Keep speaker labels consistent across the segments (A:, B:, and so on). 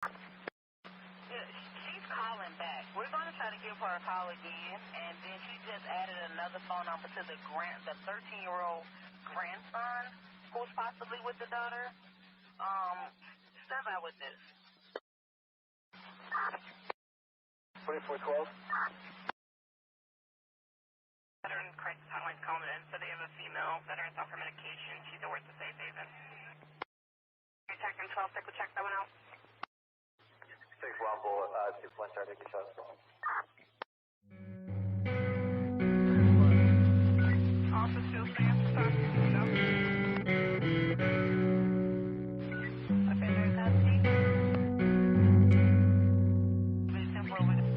A: Yeah, she's calling back. We're going to try to give her a call again, and then she just added another phone number to the 13-year-old grandson who's possibly with the daughter. Step out with this.
B: 2412.
A: Veteran crisis hotline's calling in, so they have a female veteran off her medication. She's over at the safe haven. Detective 12, we'll check that one out.
B: 6 Rumble, 2-1 star, take your shots.
A: Office still stands for time. No. Offender in custody. Very simple with it.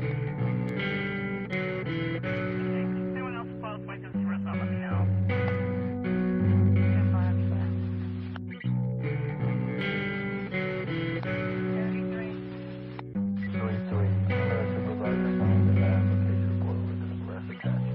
A: Anyone else close by this arrest, let me know. 10-5, sir. 33.
B: Supervisor signed the case report with an arrest attached.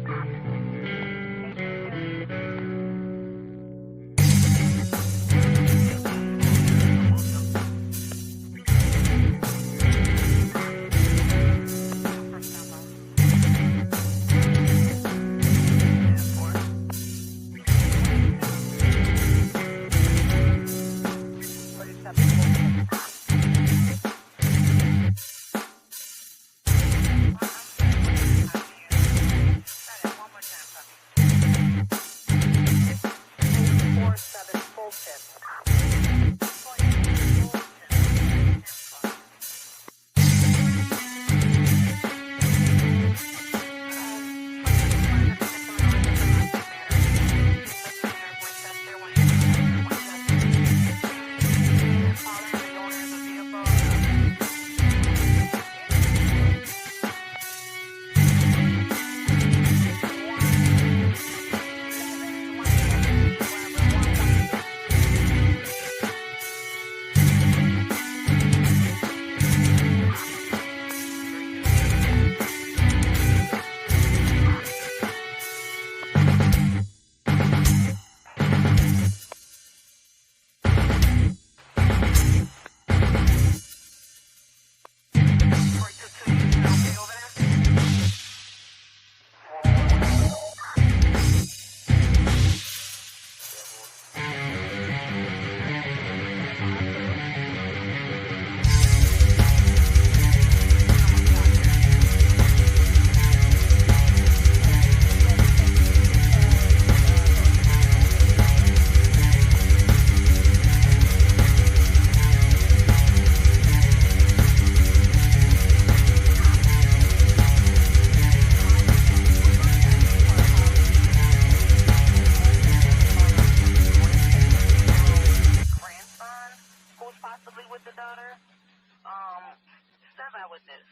A: Possibly with the daughter. Step out with this.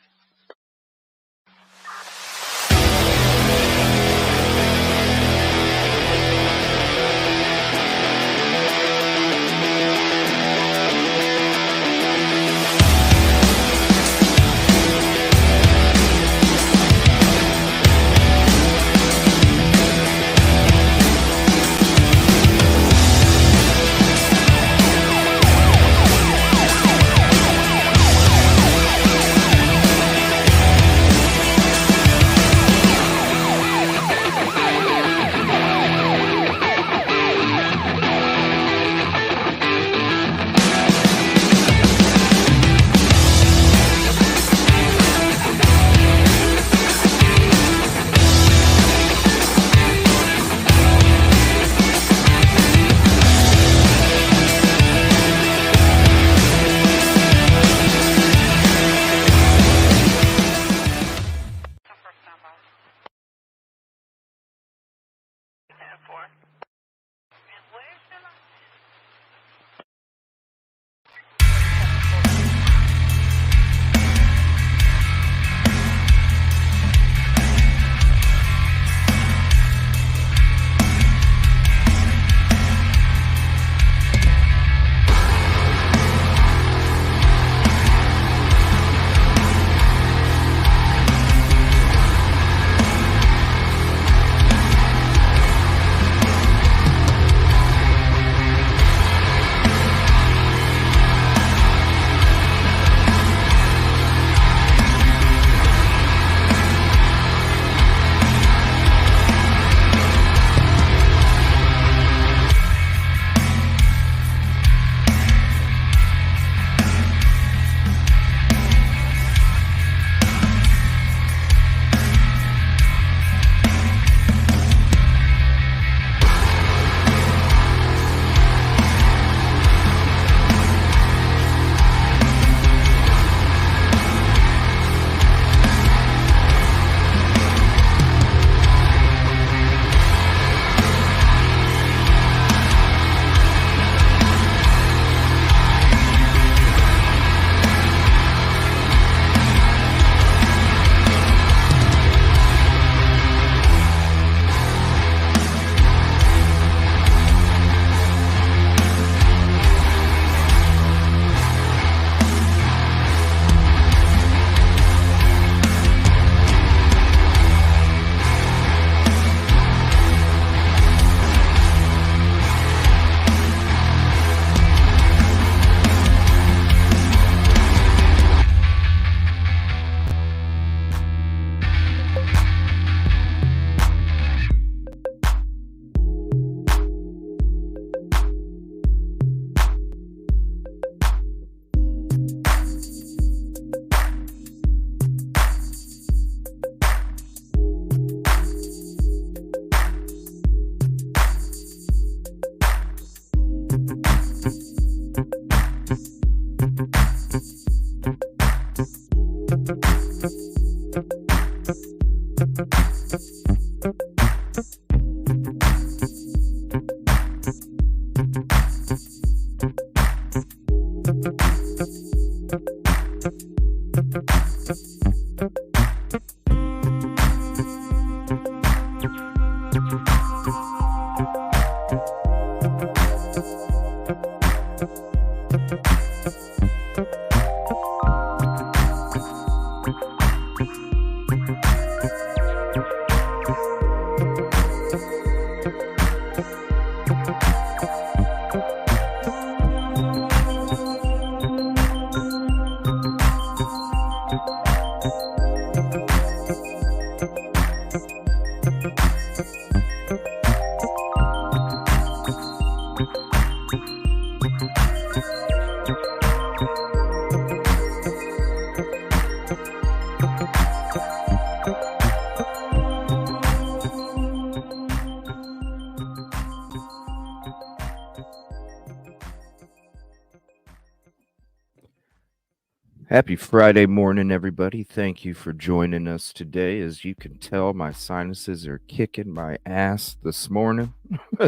C: Happy Friday morning, everybody. Thank you for joining us today. As you can tell, my sinuses are kicking my ass this morning.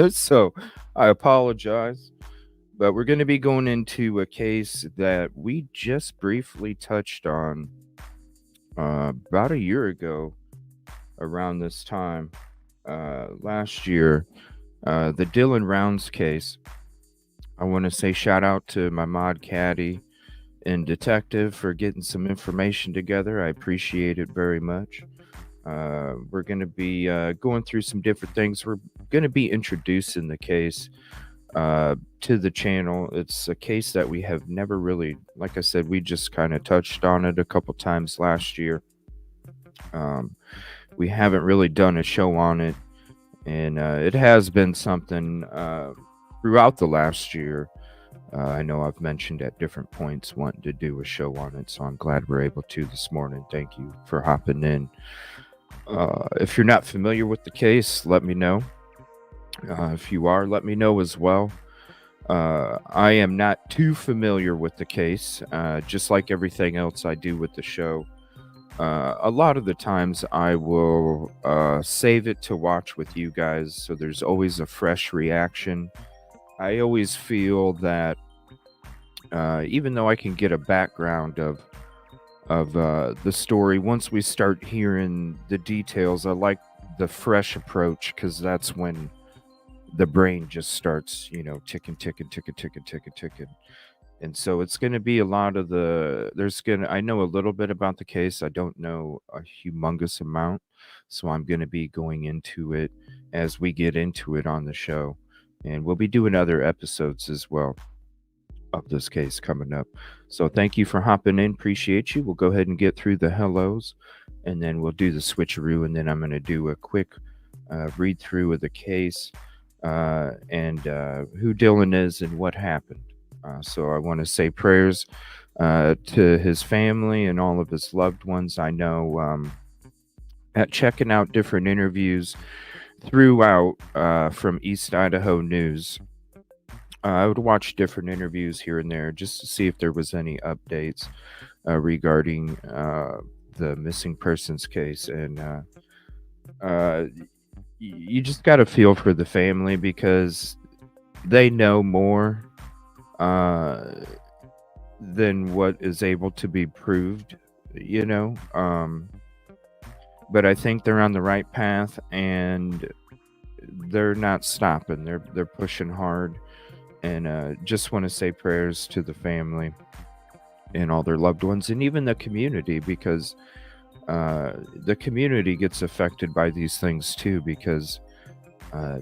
C: So I apologize. But we're going to be going into a case that we just briefly touched on about a year ago around this time last year. The Dylan Rounds case. I want to say shout out to my mod caddy and detective for getting some information together. I appreciate it very much. We're going to be going through some different things. We're going to be introducing the case to the channel. It's a case that we have never really, like I said, we just kind of touched on it a couple times last year. We haven't really done a show on it, and it has been something throughout the last year. I know I've mentioned at different points wanting to do a show on it, so I'm glad we're able to this morning. Thank you for hopping in. If you're not familiar with the case, let me know. If you are, let me know as well. I am not too familiar with the case, just like everything else I do with the show. A lot of the times I will save it to watch with you guys, so there's always a fresh reaction. I always feel that even though I can get a background of the story, once we start hearing the details, I like the fresh approach, because that's when the brain just starts, ticking. And so it's going to be a lot of I know a little bit about the case. I don't know a humongous amount. So I'm going to be going into it as we get into it on the show. And we'll be doing other episodes as well of this case coming up. So thank you for hopping in. Appreciate you. We'll go ahead and get through the hellos, and then we'll do the switcheroo. And then I'm going to do a quick read through of the case and who Dylan is and what happened. So I want to say prayers to his family and all of his loved ones. I know at checking out different interviews throughout from East Idaho News, I would watch different interviews here and there just to see if there was any updates regarding the missing persons case. And you just got to feel for the family, because they know more than what is able to be proved, but I think they're on the right path, and they're not stopping. They're pushing hard, and just want to say prayers to the family and all their loved ones, and even the community, because the community gets affected by these things too, because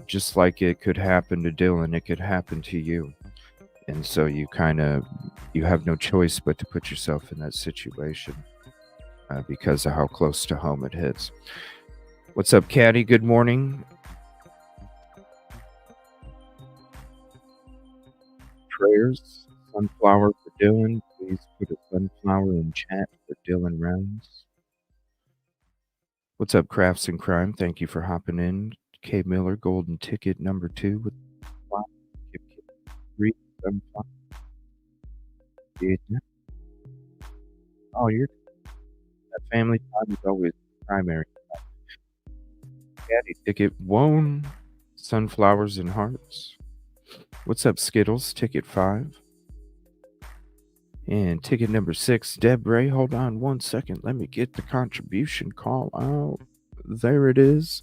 C: just like it could happen to Dylan, it could happen to you. And so you have no choice but to put yourself in that situation because of how close to home it hits. What's up, Caddy? Good morning. Prayers, sunflower for Dylan. Please put a sunflower in chat for Dylan Rounds. What's up, Crafts and Crime? Thank you for hopping in. K. Miller, golden ticket number 2 with 3 sunflower. Oh, that family time is always primary. Caddy ticket 1, sunflowers and hearts. What's up, Skittles? Ticket 5. And ticket number 6, Deb Ray. Hold on one second. Let me get the contribution call out. There it is.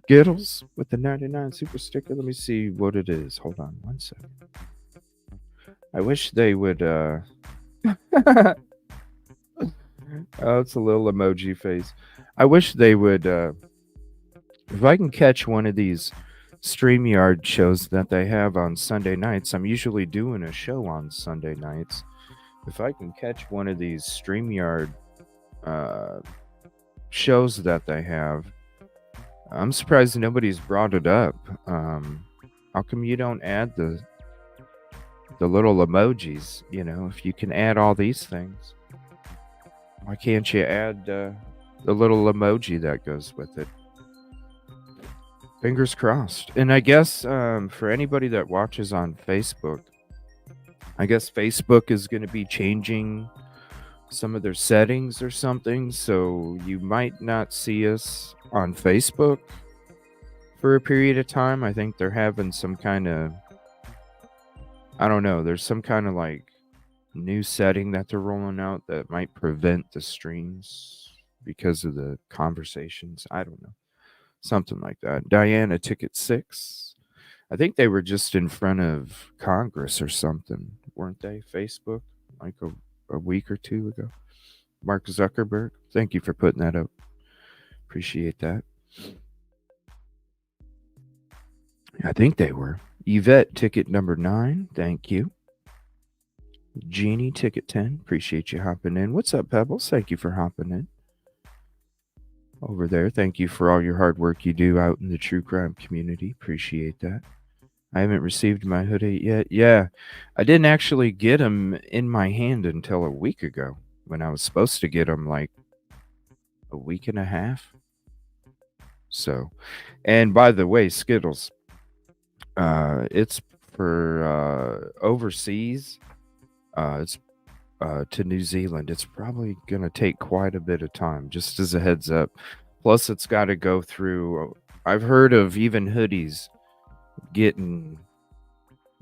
C: Skittles with the 99 super sticker. Let me see what it is. Hold on one second. I wish they would oh, it's a little emoji face. I wish they would if I can catch one of these StreamYard shows that they have on Sunday nights. I'm usually doing a show on Sunday nights. If I can catch one of these StreamYard shows that they have, I'm surprised nobody's brought it up. How come you don't add the little emojis? You know, if you can add all these things, why can't you add the little emoji that goes with it? Fingers crossed. And I guess for anybody that watches on Facebook, I guess Facebook is going to be changing some of their settings or something. So you might not see us on Facebook for a period of time. I think they're having some kind of, I don't know, there's some kind of like new setting that they're rolling out that might prevent the streams because of the conversations. I don't know. Something like that. Diana, ticket 6. I think they were just in front of Congress or something, weren't they? Facebook, like a week or two ago. Mark Zuckerberg, thank you for putting that up. Appreciate that. I think they were. Yvette, ticket number 9. Thank you. Jeannie, ticket 10. Appreciate you hopping in. What's up, Pebbles? Thank you for hopping in. Over there, thank you for all your hard work you do out in the true crime community. Appreciate that. I haven't received my hoodie yet. Yeah, I didn't actually get them in my hand until a week ago when I was supposed to get them like a week and a half. So, and by the way, Skittles, it's for overseas. It's to New Zealand. It's probably going to take quite a bit of time, just as a heads up. Plus, it's got to go through. I've heard of even hoodies getting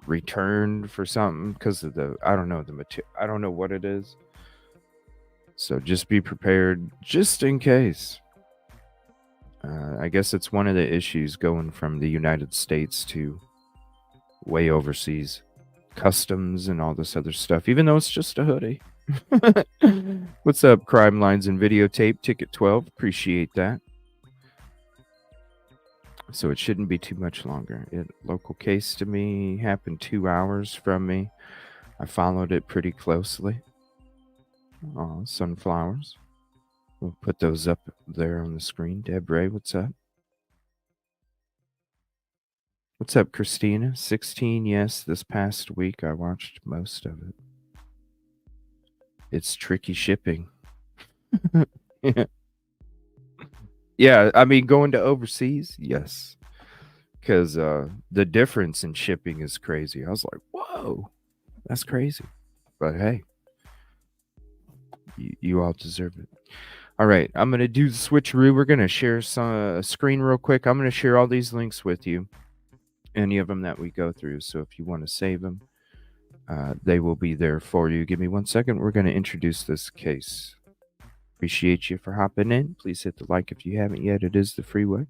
C: returned for something because of the, I don't know, the material. I don't know what it is. So just be prepared just in case. I guess it's one of the issues going from the United States to way overseas. Customs and all this other stuff, even though it's just a hoodie. What's up, Crime Lines and Videotape, ticket 12? Appreciate that. So it shouldn't be too much longer. Local case to me happened 2 hours from me. I followed it pretty closely. Oh, sunflowers. We'll put those up there on the screen. Deb Ray, what's up? What's up, Christina? 16, yes. This past week, I watched most of it. It's tricky shipping. Yeah, I mean, going to overseas, yes. Because the difference in shipping is crazy. I was like, whoa, that's crazy. But hey, you all deserve it. All right, I'm going to do the switcheroo. We're going to share some screen real quick. I'm going to share all these links with you, any of them that we go through. So if you want to save them, they will be there for you. Give me 1 second. We're going to introduce this case. Appreciate you for hopping in. Please hit the like if you haven't yet. It is the freeway.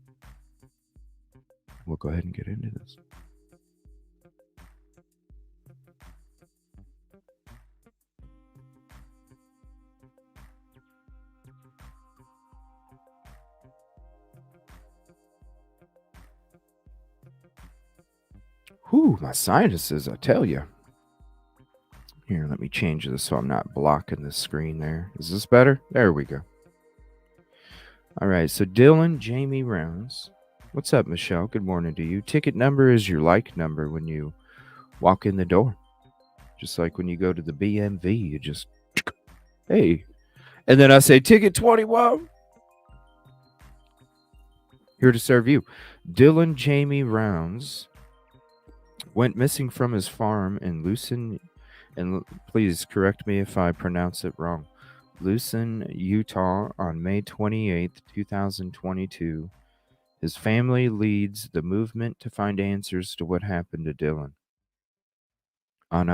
C: We'll go ahead and get into this. Whew, my sinuses, I tell you. Here, let me change this so I'm not blocking the screen there. Is this better? There we go. All right, so Dylan Jamie Rounds. What's up, Michelle? Good morning to you. Ticket number is your like number when you walk in the door. Just like when you go to the BMV, you just, hey. And then I say, ticket 21. Here to serve you. Dylan Jamie Rounds went missing from his farm in Lucin, and please correct me if I pronounce it wrong, Lucin, Utah on May 28th, 2022. His family leads the movement to find answers to what happened to Dylan. On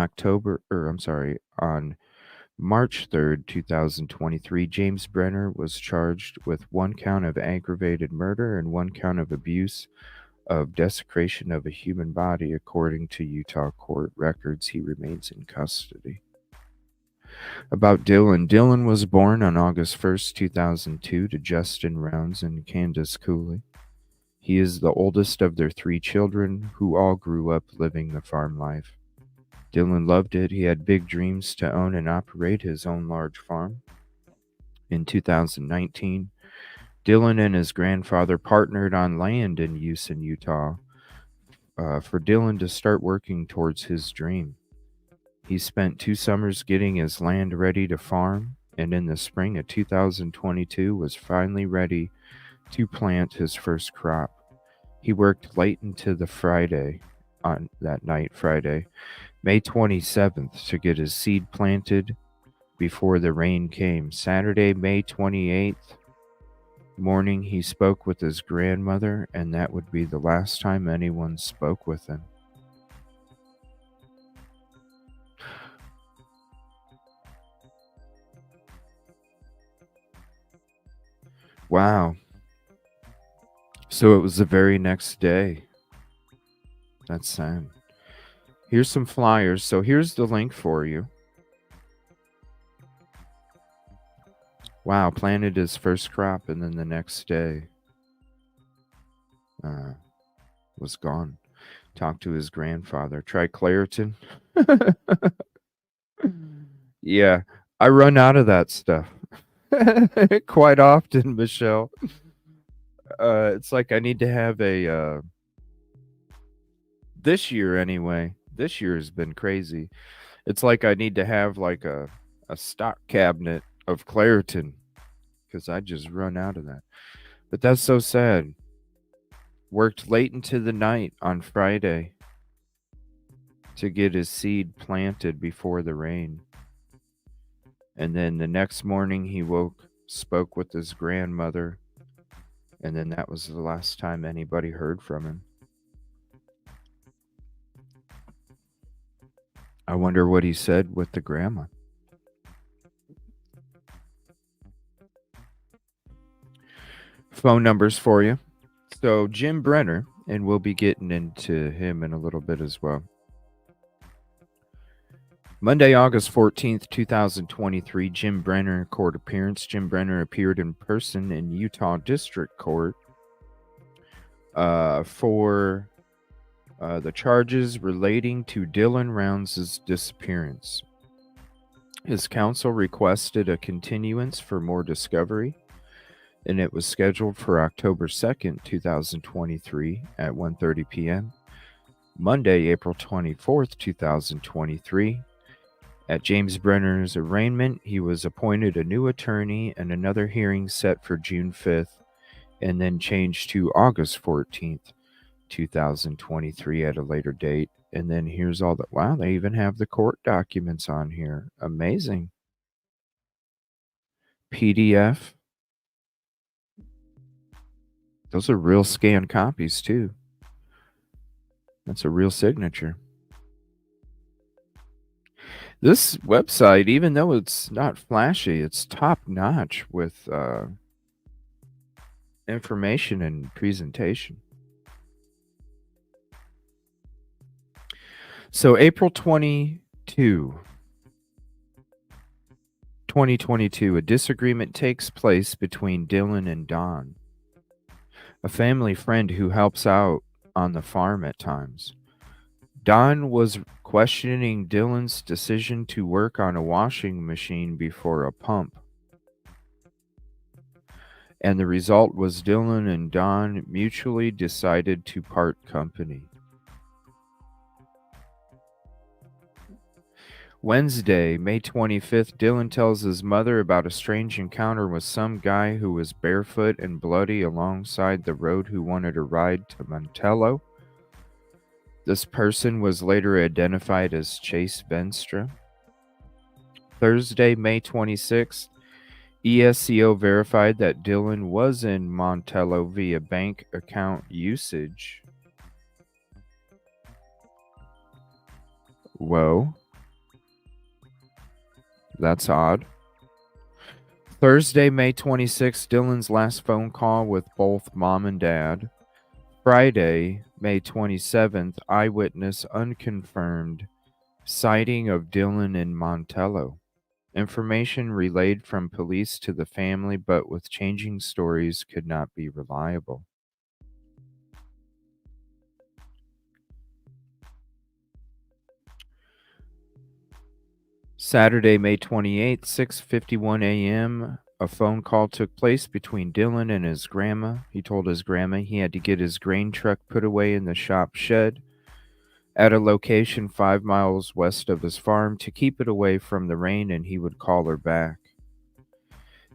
C: March 3rd, 2023, James Brenner was charged with one count of aggravated murder and one count of abuse of desecration of a human body. According to Utah court records, he remains in custody. About Dylan. Dylan was born on August 1st, 2002 to Justin Rounds and Candace Cooley. He is the oldest of their 3 children who all grew up living the farm life. Dylan loved it. He had big dreams to own and operate his own large farm. In 2019, Dylan and his grandfather partnered on land in Houston, Utah, for Dylan to start working towards his dream. He spent 2 summers getting his land ready to farm, and in the spring of 2022 was finally ready to plant his first crop. He worked late into the Friday, May 27th, to get his seed planted before the rain came. Saturday, May 28th morning, he spoke with his grandmother, and that would be the last time anyone spoke with him. Wow. So it was the very next day. That's sad. Here's some flyers. So here's the link for you. Wow, planted his first crop, and then the next day was gone. Talked to his grandfather. Try Claritin. Yeah, I run out of that stuff quite often, Michelle. It's like I need to have a this year anyway. This year has been crazy. It's like I need to have like a stock cabinet of Claritin because I just run out of that. But that's so sad. Worked late into the night on Friday to get his seed planted before the rain. And then the next morning he woke, spoke with his grandmother, and then that was the last time anybody heard from him. I wonder what he said with the grandma. Phone numbers for you. So Jim Brenner, and we'll be getting into him in a little bit as well. Monday, August 14th, 2023, Jim Brenner court appearance. Jim Brenner appeared in person in Utah District Court for the charges relating to Dylan Rounds' disappearance. His counsel requested a continuance for more discovery, and it was scheduled for October 2nd, 2023 at 1:30 p.m. Monday, April 24th, 2023. At James Brenner's arraignment, he was appointed a new attorney, and another hearing set for June 5th, and then changed to August 14th, 2023 at a later date. And then here's all that. Wow, they even have the court documents on here. Amazing. PDF. Those are real scanned copies, too. That's a real signature. This website, even though it's not flashy, it's top notch with information and presentation. So April 22, 2022, a disagreement takes place between Dylan and Don, a family friend who helps out on the farm at times. Don was questioning Dylan's decision to work on a washing machine before a pump. And the result was Dylan and Don mutually decided to part company. Wednesday, May 25th, Dylan tells his mother about a strange encounter with some guy who was barefoot and bloody alongside the road who wanted a ride to Montello. This person was later identified as Chase Venstra. Thursday, May 26th, ESCO verified that Dylan was in Montello via bank account usage. Whoa. That's odd. Thursday, May 26th, Dylan's last phone call with both mom and dad. Friday, May 27th, eyewitness unconfirmed sighting of Dylan in Montello. Information relayed from police to the family, but with changing stories, could not be reliable. Saturday, May 28th, 6:51 a.m., a phone call took place between Dylan and his grandma. He told his grandma he had to get his grain truck put away in the shop shed at a location 5 miles west of his farm to keep it away from the rain, and he would call her back.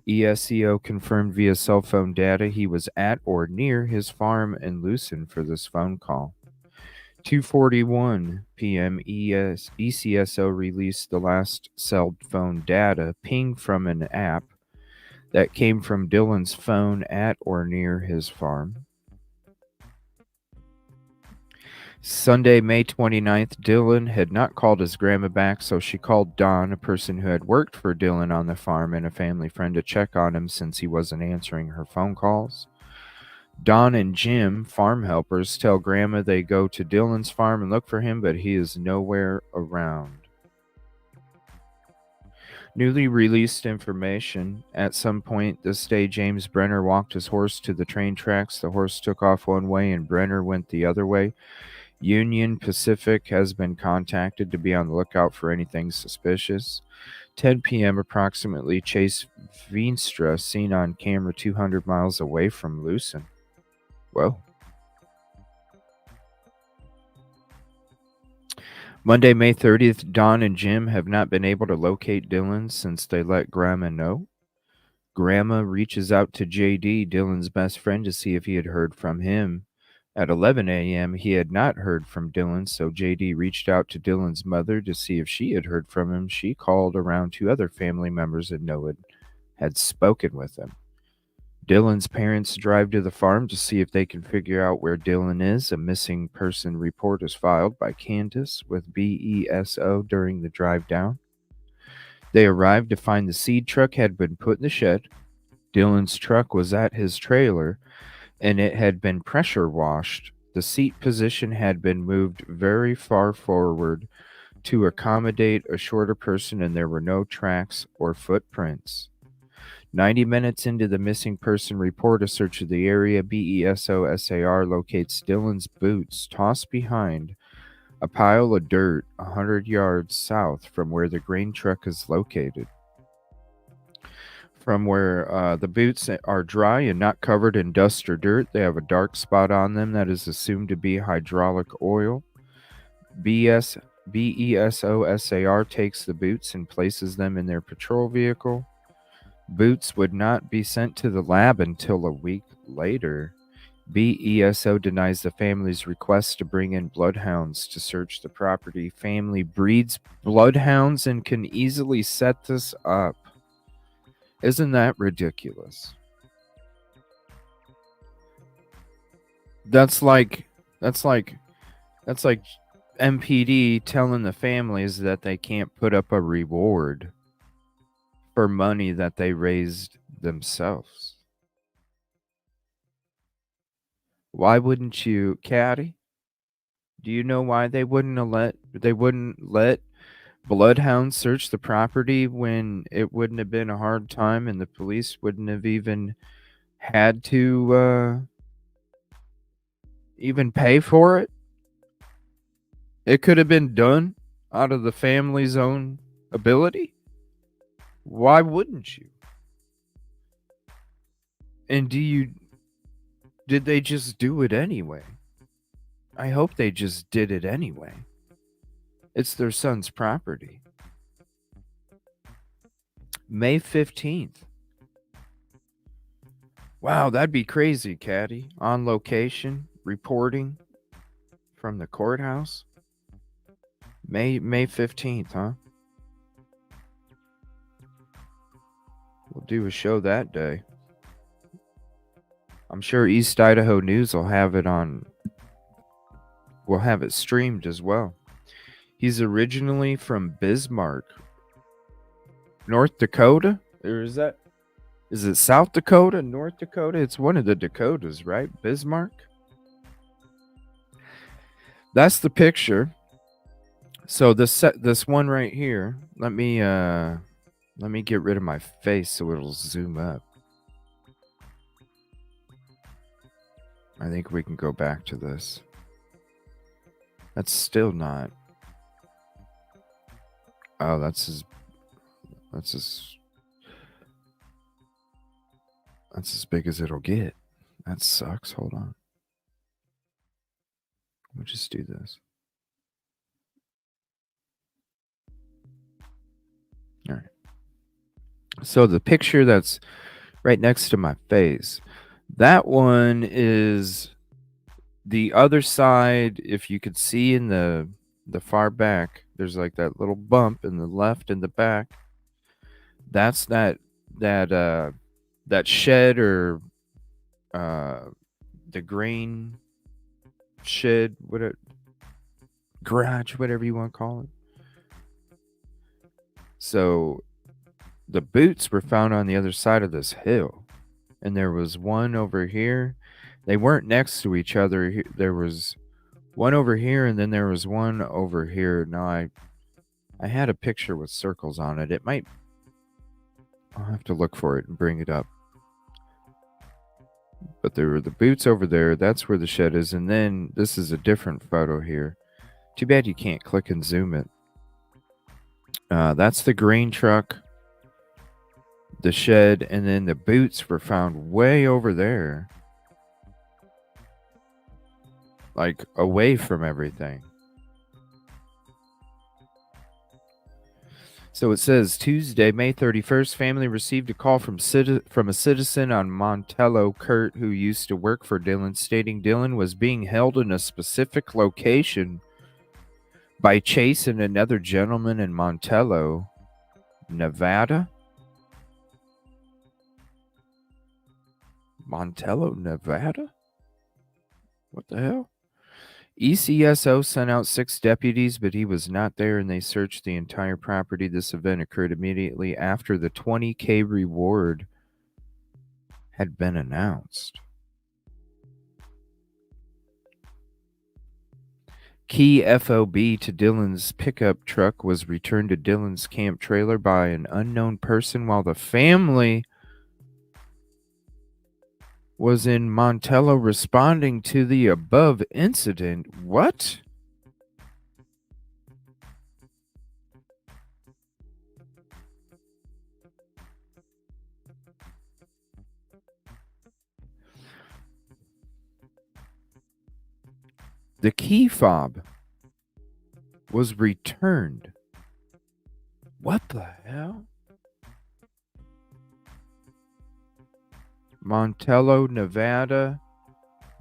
C: ESEO confirmed via cell phone data he was at or near his farm in Lucin for this phone call. 2:41 p.m. ECSO released the last cell phone data ping from an app that came from Dylan's phone at or near his farm. Sunday, May 29th, Dylan had not called his grandma back, so she called Don, a person who had worked for Dylan on the farm and a family friend, to check on him since he wasn't answering her phone calls. Don and Jim, farm helpers, tell Grandma they go to Dylan's farm and look for him, but he is nowhere around. Newly released information. At some point this day, James Brenner walked his horse to the train tracks. The horse took off one way and Brenner went the other way. Union Pacific has been contacted to be on the lookout for anything suspicious. 10 p.m. approximately, Chase Veenstra seen on camera 200 miles away from Lucin. Whoa. Monday, May 30th, Don and Jim have not been able to locate Dylan since they let Grandma know. Grandma reaches out to JD, Dylan's best friend, to see if he had heard from him. At 11 a.m., he had not heard from Dylan, so JD reached out to Dylan's mother to see if she had heard from him. She called around to other family members and no one had spoken with him. Dylan's parents drive to the farm to see if they can figure out where Dylan is. A missing person report is filed by Candace with BESO during the drive down. They arrived to find the seed truck had been put in the shed. Dylan's truck was at his trailer, and it had been pressure washed. The seat position had been moved very far forward to accommodate a shorter person, and there were no tracks or footprints. 90 minutes into the missing person report, a search of the area, BESO SAR locates Dylan's boots tossed behind a pile of dirt 100 yards south from where the grain truck is located. From where the boots are dry and not covered in dust or dirt, they have a dark spot on them that is assumed to be hydraulic oil. BESO SAR takes the boots and places them in their patrol vehicle. Boots would not be sent to the lab until a week later. BESO denies the family's request to bring in bloodhounds to search the property. Family breeds bloodhounds and can easily set this up. Isn't that ridiculous? That's like MPD telling the families that they can't put up a reward for money that they raised themselves. Why wouldn't you, Caddy? Do you know why they wouldn't let bloodhounds search the property when it wouldn't have been a hard time and the police wouldn't have even had to even pay for it? It could have been done out of the family's own ability. Why wouldn't you? And did they just do it anyway? I hope they just did it anyway. It's their son's property. May 15th. Wow, that'd be crazy, Caddy. On location, reporting from the courthouse. May 15th, huh? We'll do a show that day. I'm sure East Idaho News will have it on. We'll have it streamed as well. He's originally from Bismarck, North Dakota. Or is it South Dakota, North Dakota? It's one of the Dakotas, right? Bismarck. That's the picture. So this one right here. Let me get rid of my face so it'll zoom up. I think we can go back to this. That's still not. Oh, that's as big as it'll get. That sucks. Hold on. We'll just do this. All right. So the picture that's right next to my face, that one is the other side. If you could see in the far back, there's like that little bump in the left and the back. That's that shed or the grain shed, garage, whatever you want to call it. So the boots were found on the other side of this hill, and there was one over here. They weren't next to each other. There was one over here, and then there was one over here. Now I had a picture with circles on it. I'll have to look for it and bring it up. But there were the boots over there. That's where the shed is. And then this is a different photo here. Too bad you can't click and zoom it. That's the grain truck, the shed, and then the boots were found way over there. Like away from everything. So it says Tuesday, May 31st, family received a call from a citizen on Montello, Kurt, who used to work for Dylan, stating Dylan was being held in a specific location by Chase and another gentleman in Montello, Nevada. Montello, Nevada? What the hell? ECSO sent out 6 deputies, but he was not there, and they searched the entire property. This event occurred immediately after the $20,000 reward had been announced. Key FOB to Dylan's pickup truck was returned to Dylan's camp trailer by an unknown person while the family was in Montello responding to the above incident. What? The key fob was returned. What the hell? Montello, Nevada,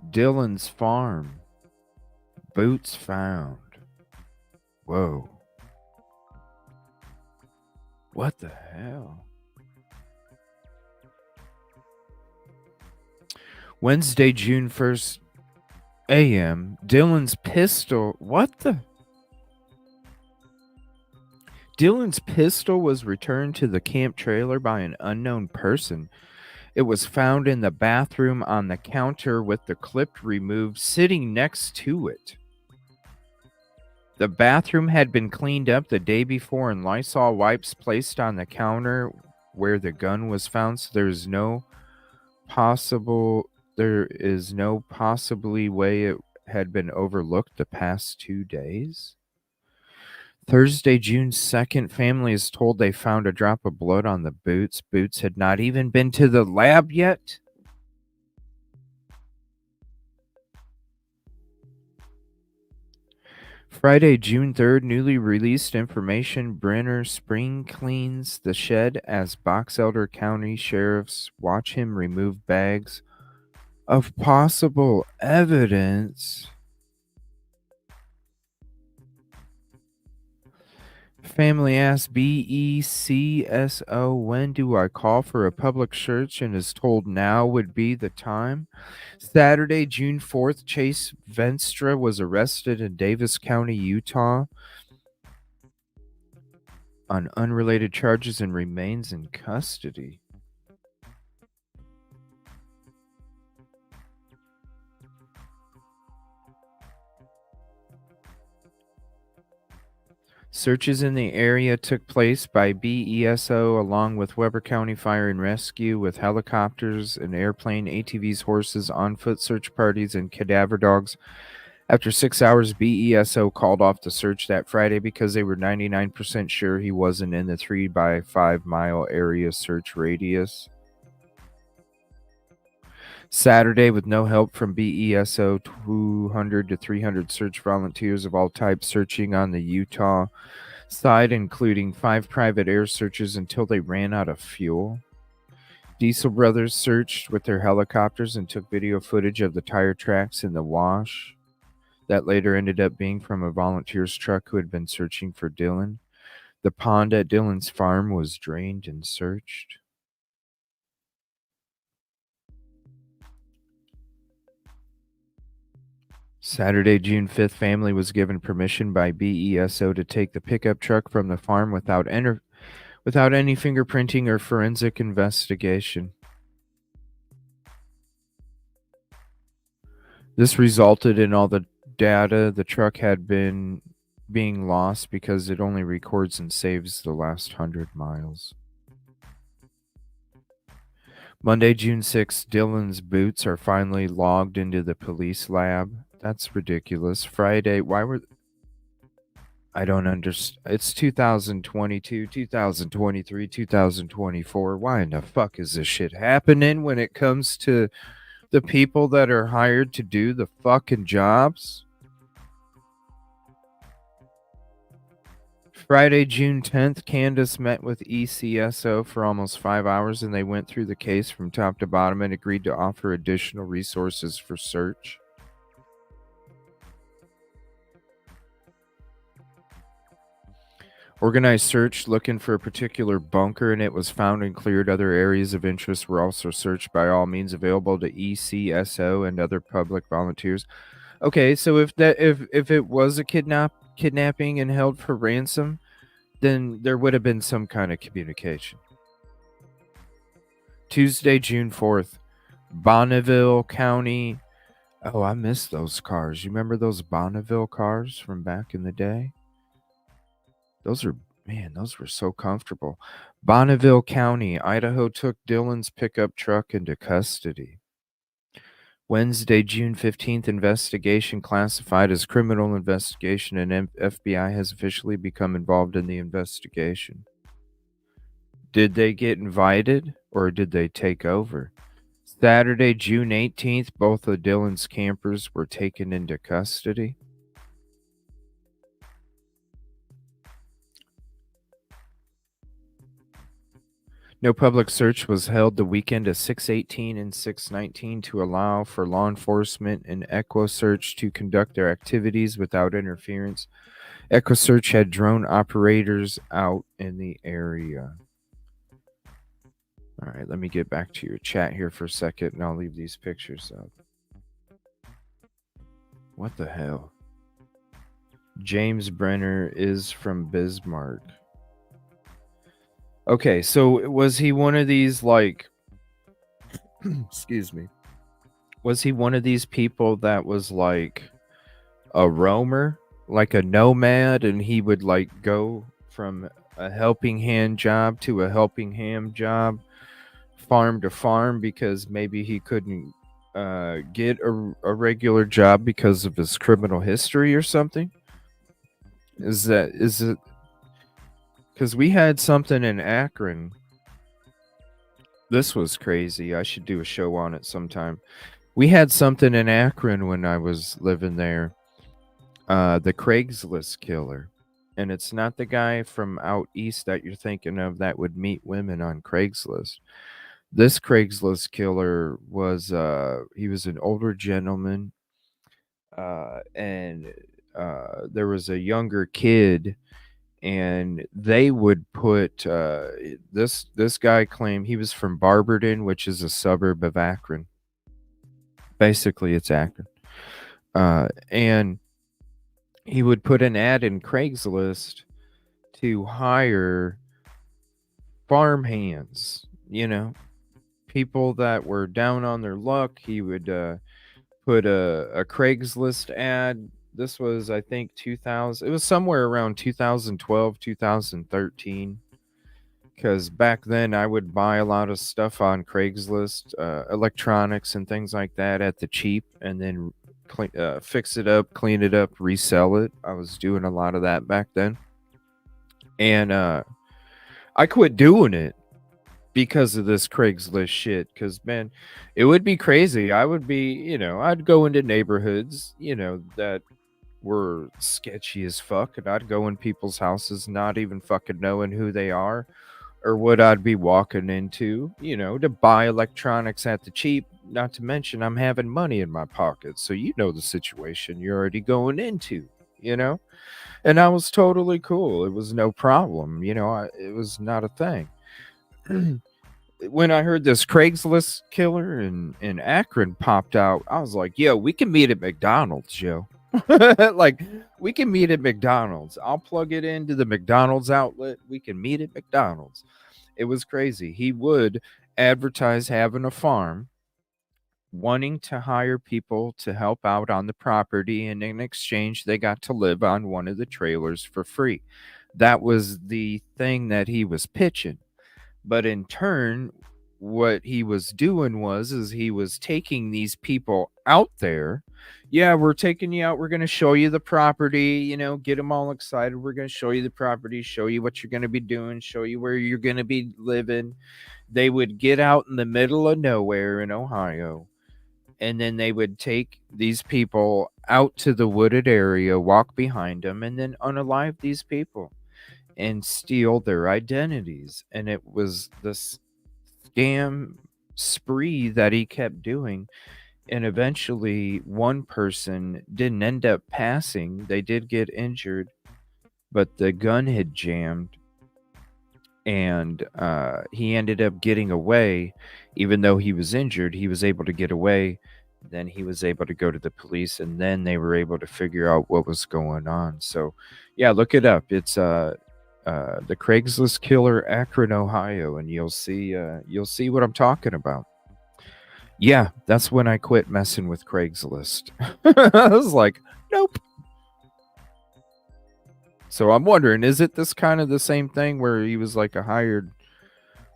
C: Dylan's farm. Boots found. Whoa. What the hell? Wednesday, June 1st, a.m. Dylan's pistol. What the? Dylan's pistol was returned to the camp trailer by an unknown person. It was found in the bathroom on the counter with the clip removed, sitting next to it. The bathroom had been cleaned up the day before and Lysol wipes placed on the counter where the gun was found, so there is no possibly way it had been overlooked the past 2 days. Thursday, June 2nd, family is told they found a drop of blood on the boots. Boots had not even been to the lab yet. Friday, June 3rd, newly released information. Brenner spring cleans the shed as Box Elder County sheriffs watch him remove bags of possible evidence. Family asks BECSO, when do I call for a public search, and is told now would be the time. Saturday, June 4th, Chase Venstra was arrested in Davis County, Utah. on unrelated charges and remains in custody. Searches in the area took place by BESO along with Weber County Fire and Rescue with helicopters, an airplane, ATVs, horses, on-foot search parties, and cadaver dogs. After 6 hours, BESO called off the search that Friday because they were 99% sure he wasn't in the 3 by 5 mile area search radius. Saturday, with no help from BESO, 200 to 300 search volunteers of all types searching on the Utah side, including 5 private air searches until they ran out of fuel. Diesel Brothers searched with their helicopters and took video footage of the tire tracks in the wash. That later ended up being from a volunteer's truck who had been searching for Dylan. The pond at Dylan's farm was drained and searched. Saturday, June 5th, family was given permission by BESO to take the pickup truck from the farm without any fingerprinting or forensic investigation. This resulted in all the data the truck had been being lost because it only records and saves the last 100 miles. Monday, June 6th, Dylan's boots are finally logged into the police lab. That's ridiculous. Friday, I don't understand. It's 2022, 2023, 2024. Why in the fuck is this shit happening when it comes to the people that are hired to do the fucking jobs? Friday, June 10th, Candace met with ECSO for almost 5 hours and they went through the case from top to bottom and agreed to offer additional resources for search. Organized search looking for a particular bunker and it was found and cleared. Other areas of interest were also searched by all means available to ECSO and other public volunteers. Okay, so if it was a kidnapping and held for ransom, then there would have been some kind of communication. Tuesday, June 4th, Bonneville County. Oh, I miss those cars. You remember those Bonneville cars from back in the day? Those were so comfortable. Bonneville County, Idaho took Dylan's pickup truck into custody. Wednesday, June 15th, investigation classified as criminal investigation and FBI has officially become involved in the investigation. Did they get invited or did they take over? Saturday, June 18th, both of Dylan's campers were taken into custody. No public search was held the weekend of 6/18 and 6/19 to allow for law enforcement and EchoSearch to conduct their activities without interference. EchoSearch had drone operators out in the area. All right, let me get back to your chat here for a second and I'll leave these pictures up. What the hell? James Brenner is from Bismarck. Okay, so was he one of these excuse me. Was he one of these people that was like a roamer, like a nomad, and he would like go from a helping hand job to a helping hand job, farm to farm, because maybe he couldn't get a regular job because of his criminal history or something? Is it? Because we had something in Akron. This was crazy. I should do a show on it sometime. We had something in Akron when I was living there. The Craigslist killer. And it's not the guy from out east that you're thinking of that would meet women on Craigslist. This Craigslist killer was he was an older gentleman, and there was a younger kid, and they would put this guy claimed he was from Barberton, which is a suburb of Akron. Basically, it's Akron, and he would put an ad in Craigslist to hire farm hands, people that were down on their luck. He would put a Craigslist ad. This was, I think, 2000. It was somewhere around 2012, 2013. Because back then I would buy a lot of stuff on Craigslist, electronics and things like that at the cheap, and then fix it up, clean it up, resell it. I was doing a lot of that back then. And I quit doing it because of this Craigslist shit. Because, man, it would be crazy. I would be, I'd go into neighborhoods, that were sketchy as fuck, and I'd go in people's houses not even fucking knowing who they are or what I'd be walking into, to buy electronics at the cheap. Not to mention, I'm having money in my pocket. So, the situation you're already going into, And I was totally cool. It was no problem. It was not a thing. When I heard this Craigslist killer in Akron popped out, I was like, yo, we can meet at McDonald's, yo. Like, we can meet at McDonald's. I'll plug it into the McDonald's outlet. We can meet at McDonald's. It was crazy. He would advertise having a farm, wanting to hire people to help out on the property, and in exchange, they got to live on one of the trailers for free. That was the thing that he was pitching. But in turn, what he was doing is he was taking these people out there. Yeah, we're taking you out. We're going to show you the property, get them all excited. We're going to show you the property, show you what you're going to be doing, show you where you're going to be living. They would get out in the middle of nowhere in Ohio, and then they would take these people out to the wooded area, walk behind them, and then unalive these people and steal their identities. And it was this scam spree that he kept doing. And eventually, one person didn't end up passing. They did get injured, but the gun had jammed, and he ended up getting away. Even though he was injured, he was able to get away. Then he was able to go to the police, and then they were able to figure out what was going on. So, yeah, look it up. It's the Craigslist killer, Akron, Ohio, and you'll see what I'm talking about. Yeah, that's when I quit messing with Craigslist. I was like, nope. So I'm wondering, is it this kind of the same thing where he was like a hired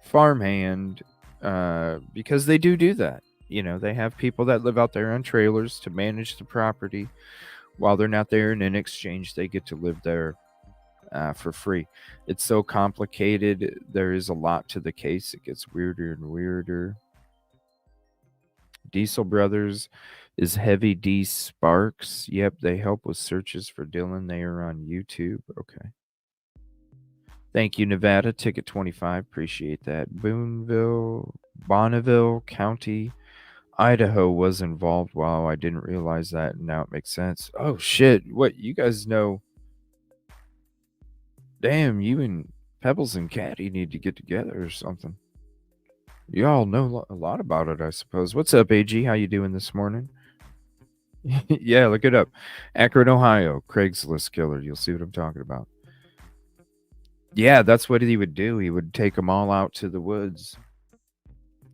C: farmhand? Because they do that. They have people that live out there on trailers to manage the property while they're not there, and in exchange, they get to live there for free. It's so complicated. There is a lot to the case. It gets weirder and weirder. Diesel Brothers is Heavy D Sparks. Yep, they help with searches for Dylan. They are on YouTube. Okay. Thank you, Nevada. Ticket 25. Appreciate that. Bonneville County, Idaho was involved. Wow, I didn't realize that. Now it makes sense. Oh, shit. What? You guys know? Damn, you and Pebbles and Caddy need to get together or something. You all know a lot about it, I suppose. What's up, AG? How you doing this morning? Yeah, look it up. Akron, Ohio, Craigslist killer. You'll see what I'm talking about. Yeah, that's what he would do. He would take them all out to the woods.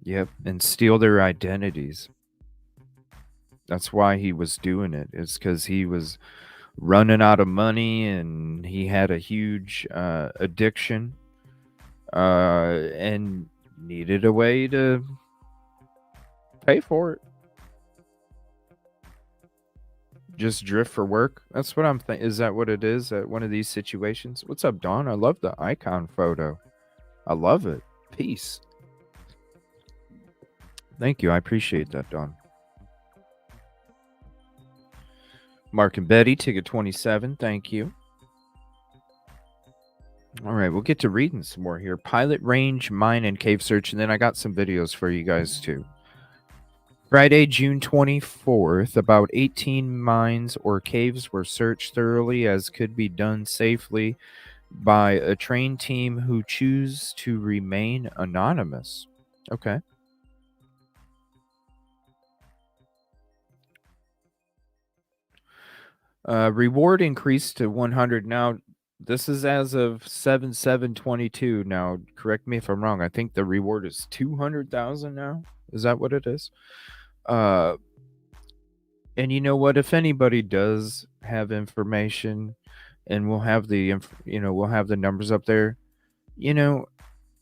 C: Yep, and steal their identities. That's why he was doing it. It's because he was running out of money and he had a huge addiction and needed a way to pay for it. Just drift for work. That's what I'm thinking. Is that what it is at one of these situations? What's up, Dawn? I love the icon photo. I love it. Peace. Thank you. I appreciate that, Dawn. Mark and Betty, ticket 27. Thank you. All right, we'll get to reading some more here. Pilot Range, Mine, and Cave Search, and then I got some videos for you guys, too. Friday, June 24th, about 18 mines or caves were searched thoroughly as could be done safely by a trained team who choose to remain anonymous. Okay. Reward increased to 100. Now, This is as of 7/7/22. Now, correct me if I'm wrong. I think the reward is 200,000 now. Is that what it is? Uh, and you know what? If anybody does have information, and we'll have we'll have the numbers up there. You know,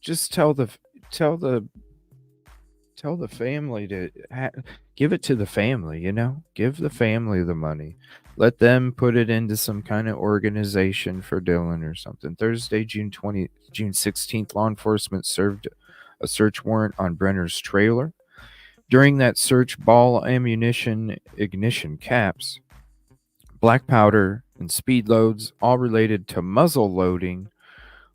C: just tell the tell the family to give it to the family. Give the family the money. Let them put it into some kind of organization for Dylan or something. Thursday, June 16th, law enforcement served a search warrant on Brenner's trailer. During that search, ball ammunition, ignition caps, black powder, and speed loads, all related to muzzle loading,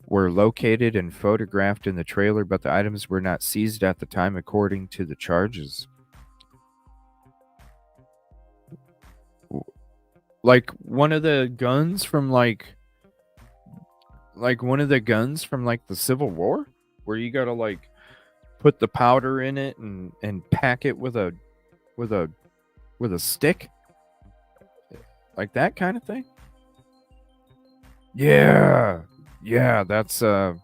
C: were located and photographed in the trailer, but the items were not seized at the time, according to the charges. Like one of the guns from the Civil War, where you gotta put the powder in it and pack it with a with a with a stick, like that kind of thing. Yeah, that's a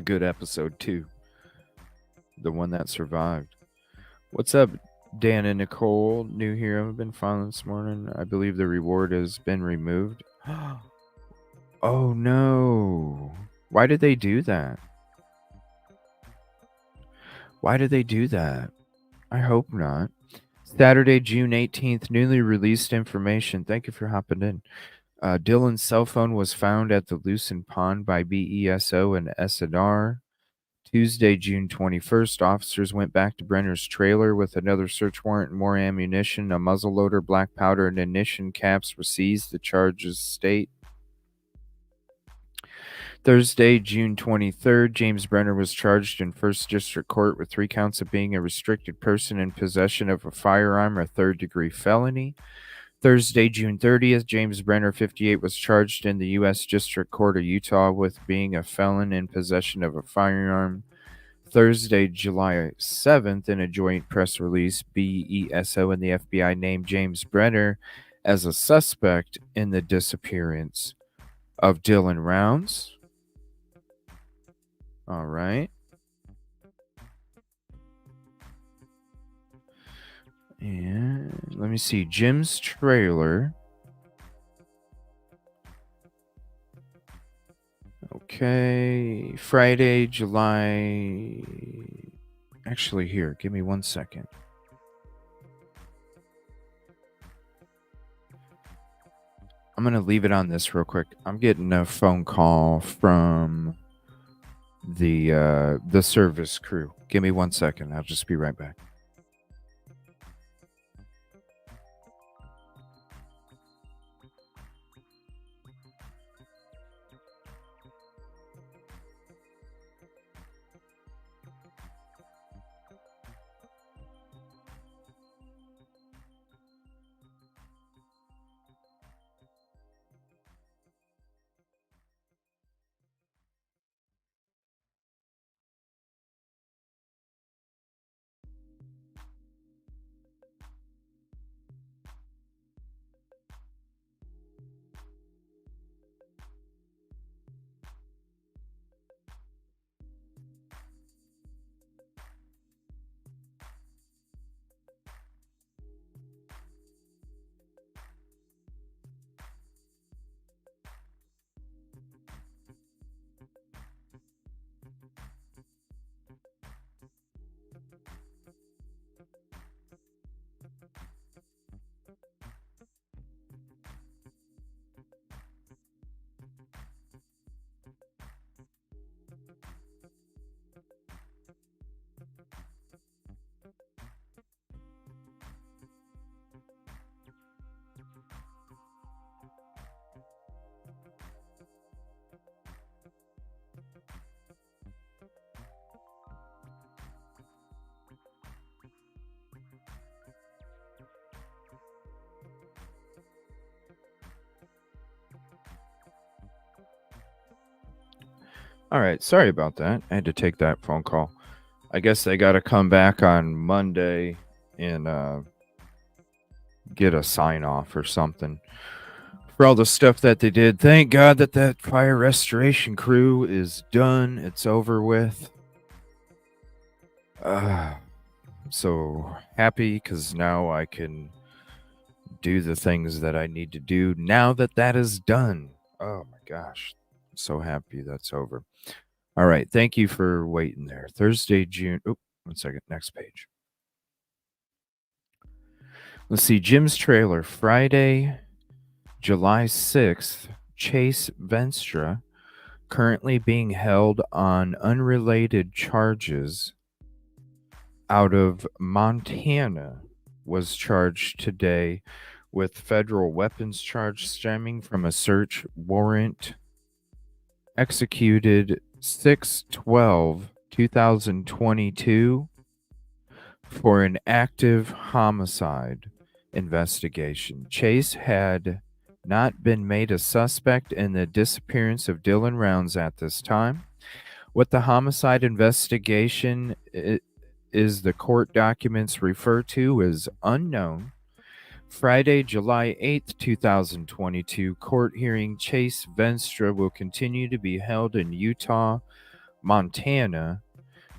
C: good episode too. The one that survived. What's up, Dan and Nicole? New here. I've been following this morning. I believe the reward has been removed. Oh no! Why did they do that? Why did they do that? I hope not. Saturday, June 18th, newly released information. Thank you for hopping in. Dylan's cell phone was found at the Lucent Pond by BESO and SNR. Tuesday, June 21st, officers went back to Brenner's trailer with another search warrant and more ammunition. A muzzleloader, black powder, and ignition caps were seized. The charges state. Thursday, June 23rd, James Brenner was charged in First District Court with 3 counts of being a restricted person in possession of a firearm or third-degree felony. Thursday, June 30th, James Brenner, 58, was charged in the U.S. District Court of Utah with being a felon in possession of a firearm. Thursday, July 7th, in a joint press release, BESO and the FBI named James Brenner as a suspect in the disappearance of Dylan Rounds. All right. And let me see. Jim's trailer. Okay. Friday, July. Actually, here. Give me 1 second. I'm going to leave it on this real quick. I'm getting a phone call from the service crew. Give me 1 second. I'll just be right back. All right, sorry about that. I had to take that phone call. I guess they got to come back on Monday and get a sign off or something for all the stuff that they did. Thank God that that fire restoration crew is done. It's over with. I'm so happy because now I can do the things that I need to do now that that is done. Oh my gosh. I'm so happy that's over. All right. Thank you for waiting there. Thursday, June. Oh, 1 second. Next page. Let's see. Jim's trailer. Friday, July 6th. Chase Venstra, currently being held on unrelated charges out of Montana, was charged today with federal weapons charge stemming from a search warrant executed 6/12/2022 for an active homicide investigation. Chase had not been made a suspect in the disappearance of Dylan Rounds at this time. What the homicide investigation is the court documents refer to as unknown. Friday, July 8th, 2022, court hearing Chase Venstra will continue to be held in Utah, Montana.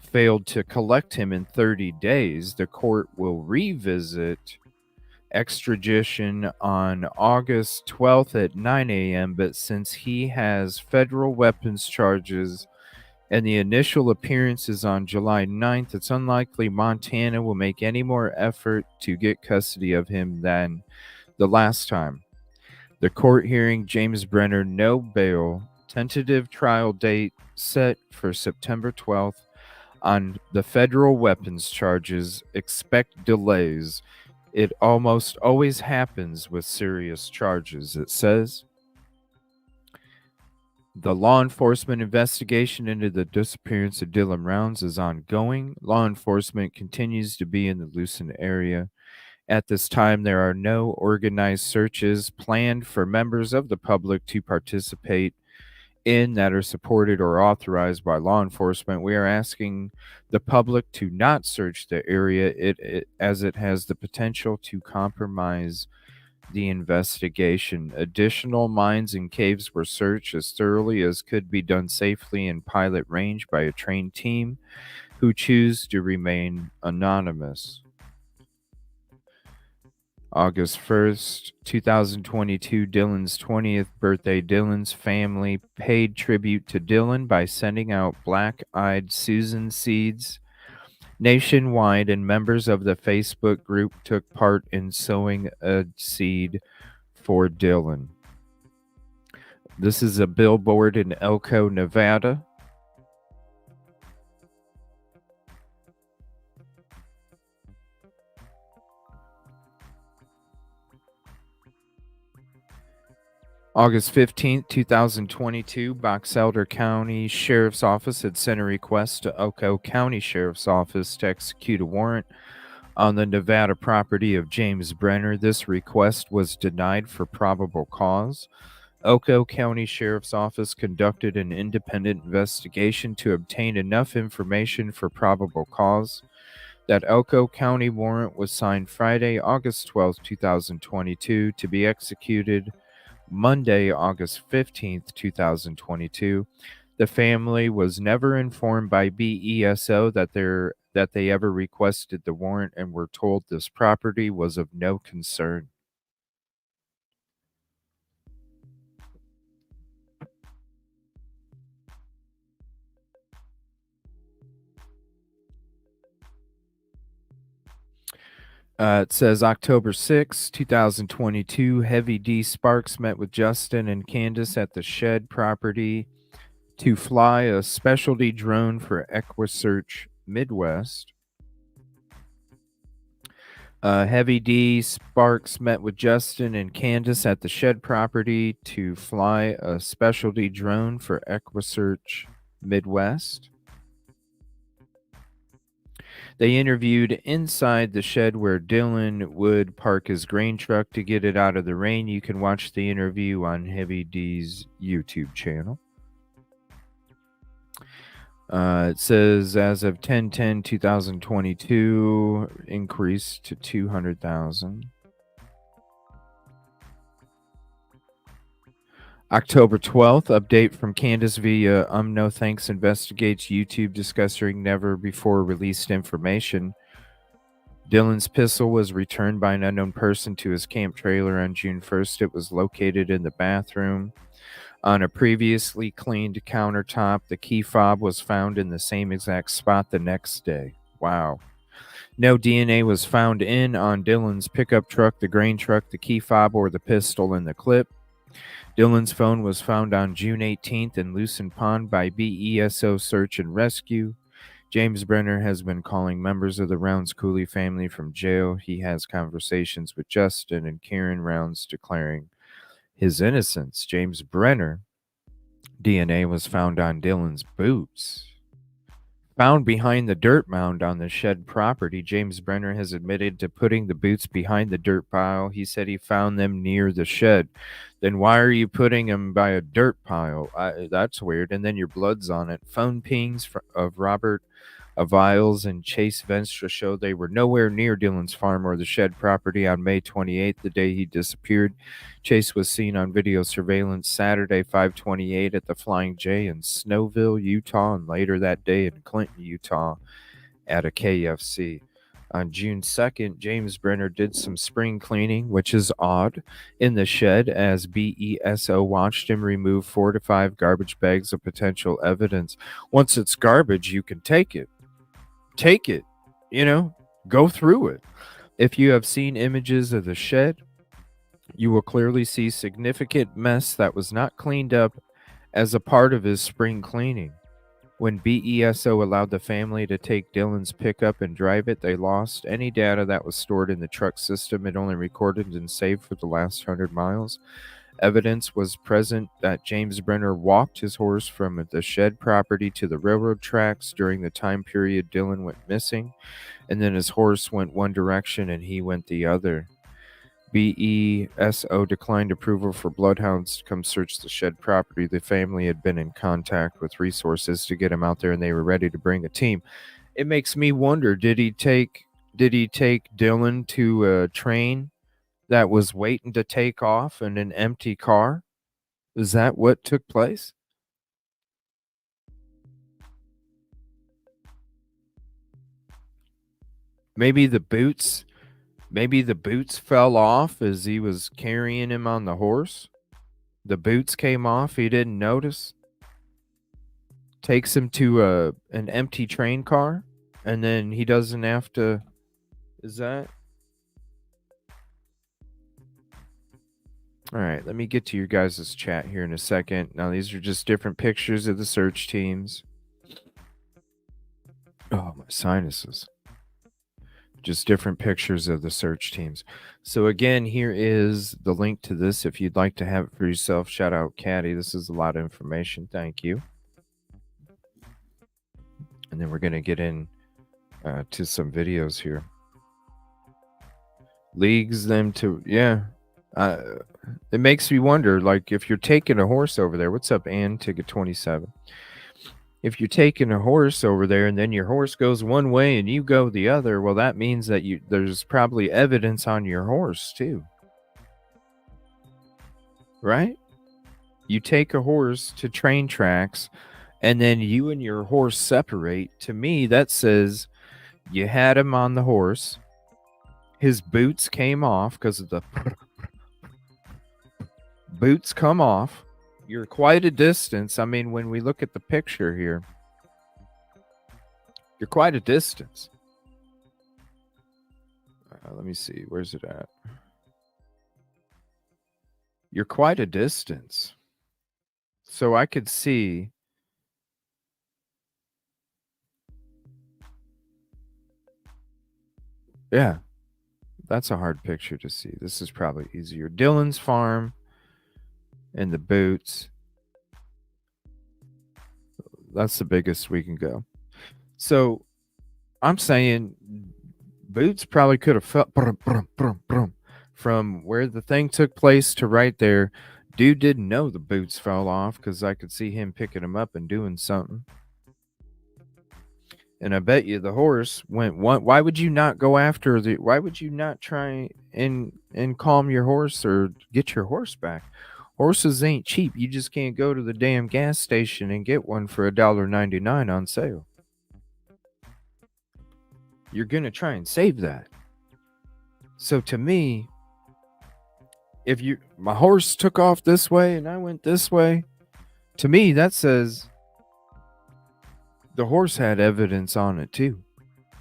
C: Failed to collect him in 30 days, the court will revisit extradition on August 12th at 9 a.m., but since he has federal weapons charges and the initial appearance is on July 9th, it's unlikely Montana will make any more effort to get custody of him than the last time. The court hearing James Brenner no bail, tentative trial date set for September 12th on the federal weapons charges. Expect delays. It almost always happens with serious charges, it says. The law enforcement investigation into the disappearance of Dylan Rounds is ongoing. Law enforcement continues to be in the Lucin area. At this time, there are no organized searches planned for members of the public to participate in that are supported or authorized by law enforcement. We are asking the public to not search the area as it has the potential to compromise the investigation. Additional mines and caves were searched as thoroughly as could be done safely in pilot range by a trained team who choose to remain anonymous. August 1st, 2022, Dylan's 20th birthday. Dylan's family paid tribute to Dylan by sending out black-eyed Susan seeds nationwide, and members of the Facebook group took part in sowing a seed for Dylan. This is a billboard in Elko, Nevada. August 15th, 2022, Box Elder County Sheriff's Office had sent a request to Elko County Sheriff's Office to execute a warrant on the Nevada property of James Brenner. This request was denied for probable cause. Elko County Sheriff's Office conducted an independent investigation to obtain enough information for probable cause. That Elko County warrant was signed Friday, August 12th, 2022, to be executed Monday, August 15th, 2022. The family was never informed by BESO that they ever requested the warrant and were told this property was of no concern. It says October 6, 2022, Heavy D Sparks met with Justin and Candace at the Shed property to fly a specialty drone for EquiSearch Midwest. Heavy D Sparks met with Justin and Candace at the Shed property to fly a specialty drone for EquiSearch Midwest. They interviewed inside the shed where Dylan would park his grain truck to get it out of the rain. You can watch the interview on Heavy D's YouTube channel. It says as of 10/10/2022, increased to 200,000. October 12th, update from Candace via No Thanks investigates YouTube discussing never before released information. Dylan's pistol was returned by an unknown person to his camp trailer on June 1st. It was located in the bathroom. On a previously cleaned countertop, the key fob was found in the same exact spot the next day. Wow. No DNA was found on Dylan's pickup truck, the grain truck, the key fob, or the pistol in the clip. Dylan's phone was found on June 18th in Lucent Pond by BESO Search and Rescue. James Brenner has been calling members of the Rounds Cooley family from jail. He has conversations with Justin and Karen Rounds declaring his innocence. James Brenner DNA was found on Dylan's boots. Found behind the dirt mound on the shed property, James Brenner has admitted to putting the boots behind the dirt pile. He said he found them near the shed. Then why are you putting them by a dirt pile? That's weird. And then your blood's on it. Phone pings of Robert Aviles and Chase Venstra show they were nowhere near Dylan's farm or the shed property on May 28th, the day he disappeared. Chase was seen on video surveillance Saturday, 5/28, at the Flying J in Snowville, Utah, and later that day in Clinton, Utah, at a KFC. On June 2nd, James Brenner did some spring cleaning, which is odd, in the shed as BESO watched him remove 4 to 5 garbage bags of potential evidence. Once it's garbage, you can take it. Take it, go through it. If you have seen images of the shed, you will clearly see significant mess that was not cleaned up as a part of his spring cleaning. When BESO allowed the family to take Dylan's pickup and drive it, they lost any data that was stored in the truck system. It only recorded and saved for the last 100 miles. Evidence was present that James Brenner walked his horse from the shed property to the railroad tracks during the time period Dylan went missing, and then his horse went one direction and he went the other. BESO declined approval for bloodhounds to come search the shed property. The family had been in contact with resources to get him out there, and they were ready to bring a team. It makes me wonder, did he take Dylan to a train that was waiting to take off in an empty car? Is that what took place? Maybe the boots fell off as he was carrying him on the horse. The boots came off, he didn't notice. Takes him to an empty train car, and then he doesn't have to. Is that? All right, let me get to your guys' chat here in a second. Now, these are just different pictures of the search teams. Oh, my sinuses. Just different pictures of the search teams. So, again, here is the link to this if you'd like to have it for yourself. Shout out, Caddy. This is a lot of information. Thank you. And then we're going to get in to some videos here. Leagues them to, yeah. It makes me wonder, like, if you're taking a horse over there, what's up, Ann, ticket 27? If you're taking a horse over there and then your horse goes one way and you go the other, well, that means that there's probably evidence on your horse too. Right? You take a horse to train tracks and then you and your horse separate. To me, that says you had him on the horse. His boots came off because of the boots come off. You're quite a distance. I mean, when we look at the picture here, you're quite a distance. Let me see. Where's it at? You're quite a distance. So I could see. Yeah, that's a hard picture to see. This is probably easier. Dylan's farm and the boots. That's the biggest we can go. So I'm saying boots probably could have felt from where the thing took place to right there. Dude didn't know the boots fell off because I could see him picking them up and doing something. And I bet you the horse went one. Why would you not go after why would you not try and calm your horse or get your horse back? Horses ain't cheap. You just can't go to the damn gas station and get one for $1.99 on sale. You're going to try and save that. So to me, if my horse took off this way and I went this way, to me that says the horse had evidence on it too.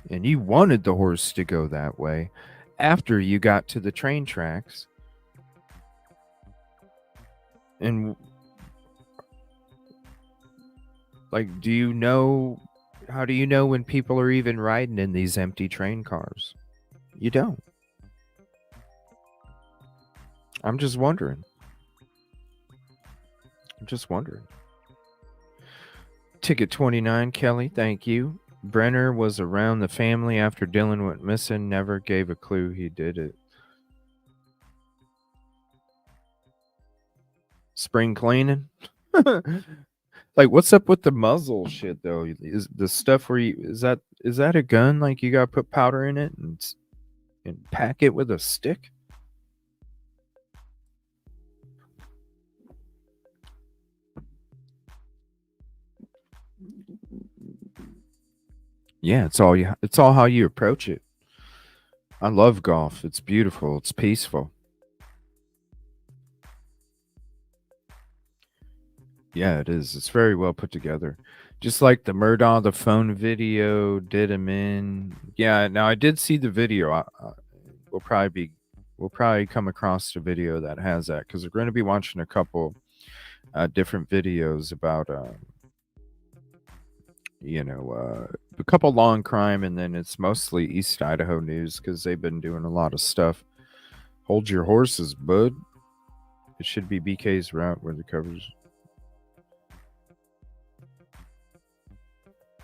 C: And you wanted the horse to go that way after you got to the train tracks. And like, how do you know when people are even riding in these empty train cars? You don't. I'm just wondering. Ticket 29, Kelly, thank you. Brenner was around the family after Dylan went missing, never gave a clue he did it. Spring cleaning? Like, what's up with the muzzle shit though? Is the stuff where is that a gun? Like, you gotta put powder in it and pack it with a stick? Yeah, it's all how you approach it. I love golf. It's beautiful. It's peaceful. Yeah, it is. It's very well put together. Just like the Murdaugh, the phone video did him in. Yeah, now I did see the video. We'll probably come across the video that has that because we're going to be watching a couple different videos about a couple long crime, and then it's mostly East Idaho news because they've been doing a lot of stuff. Hold your horses, bud. It should be BK's route where the covers.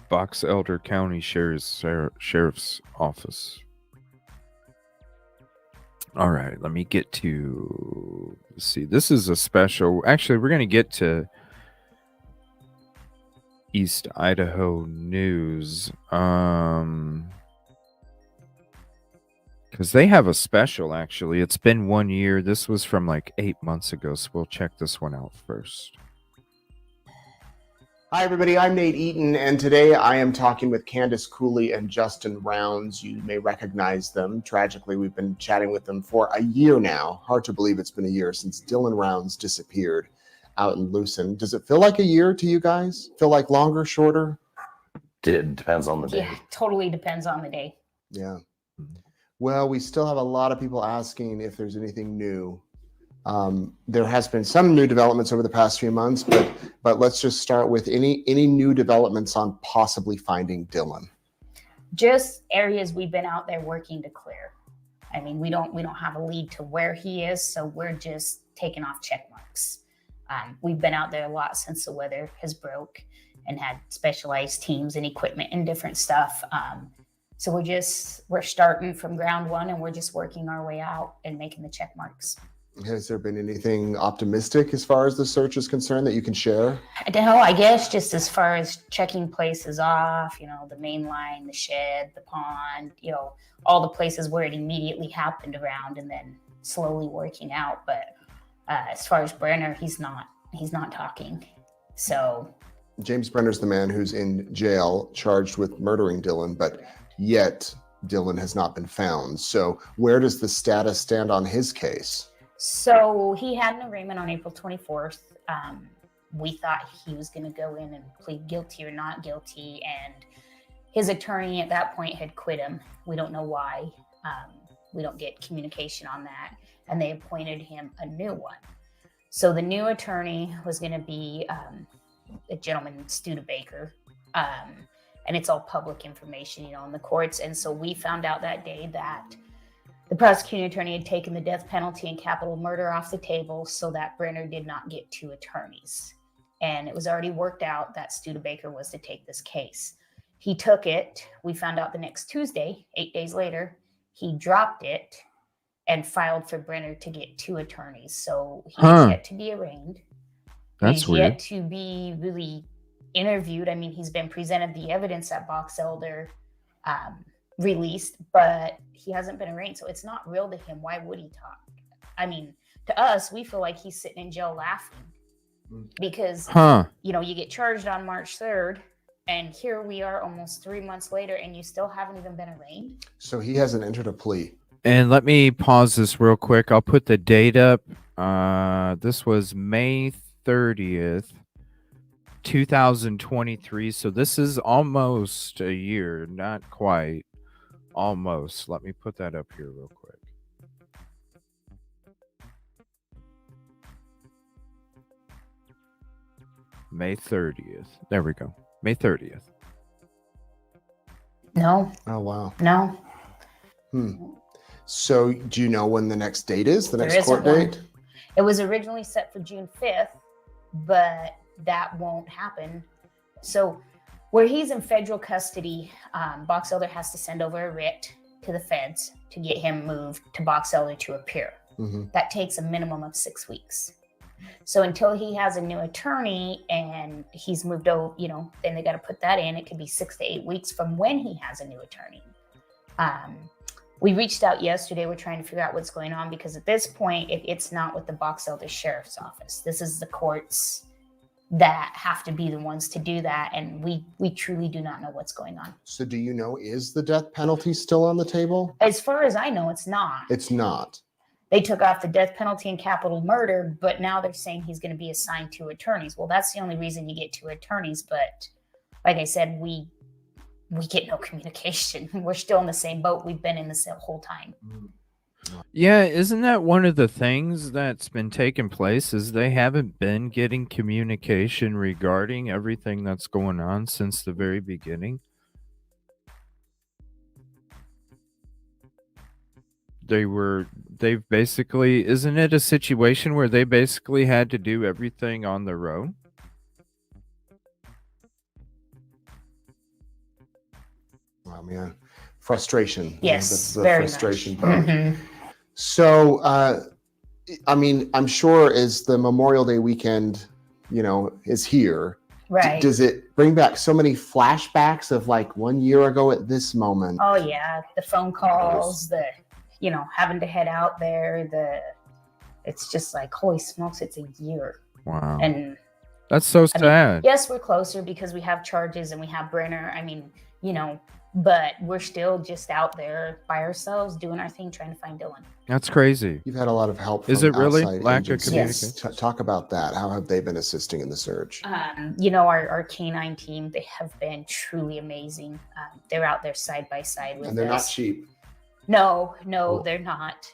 C: Box Elder County Sheriff's Office. All right, let me get to. Let's see, this is a special. Actually, we're going to get to East Idaho news. Because they have a special, actually. It's been 1 year. This was from like 8 months ago, so we'll check this one out first.
D: Hi, everybody. I'm Nate Eaton, and today I am talking with Candace Cooley and Justin Rounds. You may recognize them. Tragically, we've been chatting with them for a year now. Hard to believe it's been a year since Dylan Rounds disappeared out in Lucin. Does it feel like a year to you guys? Feel like longer, shorter?
E: It depends on the day.
F: Yeah, totally depends on the day.
D: Yeah. Well, we still have a lot of people asking if there's anything new. There has been some new developments over the past few months, but let's just start with any new developments on possibly finding Dylan.
F: Just areas we've been out there working to clear. I mean, we don't have a lead to where he is, so we're just taking off check marks. We've been out there a lot since the weather has broke and had specialized teams and equipment and different stuff. So we're starting from ground one and we're just working our way out and making the check marks.
D: Has there been anything optimistic as far as the search is concerned that you can share?
F: I don't know, I guess just as far as checking places off, the main line, the shed, the pond, all the places where it immediately happened around and then slowly working out. But as far as Brenner, he's not talking. So
D: James Brenner's the man who's in jail charged with murdering Dylan, but yet Dylan has not been found. So where does the status stand on his case?
F: So he had an arraignment on April 24th. We thought he was going to go in and plead guilty or not guilty. And his attorney at that point had quit him. We don't know why. We don't get communication on that. And they appointed him a new one. So the new attorney was going to be a gentleman, Studebaker. And it's all public information, in the courts. And so we found out that day that the prosecuting attorney had taken the death penalty and capital murder off the table so that Brenner did not get two attorneys. And it was already worked out that Studebaker was to take this case. He took it. We found out the next Tuesday, 8 days later, he dropped it and filed for Brenner to get two attorneys. So he's yet to be arraigned.
C: That's weird.
F: Yet to be really interviewed. I mean, he's been presented the evidence that Box Elder released, but he hasn't been arraigned, so it's not real to him. Why would he talk? I mean, to us, we feel like he's sitting in jail laughing because,
C: Huh.
F: you get charged on March 3rd, and here we are almost 3 months later, and you still haven't even been arraigned.
D: So he hasn't entered a plea.
C: And let me pause this real quick. I'll put the date up. This was May 30th, 2023. So this is almost a year, not quite. Almost. Let me put that up here real quick. May 30th. There we go. May 30th.
F: No,
D: Oh, wow.
F: no.
D: So do you know when the next date is? The
F: There
D: next court
F: isn't one.
D: date?
F: It was originally set for June 5th, but that won't happen. So where he's in federal custody, Box Elder has to send over a writ to the feds to get him moved to Box Elder to appear.
D: Mm-hmm.
F: That takes a minimum of 6 weeks. So until he has a new attorney and he's moved over, then they got to put that in. It could be 6 to 8 weeks from when he has a new attorney. We reached out yesterday. We're trying to figure out what's going on because at this point, it's not with the Box Elder Sheriff's Office. This is the courts that have to be the ones to do that. And we truly do not know what's going on.
D: So do you know, is the death penalty still on the table?
F: As far as I know, it's not.
D: It's not.
F: They took off the death penalty and capital murder, but now they're saying he's going to be assigned 2 attorneys. Well, that's the only reason you get 2 attorneys. But like I said, we get no communication. We're still in the same boat we've been in this whole time.
C: Yeah, isn't that one of the things that's been taking place is they haven't been getting communication regarding everything that's going on since the very beginning? They've basically, isn't it a situation where they basically had to do everything on their own?
D: Oh, man. Frustration.
F: Yes,
D: That's the
F: very
D: frustration
F: much.
D: part.
F: Mhm.
D: So, I mean, I'm sure as the Memorial Day weekend, is here,
F: Right.
D: does it bring back so many flashbacks of like 1 year ago at this moment?
F: Oh yeah, the phone calls, the having to head out there, it's just like, holy smokes, it's a year.
C: Wow.
F: And
C: That's so
F: I mean,
C: sad.
F: yes, we're closer because we have charges and we have Brenner. I mean, but we're still just out there by ourselves doing our thing, trying to find Dylan.
C: That's crazy.
D: You've had a lot of help.
C: Is
D: from
C: it really
D: outside
C: lack of
D: agencies.
C: communication?
D: Talk about that. How have they been assisting in the search?
F: Our canine team, they have been truly amazing. They're out there side by side with us.
D: And they're not cheap.
F: No, they're not.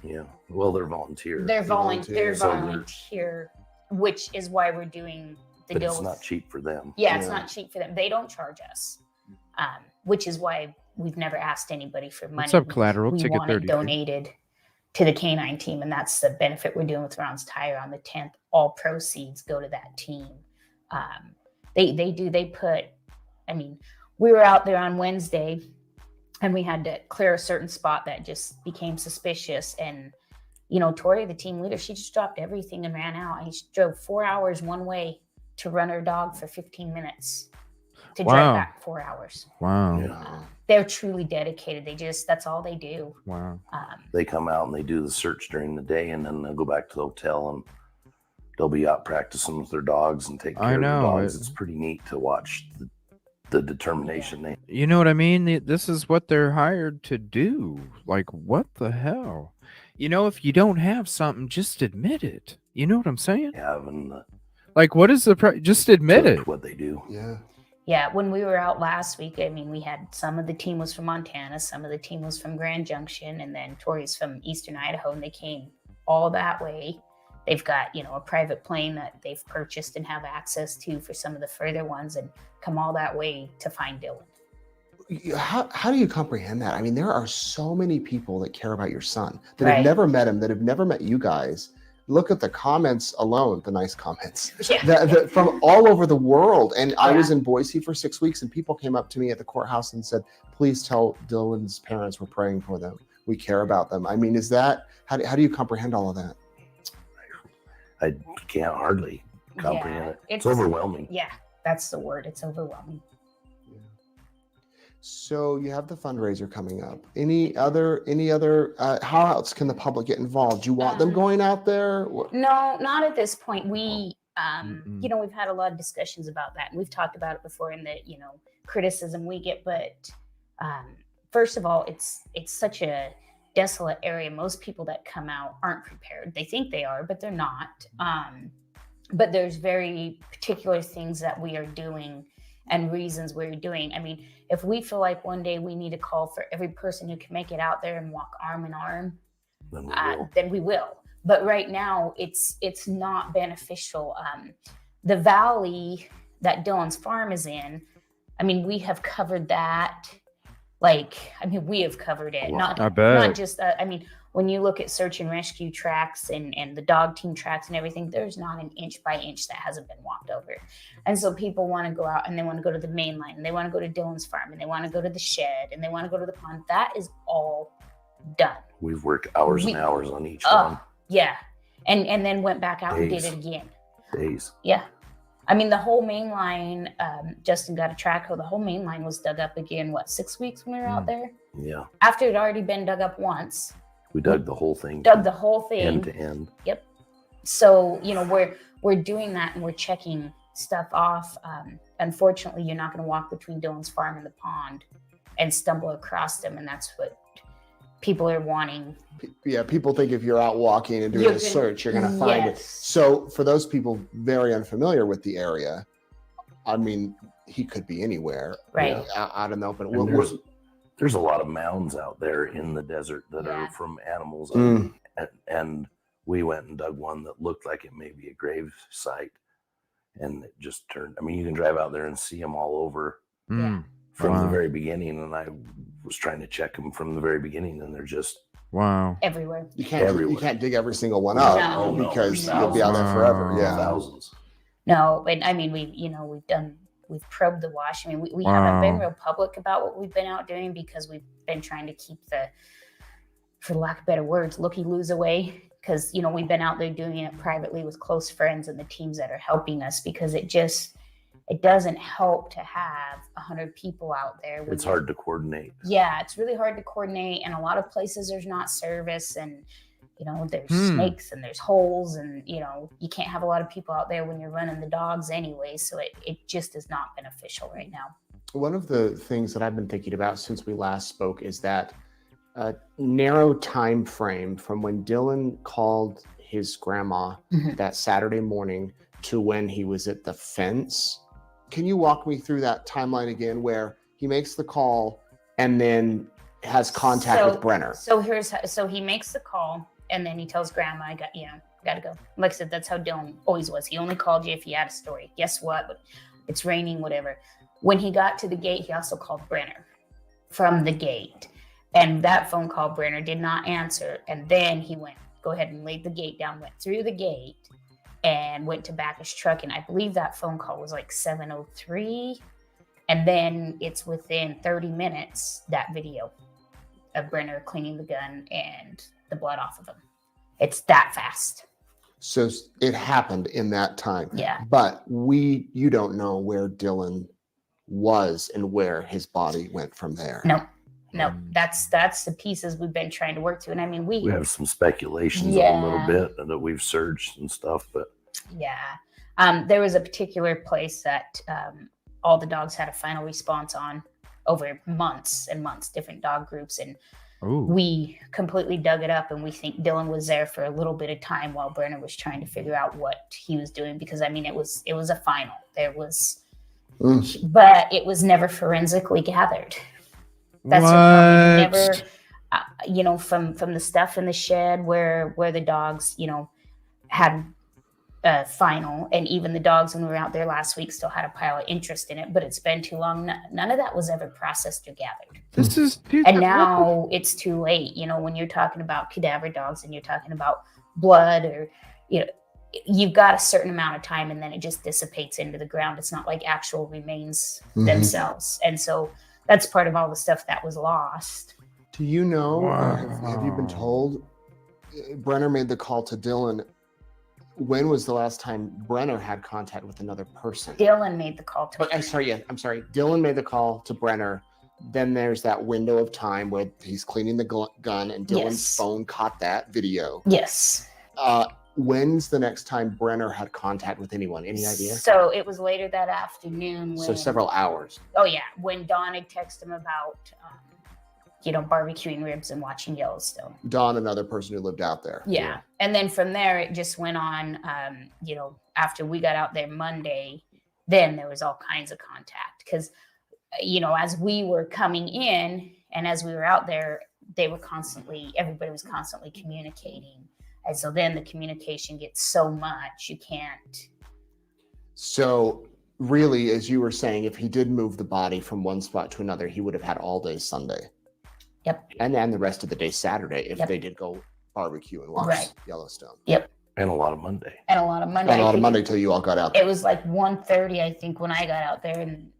E: Yeah. Well, they're volunteers.
F: They're
D: Volunteers.
F: volunteer, which is why we're doing the
E: But
F: deal.
E: it's not cheap for them.
F: Yeah, it's
D: Yeah.
F: not cheap for them. They don't charge us, which is why we've never asked anybody for money.
C: What's up, collateral?
F: We
C: Ticket
F: want it
C: 33.
F: donated to the canine team, and that's the benefit we're doing with Ron's Tire on the 10th. All proceeds go to that team. They put. I mean, we were out there on Wednesday, and we had to clear a certain spot that just became suspicious. And Tori, the team leader, she just dropped everything and ran out. And she drove 4 hours one way to run her dog for 15 minutes to drive
C: Wow.
F: back 4 hours.
C: Wow.
E: Yeah.
F: They're truly dedicated. That's all they do.
C: Wow.
E: They come out and they do the search during the day, and then they'll go back to the hotel and they'll be out practicing with their dogs and take care
C: I
E: of
C: know,
E: the dogs.
C: it-
E: It's pretty neat to watch the determination they.
C: You know what I mean? This is what they're hired to do. Like, what the hell? If you don't have something, just admit it. You know what I'm saying?
E: have and
C: Like, what is just admit it.
E: what they do.
D: Yeah.
F: Yeah, when we were out last week, I mean, we had some of the team was from Montana, some of the team was from Grand Junction, and then Tori's from Eastern Idaho, and they came all that way. They've got, a private plane that they've purchased and have access to for some of the further ones and come all that way to find Dylan.
D: How do you comprehend that? I mean, there are so many people that care about your son that
F: Right.
D: have never met him, that have never met you guys. Look at the comments alone, the nice comments
F: Yeah.
D: that from all over the world. And I
F: Yeah.
D: was in Boise for 6 weeks, and people came up to me at the courthouse and said, please tell Dylan's parents we're praying for them. We care about them. I mean, how do you comprehend all of that?
E: I can't hardly comprehend
F: Yeah,
E: it. It's overwhelming.
F: Yeah, that's the word. It's overwhelming.
D: So you have the fundraiser coming up. Any other? How else can the public get involved? Do you want them going out there?
F: No, not at this point. We,
C: Mm-mm.
F: we've had a lot of discussions about that, and we've talked about it before in the, criticism we get. But first of all, it's such a desolate area. Most people that come out aren't prepared. They think they are, but they're not. But there's very particular things that we are doing and reasons we're doing. I mean, if we feel like one day we need a call for every person who can make it out there and walk arm in arm, then we will. But right now, it's not beneficial. The valley that Dylan's farm is in, I mean, we have covered that. We have covered it.
C: I bet.
F: Not just, when you look at search and rescue tracks and the dog team tracks and everything, there's not an inch by inch that hasn't been walked over. And so people want to go out and they want to go to the main line and they want to go to Dylan's farm and they want to go to the shed and they want to go to the pond. That is all done.
E: We've worked hours and hours on each one.
F: Yeah. And then went back out
E: Days.
F: and did it again.
E: Days.
F: Yeah. I mean, the whole main line, Justin got a track hoe. The whole main line was dug up again, 6 weeks when we were out there?
E: Yeah.
F: After it had already been dug up once.
E: We dug the whole thing. End to end.
F: Yep. So, we're doing that and we're checking stuff off. Unfortunately, you're not going to walk between Dylan's farm and the pond and stumble across them. And that's what people are wanting.
D: Yeah, people think if you're out walking and doing a search, you're going to find it.
F: Yes.
D: So for those people very unfamiliar with the area, I mean, he could be anywhere.
F: Right.
D: Out in the open.
E: And there's a lot of mounds out there in the desert that are from animals. And we went and dug one that looked like it may be a grave site. And it just turned, you can drive out there and see them all over from the very beginning. And I was trying to check them from the very beginning and they're just
F: everywhere.
D: You can't dig every single one up because you'll be out there forever. Yeah.
E: Thousands.
F: No, and we've probed the wash. I mean, we haven't been real public about what we've been out doing because we've been trying to keep the, for lack of better words, looky-loos away. Because, we've been out there doing it privately with close friends and the teams that are helping us because it doesn't help to have 100 people out there.
E: It's hard to coordinate.
F: Yeah, it's really hard to coordinate. And a lot of places there's not service and, there's snakes and there's holes and, you can't have a lot of people out there when you're running the dogs anyway. So it just is not beneficial right now.
D: One of the things that I've been thinking about since we last spoke is that narrow time frame from when Dylan called his grandma that Saturday morning to when he was at the fence. Can you walk me through that timeline again where he makes the call and then has contact with Brenner?
F: So he makes the call and then he tells grandma, I gotta go. Like I said, that's how Dylan always was. He only called you if he had a story. Guess what? It's raining, whatever. When he got to the gate, he also called Brenner from the gate. And that phone call, Brenner did not answer. And then he go ahead and laid the gate down, went through the gate and went to back his truck. And I believe that phone call was 7:03. And then it's within 30 minutes, that video of Brenner cleaning the gun and the blood off of him. It's that fast.
D: So it happened in that time.
F: Yeah.
D: But you don't know where Dylan was and where his body went from there.
F: No, that's the pieces we've been trying to work to. And we
E: have some speculations a little bit that we've searched and stuff, but
F: there was a particular place that all the dogs had a final response on over months and months, different dog groups. And we completely dug it up. And we think Dylan was there for a little bit of time while Brenner was trying to figure out what he was doing. Because it was a final. There was, but it was never forensically gathered. That's never, from the stuff in the shed where the dogs, had a final, and even the dogs when we were out there last week still had a pile of interest in it, but it's been too long. None of that was ever processed or gathered. And now it's too late. When you're talking about cadaver dogs and you're talking about blood or, you've got a certain amount of time and then it just dissipates into the ground. It's not like actual remains themselves. And so that's part of all the stuff that was lost.
D: Do you know, have you been told, Brenner made the call to Dylan. When was the last time Brenner had contact with another person?
F: Dylan made the call to
D: I'm sorry. Dylan made the call to Brenner. then there's that window of time where he's cleaning the gun and Dylan's
F: Yes.
D: phone caught that video.
F: Yes.
D: When's the next time Brenner had contact with anyone? Any idea?
F: So it was later that afternoon.
D: So several hours.
F: Oh yeah, when Dawn had texted him about, barbecuing ribs and watching Yellowstone.
D: Dawn, another person who lived out there.
F: Yeah. And then from there, it just went on, after we got out there Monday, then there was all kinds of contact. Because, as we were coming in and as we were out there, everybody was constantly communicating. And so then the communication gets so much, you can't.
D: So really, as you were saying, if he did move the body from one spot to another, he would have had all day Sunday.
F: Yep.
D: And then the rest of the day Saturday if
F: Yep.
D: they did go barbecue and watch
F: Right.
D: Yellowstone.
F: Yep.
E: And a lot of Monday.
F: And a lot of Monday.
D: And a lot
F: I
D: of
F: think
D: Monday till you all got out there.
F: It was like 1:30, I think, when I got out there, and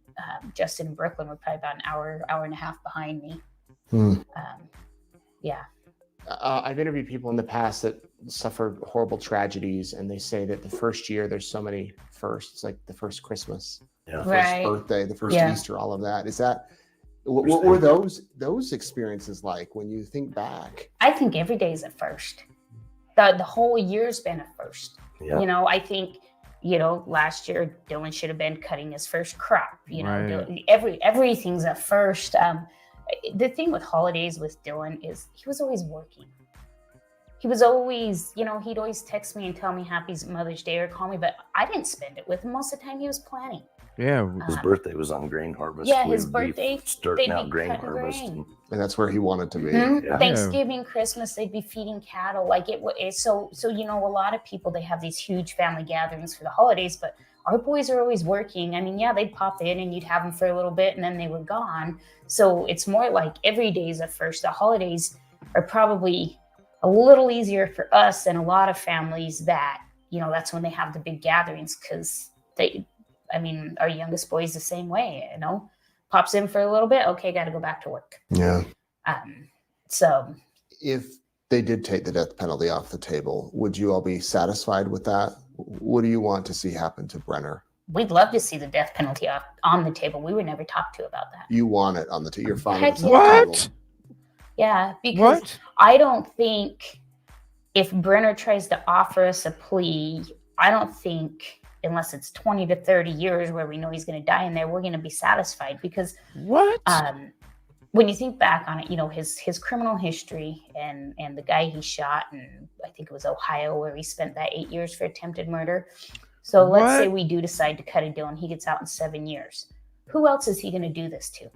F: Justin and Brooklyn were probably about an hour and a half behind me. Yeah.
D: I've interviewed people in the past that suffered horrible tragedies, and they say that the first year there's so many firsts, like the first Christmas,
E: Yeah.
D: the first
F: Right.
D: birthday, the first
F: Yeah.
D: Easter, all of that. Is that what were those experiences like when you think back?
F: I think every day is a first. The whole year's been a first.
E: Yeah.
F: I think, last year Dylan should have been cutting his first crop.
C: Right.
F: Everything's a first. The thing with holidays with Dylan is he was always working. He was always, he'd always text me and tell me Happy Mother's Day or call me, but I didn't spend it with him. Most of the time he was planning.
C: Yeah.
E: His birthday was on grain harvest.
F: Yeah,
E: We
F: his
E: would be
F: birthday,
E: starting
F: they'd
E: out
F: be
E: grain
F: cutting
E: harvest.
F: grain.
D: And that's where he wanted to be.
E: Yeah.
F: Thanksgiving, Christmas, they'd be feeding cattle. Like so a lot of people, they have these huge family gatherings for the holidays, but our boys are always working. I mean, yeah, they'd pop in and you'd have them for a little bit and then they were gone. So it's more like every day is a first. The holidays are probably a little easier for us and a lot of families that, that's when they have the big gatherings, because our youngest boy's the same way, pops in for a little bit. Okay, got to go back to work.
D: Yeah.
F: So
D: If they did take the death penalty off the table, would you all be satisfied with that? What do you want to see happen to Brenner?
F: we'd love to see the death penalty on the table. We were never talked to about that.
D: You want it on the table. You're fine
F: Heck
D: with it on
F: yeah.
D: the
C: What?
D: table.
F: Yeah, because
C: What?
F: I don't think if Brenner tries to offer us a plea, I don't think, unless it's 20 to 30 years where we know he's going to die in there, we're going to be satisfied. Because
C: What?
F: when you think back on it, his criminal history and the guy he shot in, I think it was Ohio, where he spent that 8 years for attempted murder. So let's
C: What?
F: say we do decide to cut a deal and he gets out in 7 years. Who else is he going to do this to?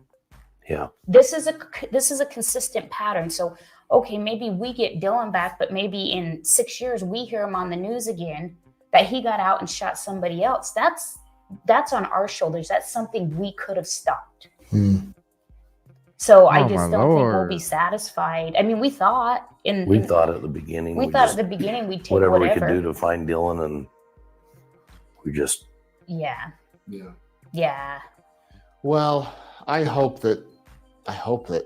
E: Yeah.
F: This is a consistent pattern. So, okay, maybe we get Dylan back, but maybe in 6 years we hear him on the news again that he got out and shot somebody else. That's on our shoulders. That's something we could have stopped. So I
C: Oh,
F: just
C: my
F: don't think we'll
C: Lord.
F: be satisfied. I mean, we thought
E: We thought at the beginning.
F: we thought at the beginning we'd take
E: whatever
F: whatever.
E: we could do to find Dylan, and we just
F: Yeah,
D: Yeah.
F: yeah.
D: Well, I hope that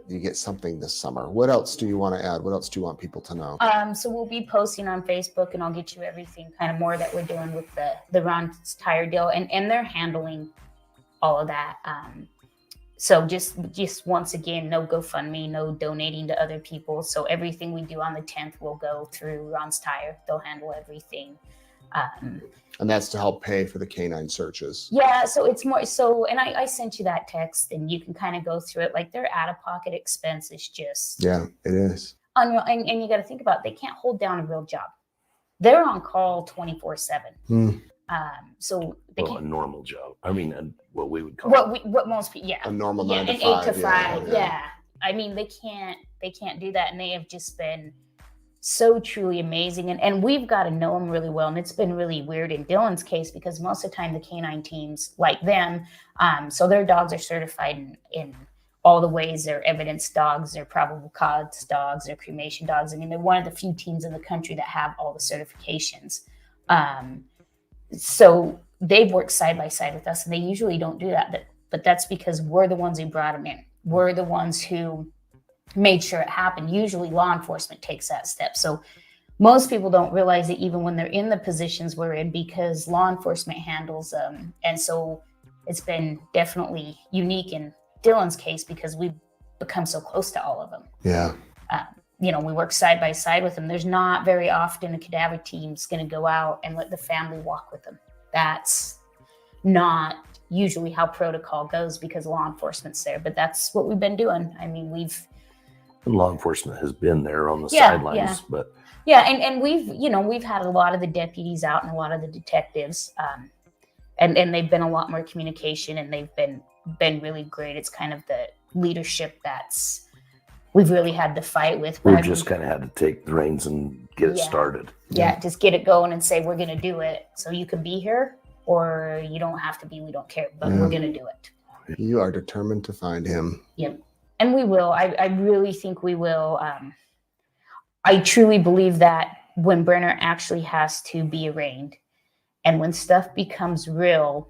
D: you get something this summer. What else do you want to add? What else do you want people to know?
F: So we'll be posting on Facebook, and I'll get you everything kind of more that we're doing with the Ron's Tire deal, and they're handling all of that. So just once again, no GoFundMe, no donating to other people. So everything we do on the 10th will go through Ron's Tire. They'll handle everything.
D: And that's to help pay for the canine searches.
F: Yeah, so it's more so, and I sent you that text, and you can kind of go through it. Like, their out-of-pocket expense is just
D: Yeah, it is.
F: unreal. And you got to think about it, they can't hold down a real job. They're on call 24/7. So they
E: a
F: can't.
E: normal job. I mean, what we would call
F: What most people, yeah,
D: A normal
F: yeah,
D: 9 to
F: an
D: 5.
F: 8 to 5, yeah. I mean, they can't do that, and they have just been so truly amazing. And we've got to know them really well. And it's been really weird in Dylan's case, because most of the time the canine teams like them, so their dogs are certified in all the ways. They're evidence dogs, they're probable cause dogs, they're cremation dogs. I mean, they're one of the few teams in the country that have all the certifications. So they've worked side by side with us, and they usually don't do that. But that's because we're the ones who brought them in. We're the ones who made sure it happened. Usually law enforcement takes that step. So most people don't realize it even when they're in the positions we're in, because law enforcement handles them. And so it's been definitely unique and Dylan's case because we've become so close to all of them.
D: Yeah.
F: You know, we work side by side with them. There's not very often a cadaver team's going to go out and let the family walk with them. That's not usually how protocol goes because law enforcement's there, but that's what we've been doing. I mean,
E: law enforcement has been there on the
F: Yeah,
E: sidelines,
F: yeah.
E: but
F: yeah, and we've had a lot of the deputies out and a lot of the detectives, and they've been a lot more communication, and they've been really great. It's kind of the leadership that's we've really had to fight with.
E: we've just kind of had to take the reins and get it
F: Yeah.
E: started.
F: Yeah, just get it going and say we're going to do it. So you can be here, or you don't have to be. We don't care, but we're going to do it.
D: You are determined to find him.
F: Yep, and we will. I really think we will. I truly believe that when Brenner actually has to be arraigned, and when stuff becomes real,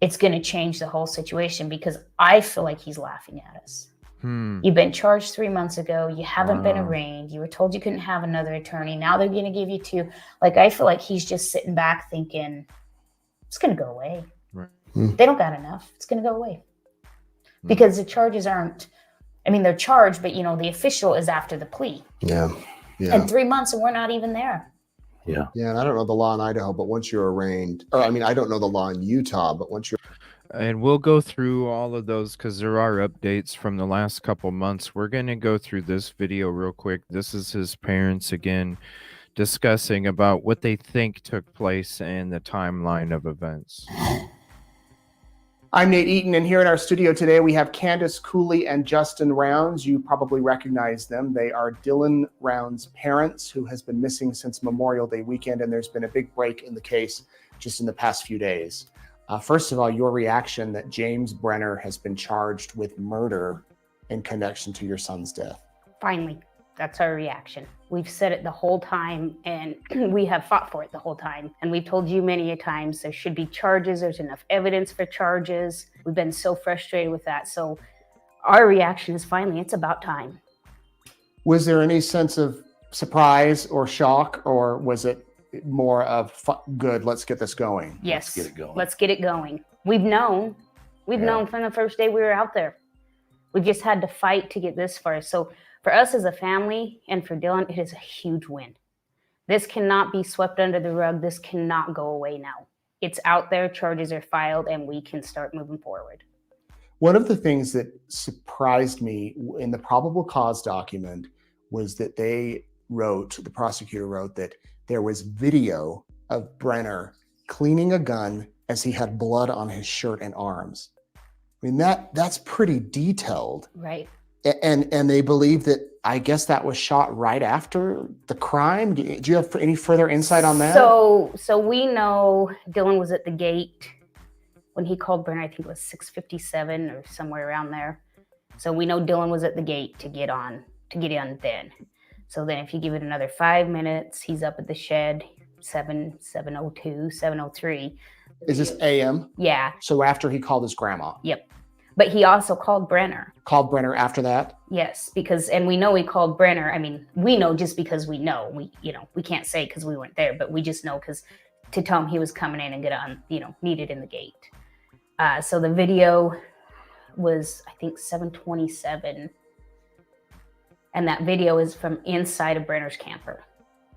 F: it's going to change the whole situation because I feel like he's laughing at us. You've been charged 3 months ago. You haven't been arraigned. You were told you couldn't have another attorney. Now they're going to give you 2. Like, I feel like he's just sitting back thinking, it's going to go away.
C: Right.
F: They don't got enough. It's going to go away. Because the charges aren't, I mean, they're charged, but, you know, the official is after the plea.
D: Yeah. Yeah.
F: And 3 months and we're not even there.
E: Yeah.
D: Yeah. And I don't know the law in Idaho, but once you're arraigned, or I mean, I don't know the law in Utah, but once you're.
C: And we'll go through all of those because there are updates from the last couple months. We're going to go through this video real quick. This is his parents again discussing about what they think took place and the timeline of events.
D: I'm Nate Eaton, and here in our studio today we have Candace Cooley and Justin Rounds. You probably recognize them. They are Dylan Rounds' parents who has been missing since Memorial Day weekend, and there's been a big break in the case just in the past few days. First of all, your reaction that James Brenner has been charged with murder in connection to your son's death.
G: Finally, that's our reaction. We've said it the whole time, and we have fought for it the whole time. And we've told you many a times there should be charges. There's enough evidence for charges. We've been so frustrated with that. So our reaction is finally, it's about time.
D: Was there any sense of surprise or shock, or was it more of good, let's get this going?
G: Yes.
E: Let's get it going.
G: Let's get it going. We've known from the first day we were out there. We've just had to fight to get this far. So for us as a family and for Dylan, it is a huge win. This cannot be swept under the rug. This cannot go away now. It's out there, charges are filed, and we can start moving forward.
D: One of the things that surprised me in the probable cause document was that the prosecutor wrote that there was video of Brenner cleaning a gun as he had blood on his shirt and arms. I mean, that's pretty detailed.
G: Right.
D: And they believe that, I guess that was shot right after the crime. Do you have any further insight on that?
G: So we know Dylan was at the gate when he called Brenner. I think it was 6:57 or somewhere around there. So we know Dylan was at the gate to get in then. So then if you give it another 5 minutes, he's up at the shed, 7:02, 7:03.
D: Is this AM?
G: Yeah.
D: So after he called his grandma.
G: Yep. But he also called Brenner.
D: Called Brenner after that?
G: Yes, and we know he called Brenner. I mean, we know just because we know. We can't say because we weren't there, but we just know because to tell him he was coming in and needed in the gate. So the video was, I think, 7:27. And that video is from inside of Brenner's camper.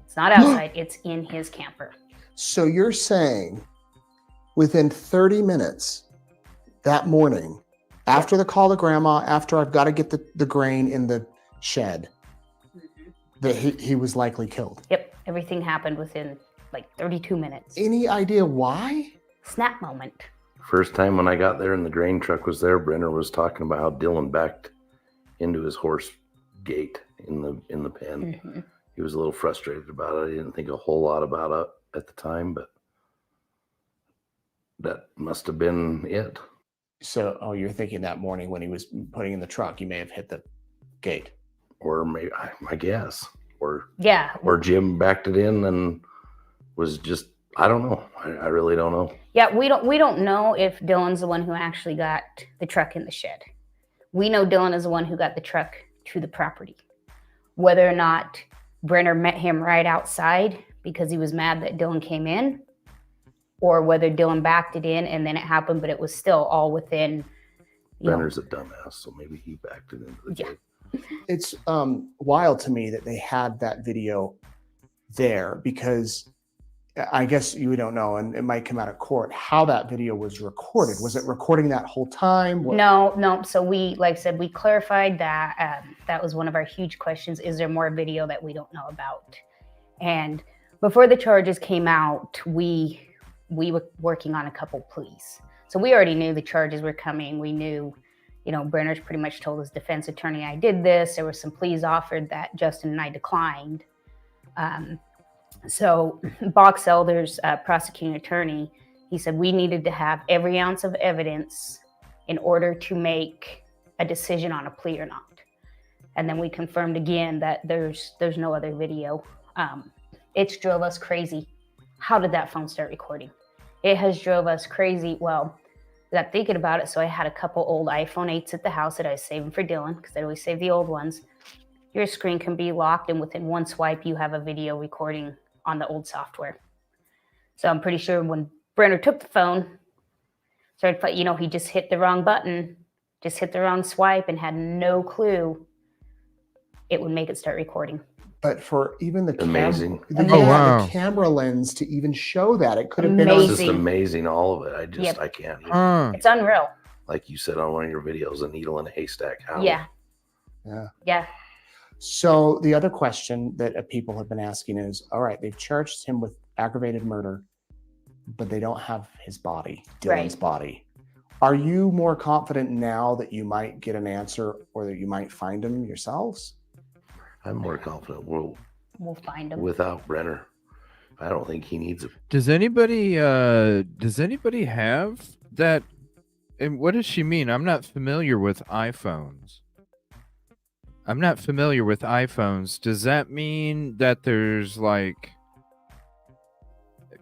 G: It's not outside, it's in his camper.
D: So you're saying within 30 minutes that morning, after the call to grandma, after I've got to get the grain in the shed, that he was likely killed?
G: Yep, everything happened within like 32 minutes.
D: Any idea why?
G: Snap moment.
E: First time when I got there and the grain truck was there, Brenner was talking about how Dylan backed into his horse gate in the pen.
G: Mm-hmm.
E: He was a little frustrated about it. I didn't think a whole lot about it at the time, but that must have been it.
D: So, you're thinking that morning when he was putting in the truck, he may have hit the gate.
E: Or maybe, I guess. Or
G: Yeah.
E: Or Jim backed it in and was just, I don't know. I really don't know.
G: Yeah, we don't know if Dylan's the one who actually got the truck in the shed. We know Dylan is the one who got the truck to the property. Whether or not Brenner met him right outside because he was mad that Dylan came in, or whether Dylan backed it in and then it happened, but it was still all within,
E: Brenner's a dumbass, so maybe he backed it into the cave.
D: It's wild to me that they had that video there, because I guess you don't know, and it might come out of court, how that video was recorded. Was it recording that whole time?
G: No. So we, like I said, we clarified that. That was one of our huge questions. Is there more video that we don't know about? And before the charges came out, we were working on a couple pleas. So we already knew the charges were coming. We knew, Brenner's pretty much told his defense attorney, I did this. There were some pleas offered that Justin and I declined. So Box Elder's prosecuting attorney, he said we needed to have every ounce of evidence in order to make a decision on a plea or not. And then we confirmed again that there's no other video. It's drove us crazy. How did that phone start recording? It has drove us crazy. Well, I got thinking about it. So I had a couple old iPhone 8s at the house that I was saving for Dylan, because I always save the old ones. Your screen can be locked, and within one swipe, you have a video recording on the old software. So I'm pretty sure when Brenner took the phone, he just hit the wrong button, just hit the wrong swipe, and had no clue it would make it start recording.
D: But for even the
E: the
D: camera lens to even show that, it could have been
E: It's just amazing, all of it. I can't.
G: It's unreal.
E: Like you said on one of your videos, a needle in a haystack. How?
G: Yeah.
D: So the other question that people have been asking is, all right, they've charged him with aggravated murder, but they don't have his body, Dylan's body. Are you more confident now that you might get an answer, or that you might find him yourselves?
E: I'm more confident we'll
G: find him
E: without Brenner. I don't think he needs it.
C: Does anybody have that? And what does she mean? I'm not familiar with iPhones. Does that mean that there's like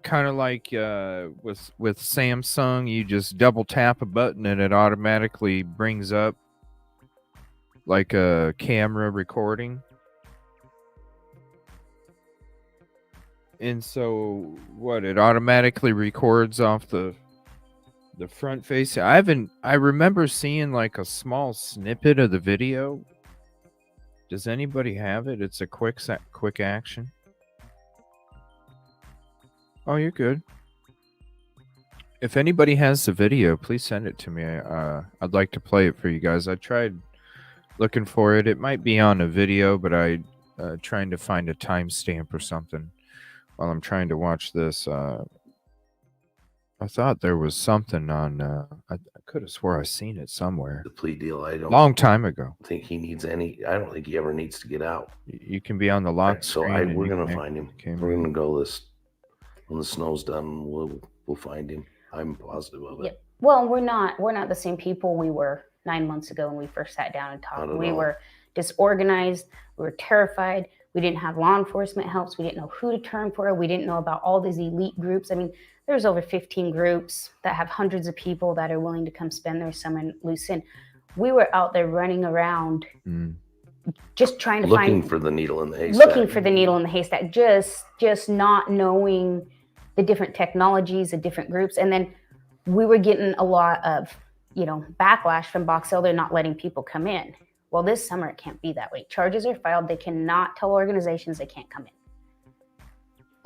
C: kind of like with Samsung, you just double tap a button and it automatically brings up like a camera recording? And so what, it automatically records off the front face? I remember seeing like a small snippet of the video. Does anybody have it? It's a quick action. Oh, you're good. If anybody has the video, please send it to me. I'd like to play it for you guys. I tried looking for it. It might be on a video, but I trying to find a timestamp or something while I'm trying to watch this. I thought there was something on. I could have swore I seen it somewhere.
E: The plea deal.
C: Long time ago.
E: Think he needs any. I don't think he ever needs to get out.
C: You can be on the lock screen.
E: So we're gonna find him. We're gonna go this when the snow's done. We'll find him. I'm positive of it.
G: Yep. Well, we're not the same people we were 9 months ago when we first sat down and talked. We were disorganized. We were terrified. We didn't have law enforcement helps. We didn't know who to turn for. We didn't know about all these elite groups. I mean, there's over 15 groups that have hundreds of people that are willing to come spend their summer in loose end. We were out there running around, just trying to
E: looking for the needle in the haystack.
G: Looking for the needle in the haystack, just not knowing the different technologies, the different groups. And then we were getting a lot of, backlash from Box Elder not letting people come in. Well, this summer it can't be that way. Charges are filed. They cannot tell organizations they can't come in.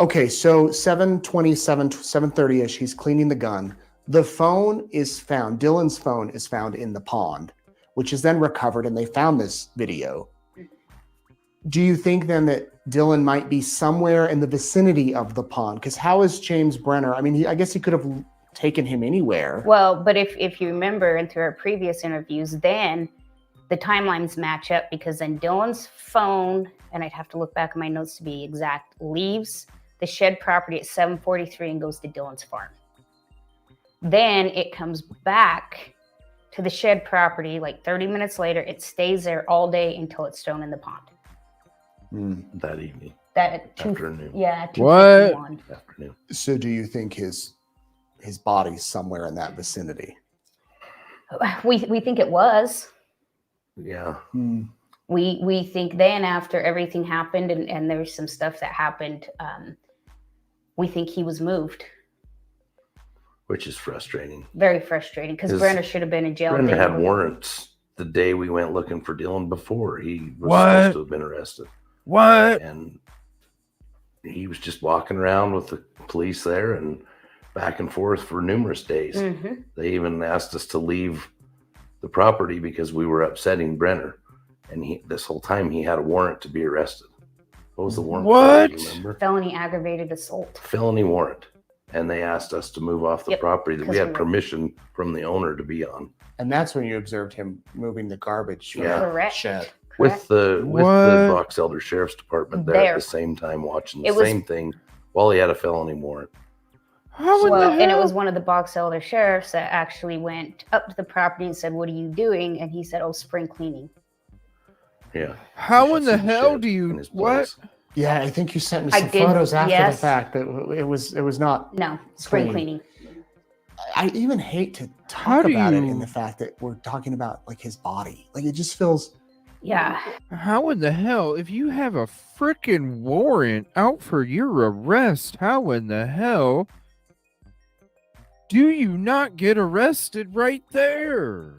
D: Okay, so 7:27, 7:30ish, he's cleaning the gun. The phone is found, Dylan's phone is found in the pond, which is then recovered, and they found this video. Do you think then that Dylan might be somewhere in the vicinity of the pond? Because how is James Brenner? I mean, I guess he could have taken him anywhere.
G: Well, but if you remember, and through our previous interviews, then the timelines match up, because then Dylan's phone, and I'd have to look back at my notes to be exact, leaves the shed property at 7:43 and goes to Dylan's farm. Then it comes back to the shed property like 30 minutes later. It stays there all day until it's thrown in the pond.
E: That evening.
G: Afternoon. Yeah.
C: What?
E: Afternoon.
D: So do you think his body's somewhere in that vicinity?
G: We think it was.
E: Yeah.
G: We think then, after everything happened and there's some stuff that happened, we think he was moved.
E: which is frustrating.
G: Very frustrating because
E: 'Cause
G: Brenner should have been in jail.
E: Brenner
G: day
E: had
G: one.
E: warrants the day we went looking for Dylan before he was
C: What?
E: supposed to have been arrested.
C: What?
E: And he was just walking around with the police there and back and forth for numerous days.
G: Mhm.
E: They even asked us to leave the property because we were upsetting Brenner. And this whole time he had a warrant to be arrested. What was the warrant?
C: What?
E: For, do you remember?
G: Felony aggravated assault.
E: Felony warrant. And they asked us to move off the
G: Yep,
E: property that we
G: 'cause
E: had
G: we were-
E: permission from the owner to be on.
D: And that's when you observed him moving the garbage from
E: Yeah.
D: the
G: Correct.
D: shed.
E: With the
C: What?
E: Box Elder Sheriff's Department there at
G: There.
E: the same time watching the
G: It was-
E: same thing while he had a felony warrant.
C: How in
G: Well,
C: the
G: and it
C: hell?
G: was one of the Box Elder sheriffs that actually went up to the property and said, "What are you doing?" And he said, "Oh, spring cleaning."
E: Yeah.
C: How
E: You
C: in
E: should
C: the
E: see
C: hell
E: shit
C: do
E: in
C: you
E: his
C: what?
E: place.
D: Yeah, I think you sent me
G: I
D: some
G: did,
D: photos after
G: yes.
D: the fact that it was not.
G: No, spring
D: Cleaning.
G: cleaning.
D: I even hate to
C: How
D: talk
C: do
D: about it
C: you-
D: in the fact that we're talking about like his body. Like it just feels.
G: Yeah.
C: How in the hell, if you have a freaking warrant out for your arrest, how in the hell do you not get arrested right there?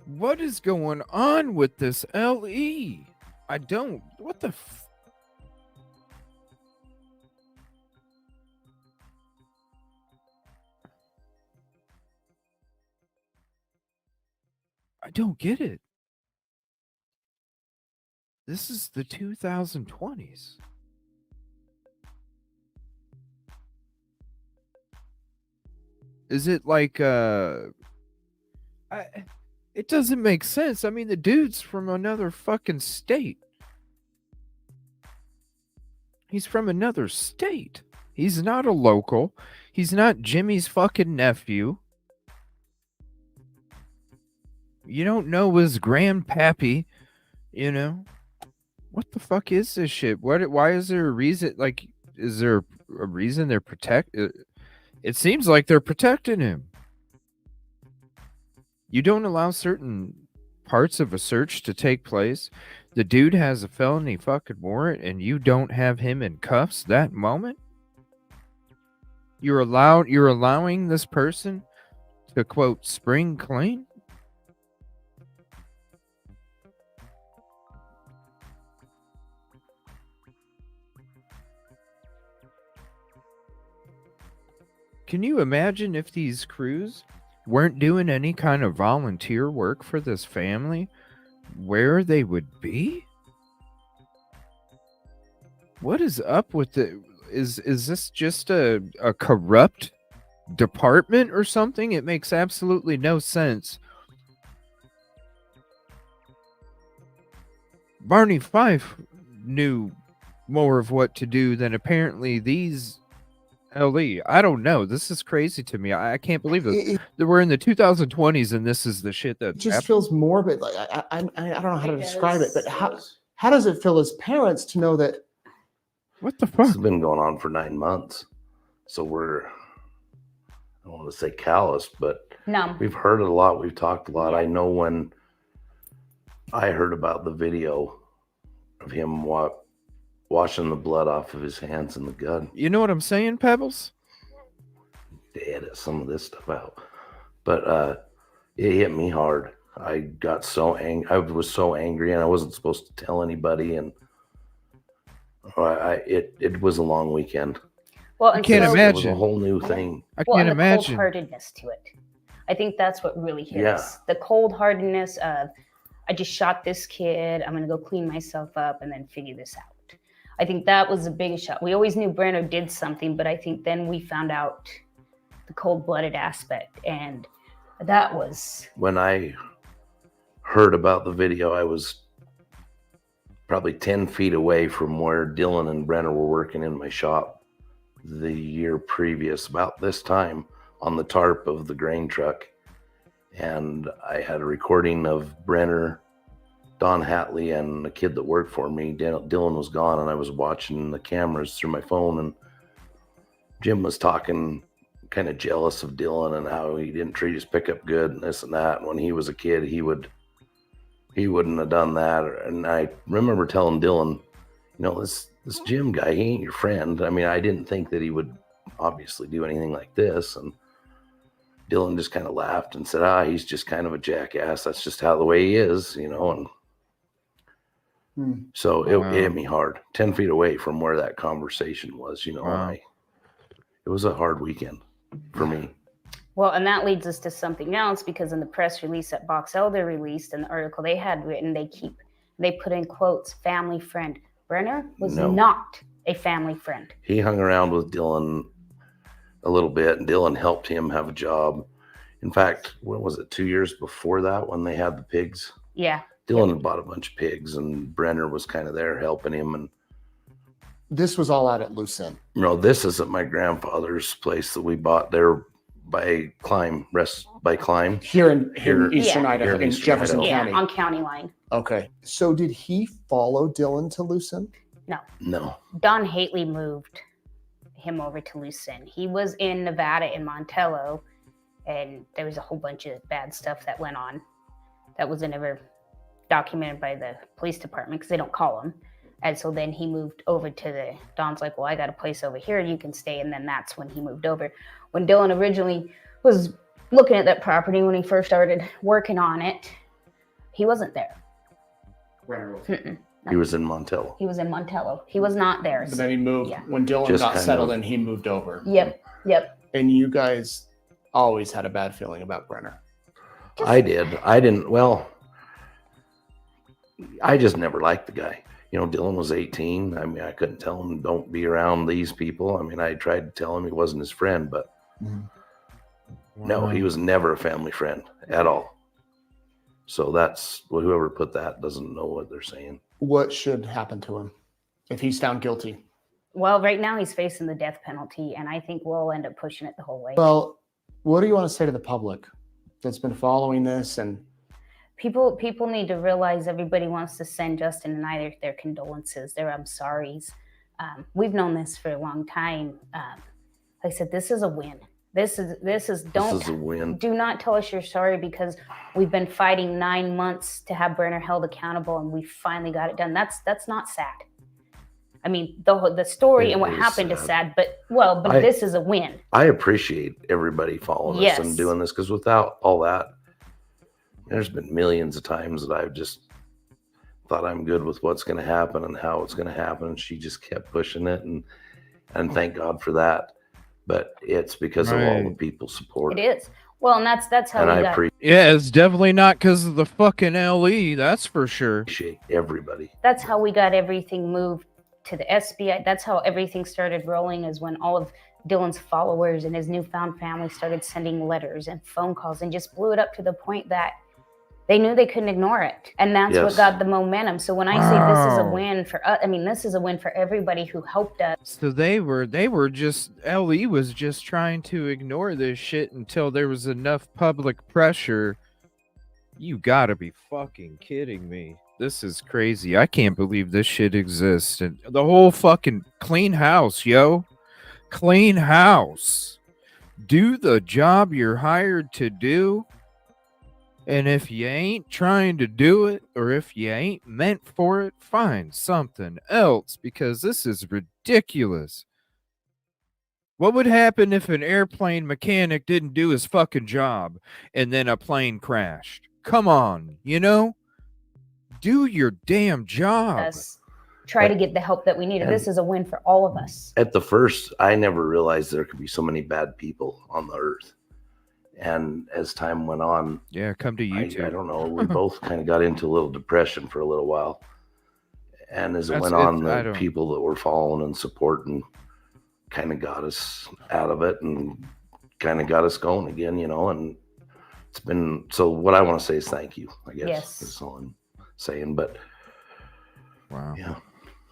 C: What is going on with this LE? I don't. What the I don't get it. This is the 2020s. Is it like it doesn't make sense. I mean, the dude's from another fucking state. He's from another state. He's not a local. He's not Jimmy's fucking nephew. You don't know his grandpappy, you know? What the fuck is this shit? Why is there a reason? Like, is there a reason they're it seems like they're protecting him. You don't allow certain parts of a search to take place. The dude has a felony fucking warrant and you don't have him in cuffs that moment? You're allowing this person to quote spring clean? Can you imagine if these crews weren't doing any kind of volunteer work for this family, where they would be? What is up with the is this just a corrupt department or something? It makes absolutely no sense. Barney Fife knew more of what to do than apparently these LE. I don't know. This is crazy to me. I can't believe this. That we're in the 2020s and this is the shit that
D: It just feels morbid. Like I don't know how to describe it, but how does it feel as parents to know that?
C: What the
E: This
C: fuck?
E: has been going on for 9 months. So I don't want to say callous, but
G: No.
E: we've heard it a lot. We've talked a lot. I know when I heard about the video of him washing the blood off of his hands and the gun.
C: You know what I'm saying, Pebbles?
E: To edit some of this stuff out. But it hit me hard. I got so angry. I was so angry and I wasn't supposed to tell anybody. And it was a long weekend.
G: Well,
C: I
G: and
C: can't
G: so-
E: It was
C: imagine.
E: a whole new thing.
C: I
G: Well,
C: can't
G: and the
C: imagine.
G: cold-heartedness to it. I think that's what really hit
E: Yeah.
G: us. The cold-heartedness of, I just shot this kid. I'm going to go clean myself up and then figure this out. I think that was the biggest shot. We always knew Brando did something, but I think then we found out the cold-blooded aspect. And that was...
E: When I heard about the video, I was probably 10 feet away from where Dylan and Brenner were working in my shop the year previous, about this time, on the tarp of the grain truck. And I had a recording of Brenner, Don Hatley, and the kid that worked for me. Dylan was gone, and I was watching the cameras through my phone, and Jim was talking kind of jealous of Dylan and how he didn't treat his pickup good and this and that. And when he was a kid, he wouldn't have done that. And I remember telling Dylan, you know, this Jim guy, he ain't your friend. I mean, I didn't think that he would obviously do anything like this. And Dylan just kind of laughed and said, he's just kind of a jackass. That's just how the way he is, you know. And so it hit me hard, 10 feet away from where that conversation was, you know. And it was a hard weekend for me.
G: Well, and that leads us to something else, because in the press release that Box Elder released, in the article they had written, they put in quotes, family friend. Brenner was not a family friend.
E: He hung around with Dylan a little bit, and Dylan helped him have a job. In fact, when was it, 2 years before that when they had the pigs?
G: Yeah.
E: Dylan had bought a bunch of pigs, and Brenner was kind of there helping him. And
D: this was all out at Lucin.
E: No, this is at my grandfather's place that we bought there by Climb. Here in Eastern Idaho, in Jefferson County.
G: Yeah, on county line.
D: Okay. So did he follow Dylan to Lucin?
E: No.
G: Don Hately moved him over to Lucin. He was in Nevada in Montello, and there was a whole bunch of bad stuff that went on that wasn't ever documented by the police department because they don't call them. And so then he moved over to Don's like, well, I got a place over here, you can stay. And then that's when he moved over. When Dylan originally was looking at that property, when he first started working on it, he wasn't there.
E: He was in Montello.
G: He was in Montello. He was not there.
D: But then he moved. Yeah. When Dylan got settled in, he moved over.
G: Yep.
D: And you guys always had a bad feeling about Brenner.
E: I did. I didn't. Well, I just never liked the guy. You know, Dylan was 18. I mean, I couldn't tell him, don't be around these people. I mean, I tried to tell him he wasn't his friend, but no, he was never a family friend at all. So that's, whoever put that doesn't know what they're saying.
D: What should happen to him if he's found guilty?
G: Well, right now he's facing the death penalty, and I think we'll end up pushing it the whole way.
D: Well, what do you want to say to the public that's been following this? And
G: people need to realize everybody wants to send Justin and I their condolences, their I'm sorries. We've known this for a long time. Like I said, this is a win. This is a win. Do not tell us you're sorry, because we've been fighting 9 months to have Brenner held accountable, and we finally got it done. That's not sad. I mean, the story and what happened is sad, but this is a win.
E: I appreciate everybody following us and doing this, because without all that, there's been millions of times that I've just thought I'm good with what's going to happen and how it's going to happen. She just kept pushing it, and thank God for that. But it's because of all the people support.
G: It is. Well, and that's how we got.
C: Yeah, it's definitely not because of the fucking LE. That's for sure.
E: Appreciate everybody.
G: That's how we got everything moved to the SBI. That's how everything started rolling, is when all of Dylan's followers and his newfound family started sending letters and phone calls, and just blew it up to the point that they knew they couldn't ignore it. And that's what got the momentum. So when I say this is a win for us, I mean, this is a win for everybody who helped us.
C: So they were just, LE was just trying to ignore this shit until there was enough public pressure. You gotta be fucking kidding me. This is crazy. I can't believe this shit exists. And the whole fucking clean house, yo. Clean house. Do the job you're hired to do. And if you ain't trying to do it, or if you ain't meant for it, find something else, because this is ridiculous. What would happen if an airplane mechanic didn't do his fucking job and then a plane crashed? Come on, you know? Do your damn job.
G: Try to get the help that we needed. This is a win for all of us.
E: At the first, I never realized there could be so many bad people on the earth. And as time went on,
C: come to YouTube.
E: I don't know. We both kind of got into a little depression for a little while. And as it went on, the people that were following and supporting kind of got us out of it and kind of got us going again, you know. And it's been, so what I want to say is thank you, I guess.
G: Yes.
E: That's all I'm saying. But
C: wow.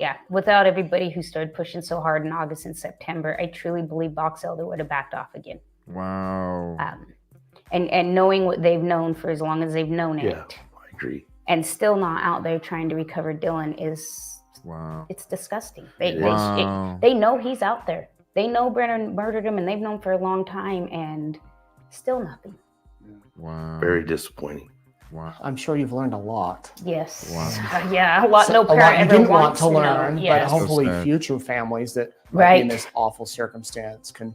G: Yeah. Without everybody who started pushing so hard in August and September, I truly believe Box Elder would have backed off again.
C: Wow.
G: And knowing what they've known for as long as they've known it.
E: Yeah, I agree.
G: And still not out there trying to recover Dylan is, it's disgusting. They know he's out there. They know Brenner murdered him, and they've known for a long time, and still nothing.
C: Wow.
E: Very disappointing.
C: Wow.
D: I'm sure you've learned a lot.
G: Yes.
C: Wow.
G: Yeah, a lot.
D: So,
G: No
D: a lot
G: parent
D: you
G: ever
D: didn't want
G: wants
D: to learn,
G: know.
D: but
G: Yes.
D: hopefully
C: So sad.
D: future families that might be in
G: Right.
D: this awful circumstance can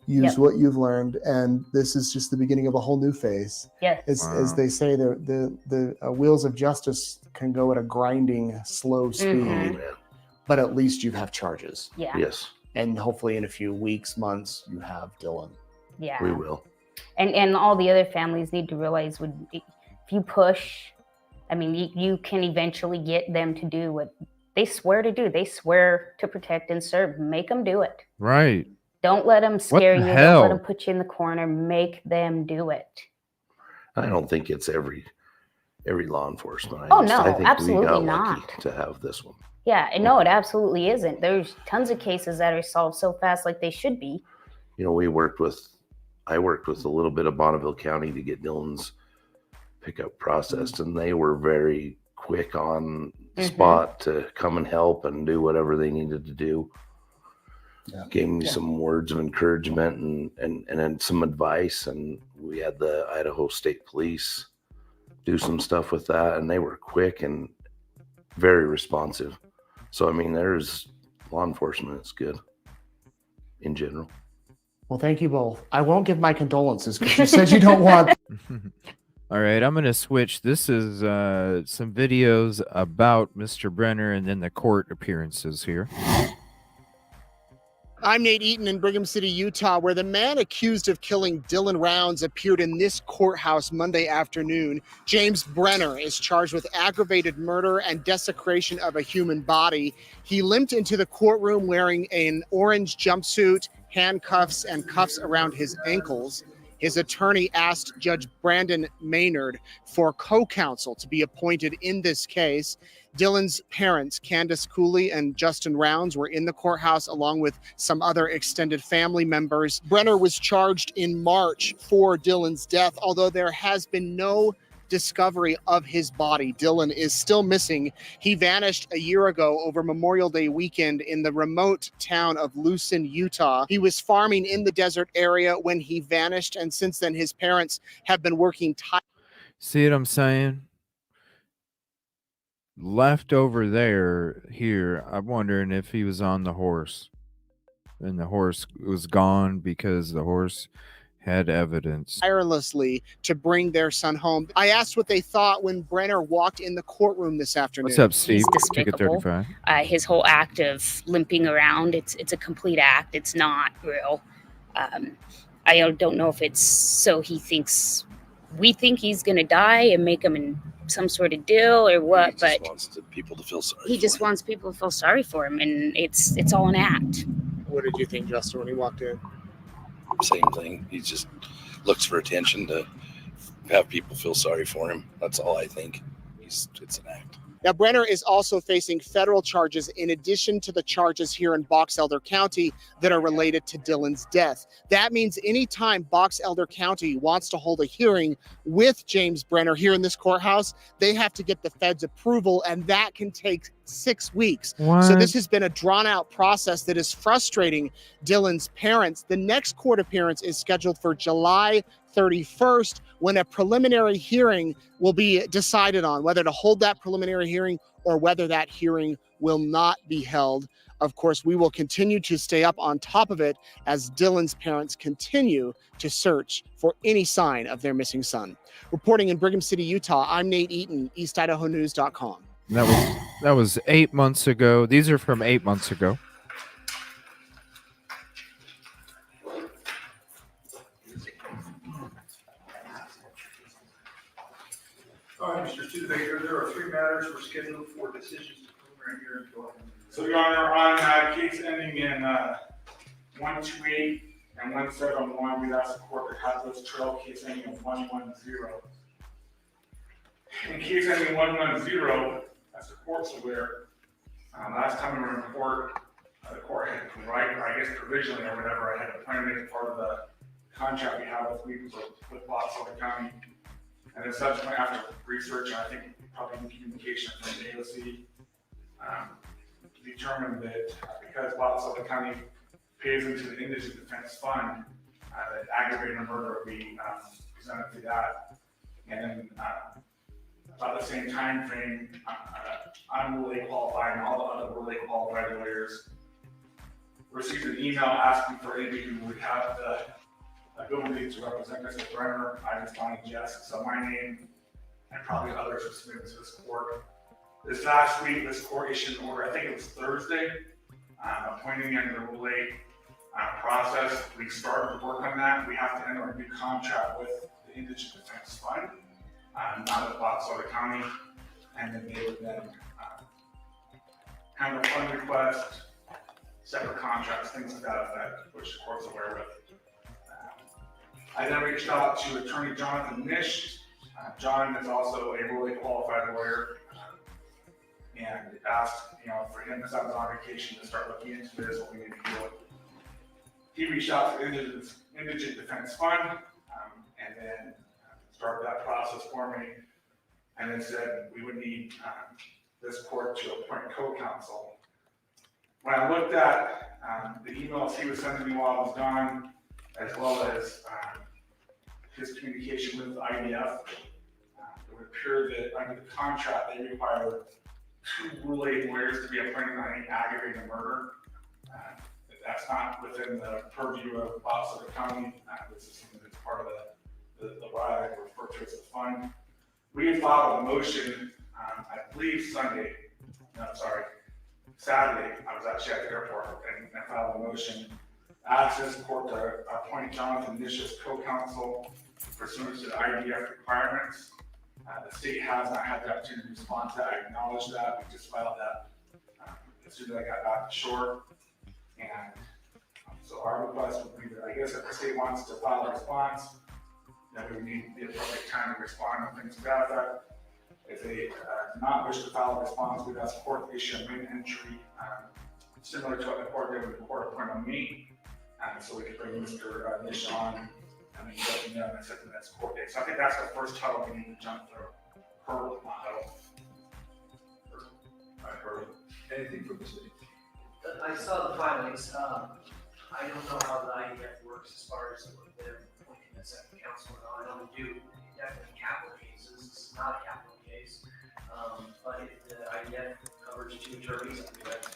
D: use
G: Yep.
D: what you've learned. And this is just the beginning of a whole new phase.
G: Yes.
D: As
C: Wow.
D: they say, the wheels of justice can go at a grinding, slow speed,
G: Mhm.
E: Yeah.
D: but at least you have charges.
G: Yeah.
E: Yes,
D: And hopefully in a few weeks, months, you have Dylan.
G: Yeah.
E: we will.
G: And all the other families need to realize if you push, I mean, you can eventually get them to do what they swear to do. They swear to protect and serve. Make them do it.
C: Right.
G: Don't let them scare
C: the
G: you. Don't
C: hell?
G: let them put you in the corner. Make them do it.
E: I don't think it's every law enforcement.
G: Oh,
E: I
G: no,
E: think we
G: absolutely
E: got lucky
G: not.
E: to have this one.
G: Yeah, and no, it absolutely isn't. There's tons of cases that are solved so fast like they should be.
E: You know, I worked with a little bit of Bonneville County to get Dylan's pickup processed, and they were very quick on the spot to come and help and do whatever they needed to do.
D: Yeah.
E: Gave me
D: Yeah.
E: some words of encouragement and then some advice, and we had the Idaho State Police do some stuff with that, and they were quick and very responsive. So I mean, there's law enforcement is good in general.
D: Well, thank you both. I won't give my condolences because you said you don't want.
C: All right, I'm going to switch. This is some videos about Mr. Brenner and then the court appearances here.
D: I'm Nate Eaton in Brigham City, Utah, where the man accused of killing Dylan Rounds appeared in this courthouse Monday afternoon. James Brenner is charged with aggravated murder and desecration of a human body. He limped into the courtroom wearing an orange jumpsuit, handcuffs, and cuffs around his ankles. His attorney asked Judge Brandon Maynard for co-counsel to be appointed in this case. Dylan's parents, Candace Cooley and Justin Rounds, were in the courthouse along with some other extended family members. Brenner was charged in March for Dylan's death, although there has been no discovery of his body. Dylan is still missing. He vanished a year ago over Memorial Day weekend in the remote town of Lucin, Utah. He was farming in the desert area when he vanished, and since then his parents have been working
C: See what I'm saying? Left over here, I'm wondering if he was on the horse. And the horse was gone because the horse had evidence.
D: tirelessly to bring their son home. I asked what they thought when Brenner walked in the courtroom this afternoon.
C: What's up, Steve?
G: He's
C: Ticket
G: despicable.
C: 35.
G: His whole act of limping around, it's a complete act. It's not real. I don't know if it's so we think he's going to die and make him in some sort of deal or what, but
E: He just wants people to feel sorry.
G: he just wants people to feel sorry for him, and it's all an act.
D: What did you think, Justin, when he walked in?
E: Same thing. He just looks for attention to have people feel sorry for him. That's all I think. It's an act.
D: Now, Brenner is also facing federal charges in addition to the charges here in Box Elder County that are related to Dylan's death. That means anytime Box Elder County wants to hold a hearing with James Brenner here in this courthouse, they have to get the feds' approval, and that can take 6 weeks.
C: What?
D: So this has been a drawn-out process that is frustrating Dylan's parents. The next court appearance is scheduled for July 31st, when a preliminary hearing will be decided on whether to hold that preliminary hearing or whether that hearing will not be held. Of course, we will continue to stay up on top of it as Dylan's parents continue to search for any sign of their missing son. Reporting in Brigham City, Utah, I'm Nate Eaton, EastIdahoNews.com.
C: That was 8 months ago. These are from 8 months ago.
H: All right, Mr. Studebaker, there are 3 matters we're scheduled for decisions to preliminary hearing. Go ahead.
I: So, Your Honor, on case ending in 128 and 171, we'd ask the court to have those trail case ending in 110. In case ending 110, as the court's aware, last time we were in court, the court had I guess provisionally or whatever, I had to plan it as part of the contract we have with Box Elder County. And then subsequently, after research, and I think probably in communication from the AOC, determined that because Box Elder County pays into the Indigent Defense Fund, that aggravated murder would be presented to that. And then about the same time frame, I'm really qualified and all the other really qualified lawyers received an email asking for anybody who would have the ability to represent Mr. Brenner. I responded yes, so my name and probably others were submitted to this court. This last week, this court issued an order, I think it was Thursday, appointing me under the Rule 8 process. We started to work on that. We have to enter a new contract with the Indigent Defense Fund, not with Bottswana County, and then they would then handle fund request, separate contracts, things to that effect, which the court's aware of. I then reached out to Attorney Jonathan Nish. John is also a really qualified lawyer, and asked, for him, because I was on vacation, to start looking into this, what we need to do. He reached out to the Indigent Defense Fund, and then started that process for me, and then said we would need this court to appoint co-counsel. When I looked at the emails he was sending me while I was gone, as well as his communication with the IDF, it would appear that under the contract they require 2 Rule 8 lawyers to be appointed on any aggravated murder. That's not within the purview of Bottswana County. This is something that's part of what I refer to as the fund. We had filed a motion, I believe Saturday. I was actually at the airport and filed a motion, asked this court to appoint Jonathan Nish as co-counsel pursuant to the IDF requirements. The state has not had the opportunity to respond to that. I acknowledge that. We just filed that as soon as I got back to shore. And so our request would be that, I guess, if the state wants to file a response, then we would need the appropriate time to respond and things to that effect. If they do not wish to file a response, we'd ask the court to issue a written entry similar to what the court did with the court appointed me. So we could bring Mr. Nish on and then let them know and set the next court date. So I think that's the first hurdle we need to jump through. Hurdle, not huddle. Hurdle.
H: Anything from the state?
J: I saw the filings. I don't know how the IDF works as far as them appointing a second counsel. I know we do definitely capital cases. This is not a capital case. But if the IDF covers 2 attorneys, I think that's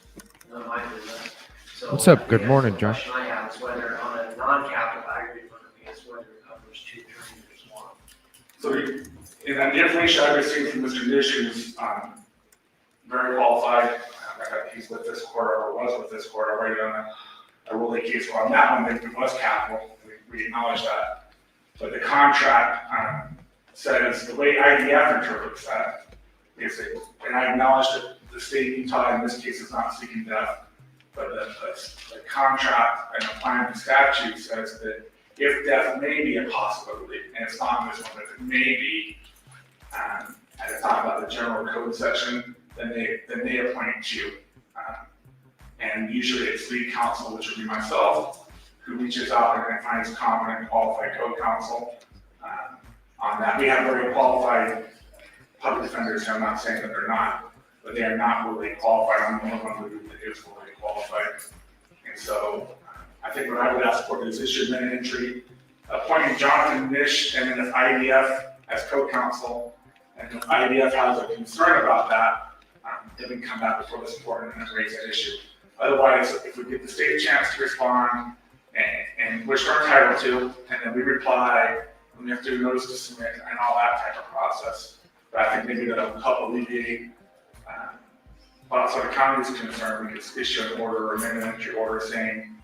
J: none of my business. So
C: what's up? Good morning, Josh.
J: The question I have is whether on a non-capital aggravated murder case, whether it covers 2 attorneys or just 1.
I: So in the information I received from Mr. Nish, who's very qualified, he's with this court or was with this court already on a Rule 8 case. Well, on that one, it was capital. We acknowledge that. But the contract says the way IDF interprets that is, and I acknowledge that the state of Utah in this case is not seeking death, but the contract and applying the statute says that if death may be a possibility, and it's not in this one, but if it may be, and it's not about the general code section, then they appoint you. And usually it's lead counsel, which would be myself, who reaches out and finds competent and qualified co-counsel on that. We have very qualified public defenders, and I'm not saying that they're not, but they are not really qualified. I'm the only one who is really qualified. And so I think what I would ask for is issue an entry, appointing Jonathan Nish and then IDF as co-counsel. And if IDF has a concern about that, then we can come back before this court and raise that issue. Otherwise, if we give the state a chance to respond, and which we're entitled to, and then we reply, and we have to do notice to submit and all that type of process. But I think maybe that'll help alleviate Bottswana County's concern. We could issue an order or amend an entry order saying,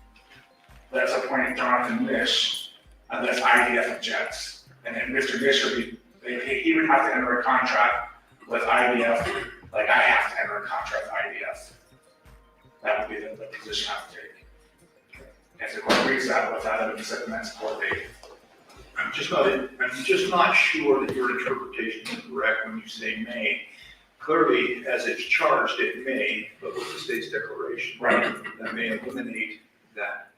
I: let's appoint Jonathan Nish unless IDF objects. And then Mr. Nish would be, he would have to enter a contract with IDF, like I have to enter a contract with IDF. That would be the position I would take. If the court agrees that with that, it would be set the next court date.
H: I'm just not sure that your interpretation is correct when you say may. Clearly, as it's charged, it may, but with the state's declaration,
I: right,
H: that may eliminate that.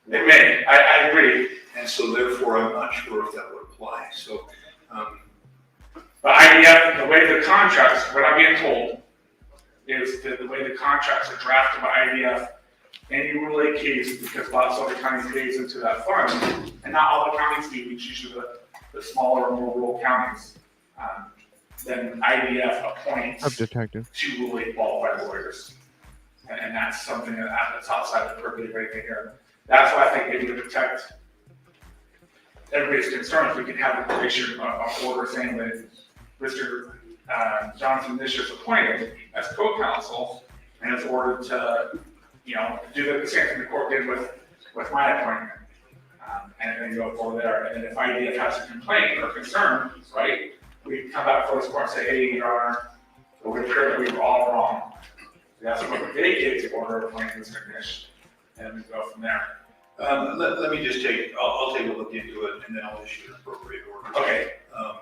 I: It may. I agree.
H: And so, therefore, I'm not sure if that would apply. So,
I: but IDF, the way the contracts, what I'm being told, is that the way the contracts are drafted by IDF, any Rule 8 case, because Bottswana County pays into that fund, and not all the counties do, it's usually the smaller, more rural counties. then IDF appoints
C: Of detective.
I: 2 legally qualified lawyers. And that's something that's outside the purview of anything here. That's why I think maybe to protect everybody's concerns, we can have a issue, an order saying that Mr. Jonathan this year's appointed as co-counsel and is ordered to, do the same thing the court did with my appointment. And then go forward there. And then if IDF has a complaint or concern, right, we come back before this court and say, hey, Your Honor, we appear that we were all wrong. That's what we vacate the order of appointing this technician, and we go from there.
H: Let me just I'll take a look into it, and then I'll issue an appropriate order.
I: Okay.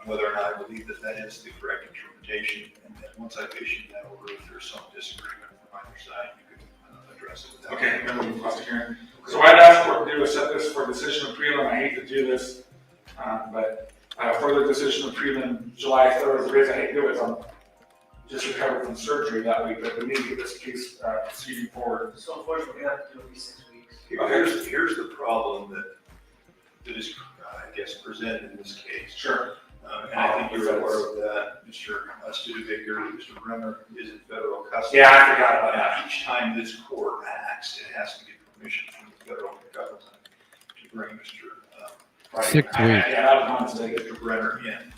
H: Whether or not I believe that is the correct interpretation, and then once I've issued that order, if there's some disagreement from either side, you can address it.
I: Okay, then we'll cross the hearing. So what I'd ask court to do is set this for decision of prelim. I hate to do this, but further decision of prelim July 3rd. The reason I hate to do it is I'm just recovered from surgery that week, but we need to get this case proceeding forward.
J: So unfortunately, we have to do it in 6 weeks.
H: Here's the problem that is, I guess, presented in this case.
I: Sure.
H: And I think you're aware of that. Mr. Studebaker, Mr. Brenner is in federal custody.
I: Yeah, I forgot about that.
H: Each time this court acts, it has to get permission from the federal government to bring Mr.
C: 6 weeks.
I: Yeah, that was my mistake.
H: Mr. Brenner in.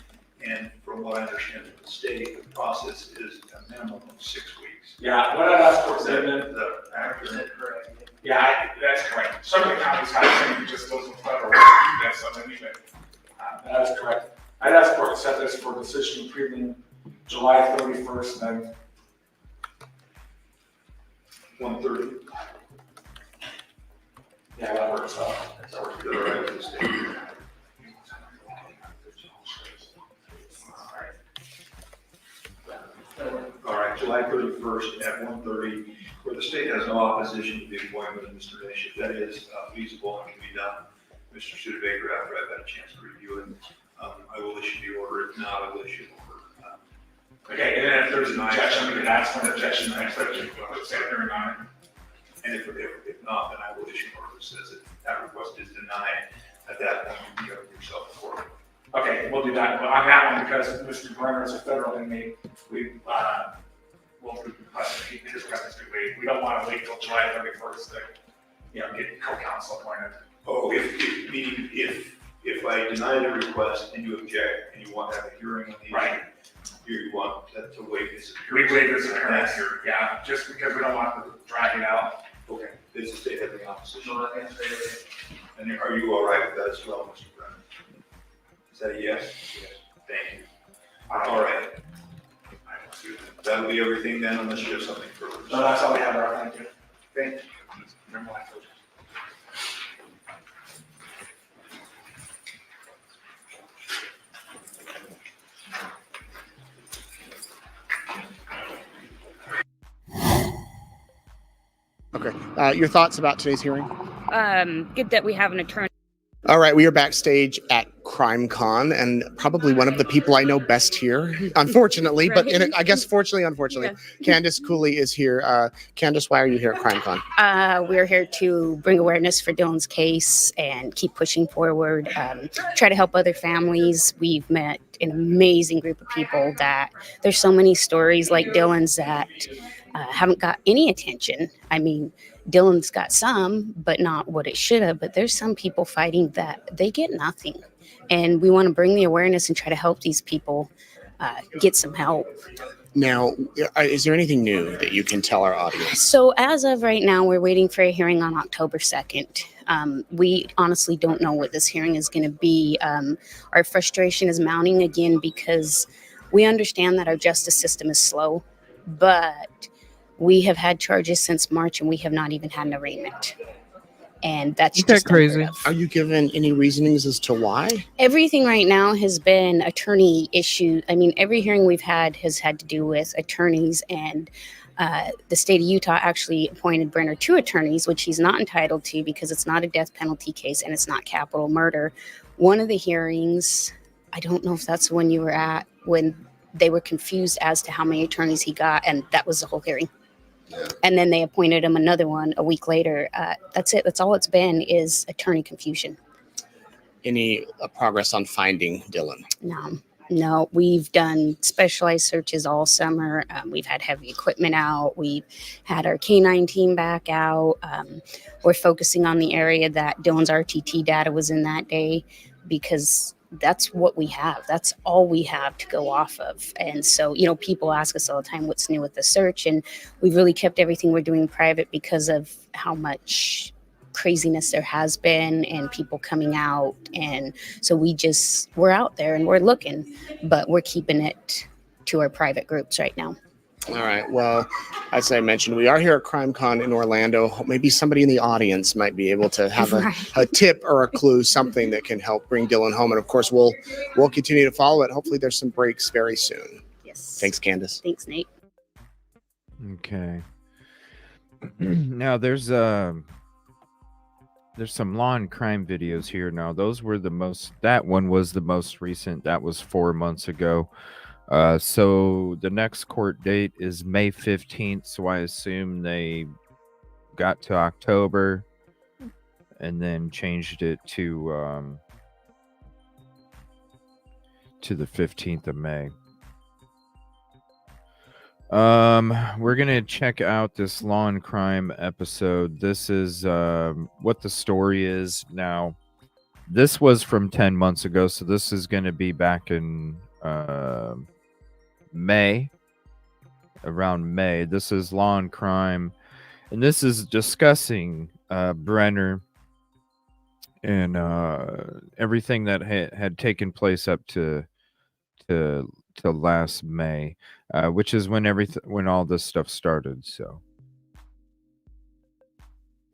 H: And from what I understand from the state, the process is a minimum of 6 weeks.
I: Yeah, what I'd ask court to do then,
H: The actor.
J: Correct.
I: yeah, that's correct. Some of the counties have something that just doesn't federal. That's something anyway. That is correct. I'd ask court to set this for decision of prelim July 31st, and then
H: 1:30.
I: yeah, that works out.
H: That works good, all right with the state. All right, July 31st at 1:30, where the state has no opposition to the appointment of Mr. Nish. If that is feasible and can be done, Mr. Studebaker, after I've had a chance to review it, I will issue the order. If not, I will issue the order.
I: Okay, and then if there's an objection, we can ask for an objection, and expect you to say hearing on it.
H: And if not, then I will issue an order that says that that request is denied. At that point, you have yourself a court.
I: Okay, we'll do that. But on that one, because Mr. Brenner is a federal inmate, we will request his request to wait. We don't want to wait till July 31st to, get co-counsel appointed.
H: Oh, if I deny the request and you object and you want to have a hearing on the issue,
I: Right.
H: you want to waive his
I: We
H: appearance.
I: waive his appearance here, yeah, just because we don't want to drag it out.
H: Okay, does the state have any opposition?
J: So I think it's
H: And are you all right with that as well, Mr. Brennan? Is that a yes? Yes. Thank you. All right. That'll be everything then, unless you have something further.
I: No, that's all we have, thank you.
H: Thank you.
I: Remember what I told you.
D: Okay. Your thoughts about today's hearing?
G: Good that we have an attorney.
D: All right, we are backstage at CrimeCon, and probably one of the people I know best here, unfortunately, but I guess fortunately, unfortunately, Candace Cooley is here. Candace, why are you here at CrimeCon?
G: We're here to bring awareness for Dylan's case and keep pushing forward, try to help other families. We've met an amazing group of people that there's so many stories like Dylan's that haven't got any attention. I mean, Dylan's got some, but not what it should have. But there's some people fighting that they get nothing. And we want to bring the awareness and try to help these people get some help.
D: Now, is there anything new that you can tell our audience?
G: So as of right now, we're waiting for a hearing on October 2nd. We honestly don't know what this hearing is going to be. Our frustration is mounting again because we understand that our justice system is slow, but we have had charges since March and we have not even had an arraignment. And that's
C: Isn't that
G: just
C: crazy?
G: unheard of.
D: Are you given any reasonings as to why?
G: Everything right now has been attorney issue. I mean, every hearing we've had has had to do with attorneys, and the state of Utah actually appointed Brenner 2 attorneys, which he's not entitled to because it's not a death penalty case and it's not capital murder. One of the hearings, I don't know if that's the one you were at, when they were confused as to how many attorneys he got, and that was the whole hearing. And then they appointed him another one a week later. That's it. That's all it's been, is attorney confusion.
D: Any progress on finding Dylan?
G: No. No, we've done specialized searches all summer. We've had heavy equipment out. We've had our canine team back out. We're focusing on the area that Dylan's RTT data was in that day because that's what we have. That's all we have to go off of. And so, people ask us all the time, what's new with the search? And we've really kept everything we're doing private because of how much craziness there has been and people coming out. And so we're out there and we're looking, but we're keeping it to our private groups right now.
D: All right. Well, as I mentioned, we are here at CrimeCon in Orlando. Maybe somebody in the audience might be able to have a tip or a clue, something that can help bring Dylan home. And of course, we'll continue to follow it. Hopefully there's some breaks very soon.
G: Yes.
D: Thanks, Candace.
G: Thanks, Nate.
C: Okay. Now there's some law and crime videos here. Now that one was the most recent. That was 4 months ago. So the next court date is May 15th. So I assume they got to October and then changed it to the 15th of May. We're gonna check out this law and crime episode. This is what the story is now. This was from 10 months ago, so this is gonna be back in May, around May. This is law and crime, and this is discussing Brenner and everything that had taken place up to last May, which is when all this stuff started. So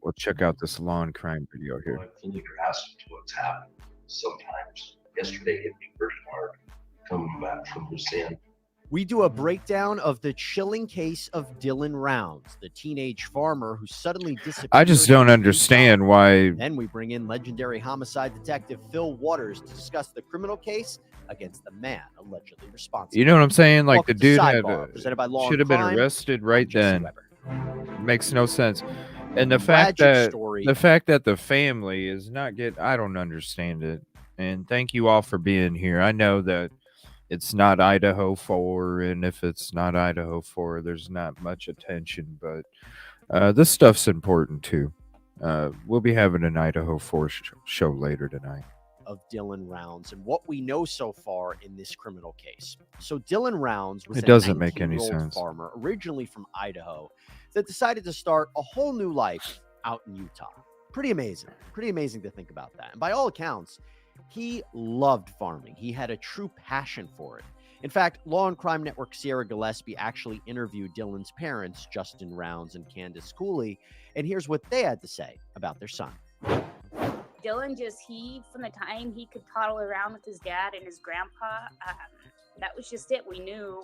C: we'll check out this law and crime video here.
E: I fully grasp what's happened. Sometimes yesterday hit me pretty hard coming back from Lucien.
K: We do a breakdown of the chilling case of Dylan Rounds, the teenage farmer who suddenly disappeared.
C: I just don't understand why.
K: Then we bring in legendary homicide detective Phil Waters to discuss the criminal case against the man allegedly responsible.
C: You know what I'm saying? Like
K: Welcome
C: the dude
K: Sidebar,
C: should have been arrested right then. Makes no sense. And the fact that the family is not I don't understand it. And thank you all for being here. I know that it's not Idaho 4, and if it's not Idaho 4, there's not much attention, but this stuff's important too. We'll be having an Idaho 4 show later tonight.
K: Of Dylan Rounds and what we know so far in this criminal case. So Dylan Rounds was
C: It doesn't make any
K: 19-year-old
C: sense.
K: farmer originally from Idaho that decided to start a whole new life out in Utah. Pretty amazing to think about that. And by all accounts, he loved farming. He had a true passion for it. In fact, Law and Crime Network Sierra Gillespie actually interviewed Dylan's parents, Justin Rounds and Candace Cooley, and here's what they had to say about their son.
F: Dylan from the time he could toddle around with his dad and his grandpa, that was just it. We knew,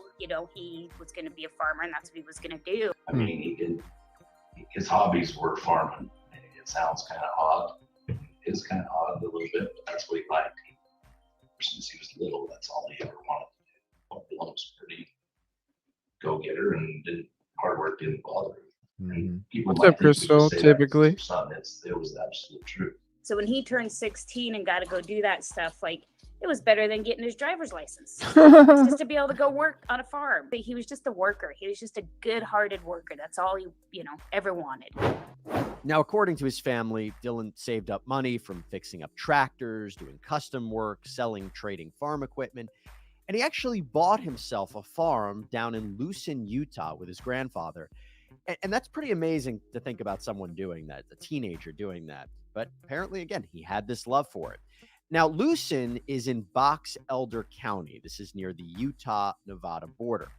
F: he was going to be a farmer and that's what he was going to do.
E: I mean, his hobbies were farming. It sounds kind of odd. It is kind of odd a little bit, but that's what he liked. Since he was little, that's all he ever wanted to do. Dylan was pretty go-getter and hard work didn't bother him.
C: What's up, Crystal? Typically.
E: It was absolute truth.
F: So when he turned 16 and got to go do that stuff, it was better than getting his driver's license. Just to be able to go work on a farm. But he was just a worker. He was just a good-hearted worker. That's all he, ever wanted.
K: Now, according to his family, Dylan saved up money from fixing up tractors, doing custom work, selling, trading farm equipment. And he actually bought himself a farm down in Lucien, Utah with his grandfather. And that's pretty amazing to think about someone doing that, a teenager doing that. But apparently, again, he had this love for it. Now, Lucien is in Box Elder County. This is near the Utah-Nevada border.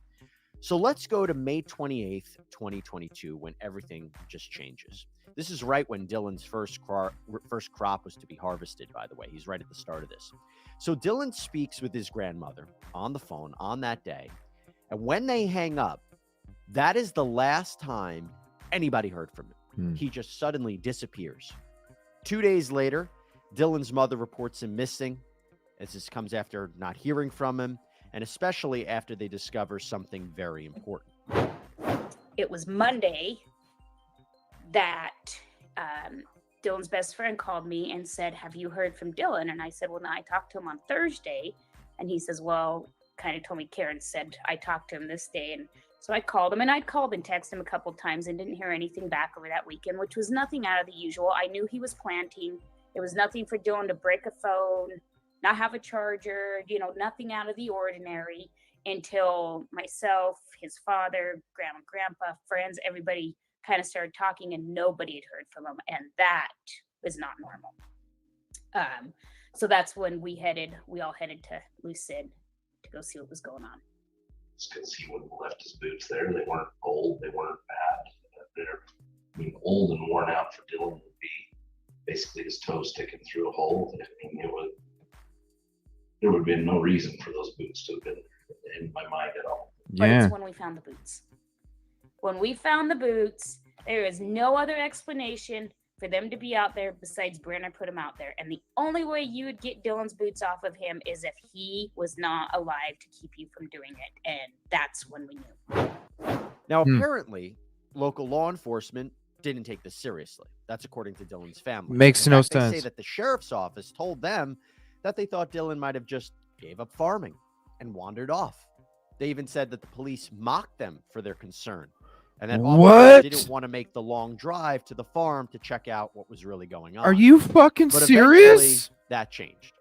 K: So let's go to May 28th, 2022, when everything just changes. This is right when Dylan's first crop was to be harvested, by the way. He's right at the start of this. So Dylan speaks with his grandmother on the phone on that day. And when they hang up, that is the last time anybody heard from him. He just suddenly disappears. 2 days later, Dylan's mother reports him missing, as this comes after not hearing from him, and especially after they discover something very important.
F: It was Monday that Dylan's best friend called me and said, "Have you heard from Dylan?" And I said, "Well, no, I talked to him on Thursday."
G: And he says, well, kind of told me Karen said I talked to him this day. And so I called him, and I'd called and texted him a couple times and didn't hear anything back over that weekend, which was nothing out of the usual. I knew he was planting. It was nothing for Dylan to break a phone, not have a charger, you know, nothing out of the ordinary, until myself, his father, grandma, grandpa, friends, everybody kind of started talking, and nobody had heard from him. And that was not normal. So that's when we all headed to Lucid to go see what was going on.
E: It's because he wouldn't have left his boots there. They weren't old, they weren't bad. I mean, old and worn out for Dylan would be basically his toe sticking through a hole. I mean, there would have been no reason for those boots to have been in my mind at all.
G: But it's when we found the boots. When we found the boots, there is no other explanation for them to be out there besides Brenner put them out there. And the only way you would get Dylan's boots off of him is if he was not alive to keep you from doing it. And that's when we knew.
K: Now, apparently, local law enforcement didn't take this seriously. That's according to Dylan's family.
C: Makes no
K: They
C: sense.
K: say that the sheriff's office told them that they thought Dylan might have just gave up farming and wandered off. They even said that the police mocked them for their concern, and that officers didn't want to make the long drive to the farm to check out what was really going on.
C: Are you fucking
K: But
C: serious?
K: eventually, that changed,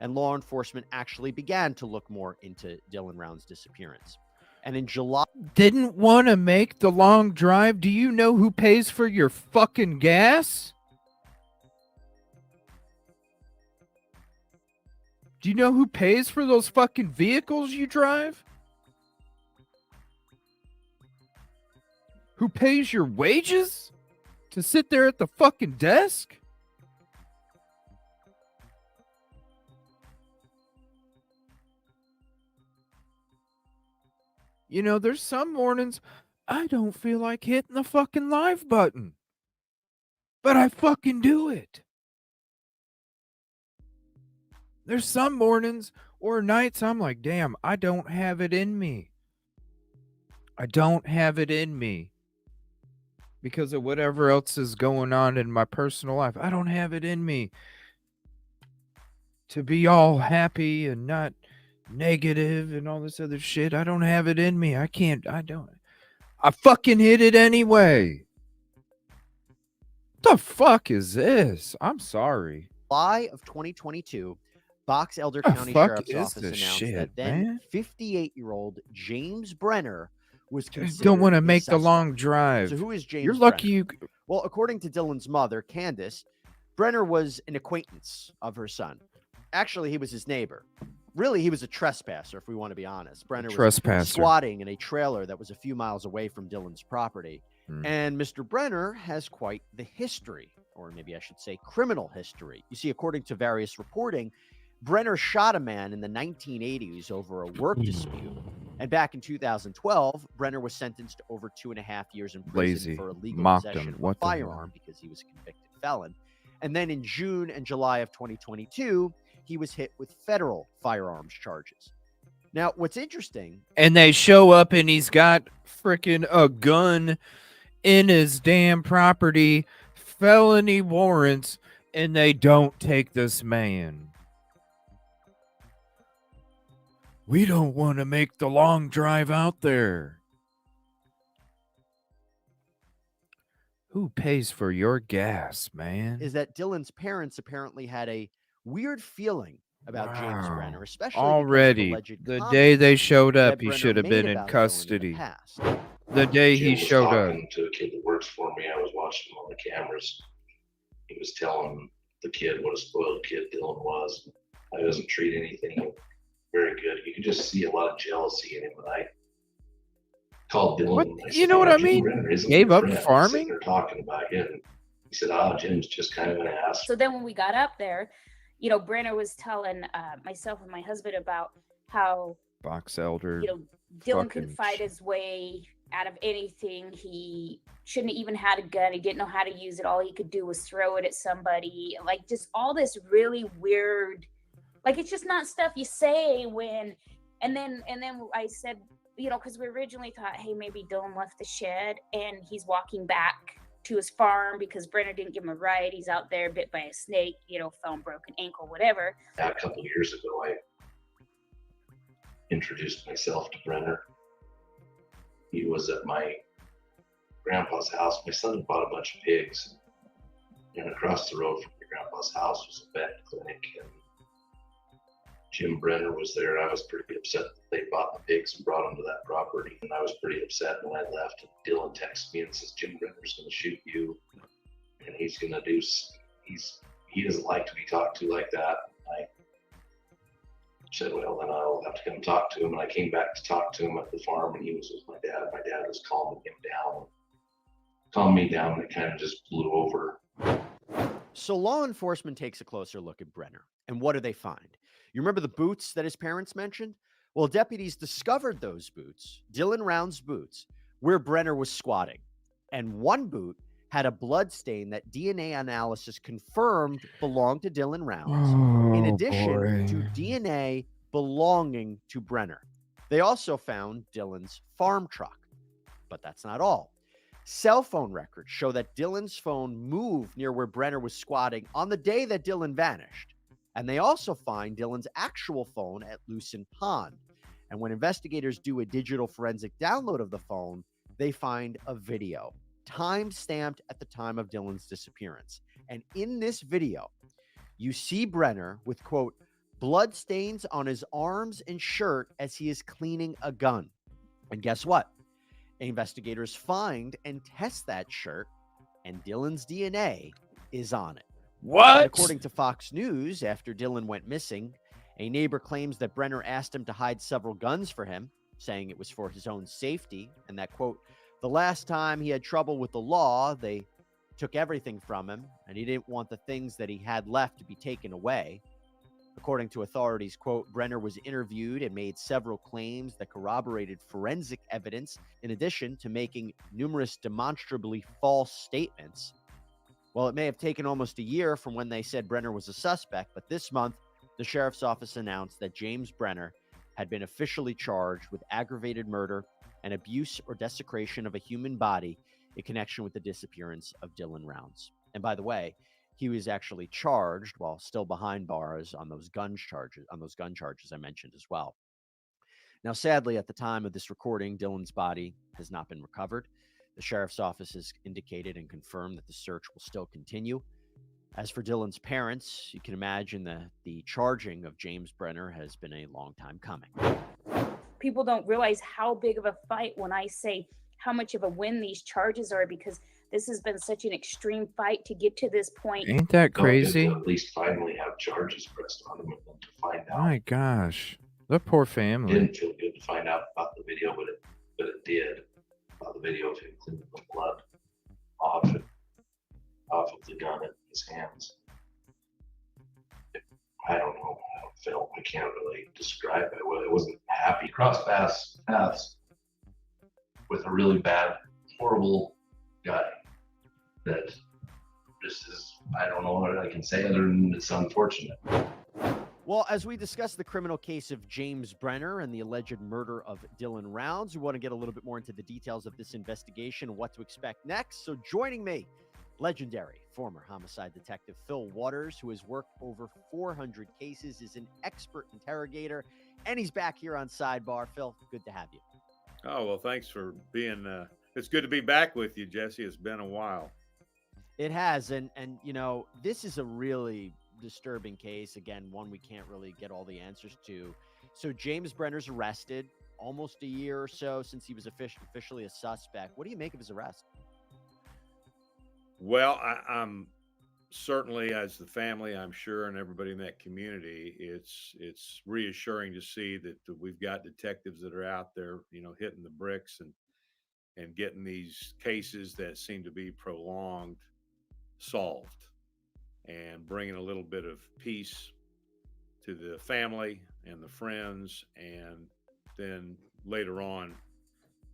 K: and law enforcement actually began to look more into Dylan Round's disappearance. And in July,
C: Didn't want to make the long drive? Do you know who pays for your fucking gas? Do you know who pays for those fucking vehicles you drive? Who pays your wages to sit there at the fucking desk? You know, there's some mornings I don't feel like hitting the fucking live button, but I fucking do it. There's some mornings or nights I'm like, damn, I don't have it in me. I don't have it in me because of whatever else is going on in my personal life. I don't have it in me to be all happy and not negative and all this other shit. I don't have it in me. I fucking hit it anyway. What the fuck is this? I'm sorry.
K: July of 2022, Box Elder County Sheriff's Office announced that then 58-year-old James Brenner was considered
C: don't want to
K: a
C: make the
K: suspect.
C: long drive.
K: So who is James
C: You're lucky
K: Brenner? Well, according to Dylan's mother, Candace, Brenner was an acquaintance of her son. Actually, he was his neighbor. Really, he was a trespasser, if we want to be honest. Brenner was squatting in a trailer that was a few miles away from Dylan's property. And Mr. Brenner has quite the history, or maybe I should say criminal history. You see, according to various reporting, Brenner shot a man in the 1980s over a work dispute. And back in 2012, Brenner was sentenced to over 2.5 years in prison for illegal possession of a firearm because he was a convicted felon. And then in June and July of 2022, he was hit with federal firearms charges. Now, what's interesting...
C: And they show up and he's got freaking a gun in his damn property, felony warrants, and they don't take this man. We don't want to make the long drive out there. Who pays for your gas, man?
K: Is that Dylan's parents apparently had a weird feeling about James Brenner, especially
C: already the day they showed up. He should have been in custody. The day he showed up.
E: To a kid that works for me, I was watching him on the cameras. He was telling the kid what a spoiled kid Dylan was. He doesn't treat anything very good. You could just see a lot of jealousy in him. When I called Dylan,
C: you know what I mean? Gave up farming.
E: They're talking about him. He said, "Oh, Jim's just kind of an ass."
G: So then when we got up there, you know, Brenner was telling myself and my husband about how
C: Box Elder,
G: you know, Dylan could fight his way out of anything. He shouldn't have even had a gun. He didn't know how to use it. All he could do was throw it at somebody. Like, just all this really weird, like, it's just not stuff you say when, and then I said, you know, because we originally thought, hey, maybe Dylan left the shed and he's walking back to his farm because Brenner didn't give him a ride. He's out there bit by a snake, you know, fell and broken ankle, whatever.
E: A couple of years ago, introduced myself to Brenner. He was at my grandpa's house. My son had bought a bunch of pigs, and across the road from my grandpa's house was a vet clinic, and Jim Brenner was there. I was pretty upset that they bought the pigs and brought them to that property, and I was pretty upset when I left. And Dylan texted me and says, Jim Brenner's going to shoot you, and he's going to do, he doesn't like to be talked to like that. I said, well, then I'll have to come talk to him. And I came back to talk to him at the farm, and he was with my dad. My dad was calming me down, and it kind of just blew over.
K: So law enforcement takes a closer look at Brenner. And what do they find? You remember the boots that his parents mentioned? Well, deputies discovered those boots, Dylan Round's boots, where Brenner was squatting. And one boot had a blood stain that DNA analysis confirmed belonged to Dylan Rounds, in addition to DNA belonging to Brenner. They also found Dylan's farm truck. But that's not all. Cell phone records show that Dylan's phone moved near where Brenner was squatting on the day that Dylan vanished. And they also find Dylan's actual phone at Lucin Pond. And when investigators do a digital forensic download of the phone, they find a video, time-stamped at the time of Dylan's disappearance. And in this video, you see Brenner with, quote, blood stains on his arms and shirt as he is cleaning a gun. And guess what? Investigators find and test that shirt, and Dylan's DNA is on it.
C: What?
K: And according to Fox News, after Dylan went missing, a neighbor claims that Brenner asked him to hide several guns for him, saying it was for his own safety, and that, quote, the last time he had trouble with the law, they took everything from him, and he didn't want the things that he had left to be taken away. According to authorities, quote, Brenner was interviewed and made several claims that corroborated forensic evidence, in addition to making numerous demonstrably false statements. Well, it may have taken almost a year from when they said Brenner was a suspect, but this month, the sheriff's office announced that James Brenner had been officially charged with aggravated murder and abuse or desecration of a human body in connection with the disappearance of Dylan Rounds. And by the way, he was actually charged while still behind bars on those gun charges I mentioned as well. Now, sadly, at the time of this recording, Dylan's body has not been recovered. The sheriff's office has indicated and confirmed that the search will still continue. As for Dylan's parents, you can imagine that the charging of James Brenner has been a long time coming.
G: People don't realize how big of a fight when I say how much of a win these charges are, because this has been such an extreme fight to get to this point.
C: Ain't that crazy?
E: To at least finally have charges pressed on him, and then to find out.
C: My gosh, the poor family.
E: It didn't feel good to find out about the video, but it did. About the video of him cleaning the blood off of the gun in his hands. I don't know how it felt. I can't really describe it. Well, it wasn't happy. Crossed paths with a really bad, horrible guy. That this is, I don't know what I can say other than it's unfortunate.
K: Well, as we discuss the criminal case of James Brenner and the alleged murder of Dylan Rounds, we want to get a little bit more into the details of this investigation and what to expect next. So joining me, legendary former homicide detective Phil Waters, who has worked over 400 cases, is an expert interrogator, and he's back here on Sidebar. Phil, good to have you.
L: Oh, well, thanks for being, it's good to be back with you, Jesse. It's been a while.
K: It has, and you know, this is a really disturbing case. Again, one we can't really get all the answers to. So James Brenner's arrested almost a year or so since he was officially a suspect. What do you make of his arrest?
L: Well, I'm certainly, as the family, I'm sure, and everybody in that community, it's reassuring to see that we've got detectives that are out there, you know, hitting the bricks and getting these cases that seem to be prolonged solved, and bringing a little bit of peace to the family and the friends, and then later on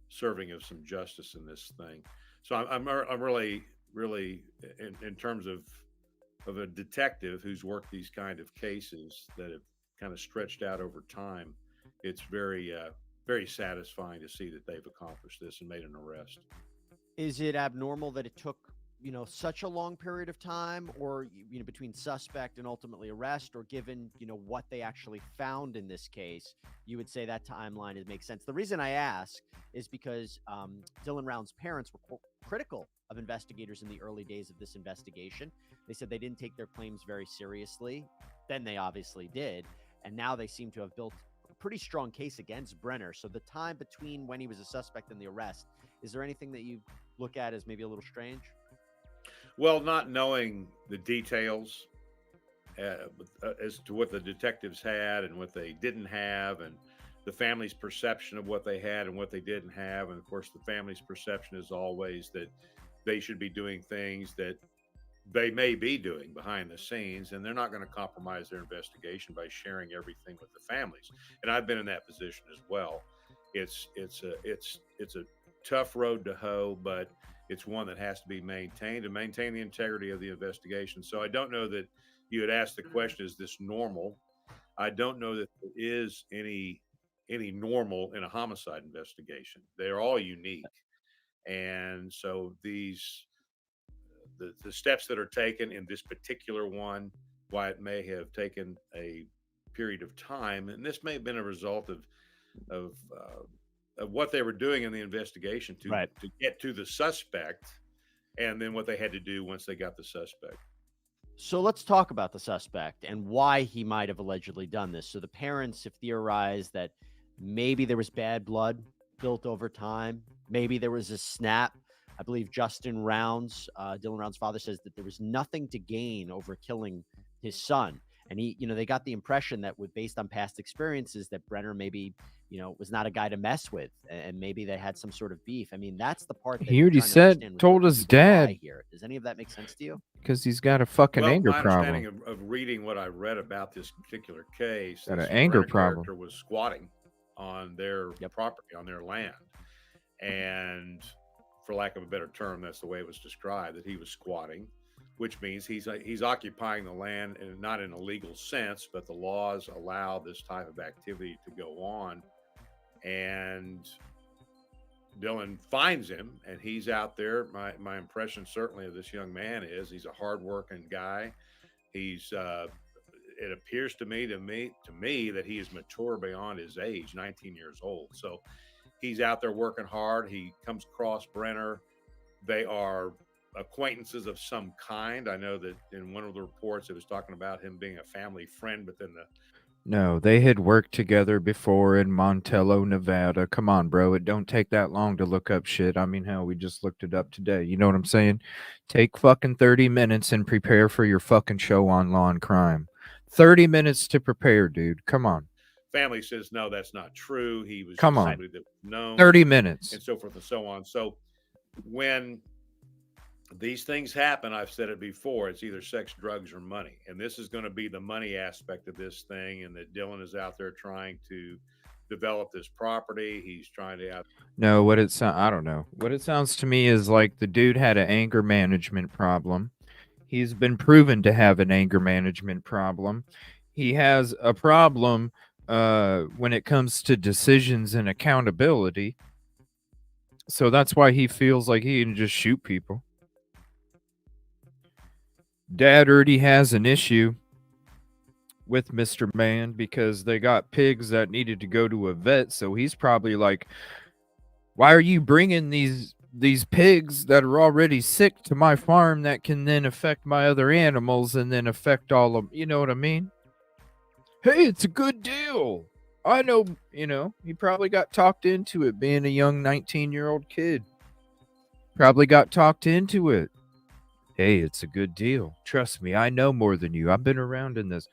L: serving of some justice in this thing. So I'm really in terms of a detective who's worked these kind of cases that have kind of stretched out over time. It's very satisfying to see that they've accomplished this and made an arrest.
K: Is it abnormal that it took such a long period of time, or between suspect and ultimately arrest, or given what they actually found in this case, you would say that timeline makes sense? The reason I ask is because Dylan Round's parents were critical of investigators in the early days of this investigation. They said they didn't take their claims very seriously. Then they obviously did, and now they seem to have built a pretty strong case against Brenner. So the time between when he was a suspect and the arrest, is there anything that you look at as maybe a little strange?
L: Well, not knowing the details as to what the detectives had and what they didn't have, and the family's perception of what they had and what they didn't have. And of course, the family's perception is always that they should be doing things that they may be doing behind the scenes, and they're not going to compromise their investigation by sharing everything with the families. And I've been in that position as well. It's a tough road to hoe, but it's one that has to be maintained to maintain the integrity of the investigation. So I don't know that you had asked the question, is this normal? I don't know that there is any normal in a homicide investigation. They're all unique. And so the steps that are taken in this particular one, why it may have taken a period of time, and this may have been a result of what they were doing in the investigation to get to the suspect, and then what they had to do once they got the suspect.
K: So let's talk about the suspect and why he might have allegedly done this. So the parents have theorized that maybe there was bad blood built over time. Maybe there was a snap. I believe Justin Rounds, Dylan Rounds' father, says that there was nothing to gain over killing his son. And they got the impression that based on past experiences that Brenner maybe, was not a guy to mess with, and maybe they had some sort of beef. I mean, that's the part that
C: he already told his dad.
K: Here. Does any of that make sense to you?
C: Because he's got a fucking anger problem.
L: My understanding of reading what I read about this particular case,
C: got an anger problem.
L: Character was squatting on their property, on their land, and for lack of a better term, that's the way it was described, that he was squatting, which means he's occupying the land, and not in a legal sense, but the laws allow this type of activity to go on. And Dylan finds him, and he's out there. My impression certainly of this young man is he's a hardworking guy. He's it appears to me that he is mature beyond his age, 19 years old. So he's out there working hard. He comes across Brenner. They are acquaintances of some kind. I know that in one of the reports it was talking about him being a family friend, but then
C: No, they had worked together before in Montello, Nevada. Come on, bro. It don't take that long to look up shit. I mean, hell, we just looked it up today. You know what I'm saying? Take fucking 30 minutes and prepare for your fucking show on law and crime. 30 minutes to prepare, dude. Come on.
L: Family says, no, that's not true. He was
C: somebody
L: that was known.
C: 30 minutes.
L: And so forth and so on. So when these things happen, I've said it before, it's either sex, drugs, or money. And this is going to be the money aspect of this thing. And that Dylan is out there trying to develop this property. He's trying to
C: No, I don't know. What it sounds to me is like the dude had an anger management problem. He's been proven to have an anger management problem. He has a problem when it comes to decisions and accountability. So that's why he feels like he can just shoot people. Dad already has an issue with Mr. Man because they got pigs that needed to go to a vet. So he's probably like, why are you bringing these pigs that are already sick to my farm that can then affect my other animals and then affect all of, you know what I mean? Hey, it's a good deal. I know, he probably got talked into it being a young 19-year-old kid. Probably got talked into it. Hey, it's a good deal. Trust me, I know more than you. I've been around in this.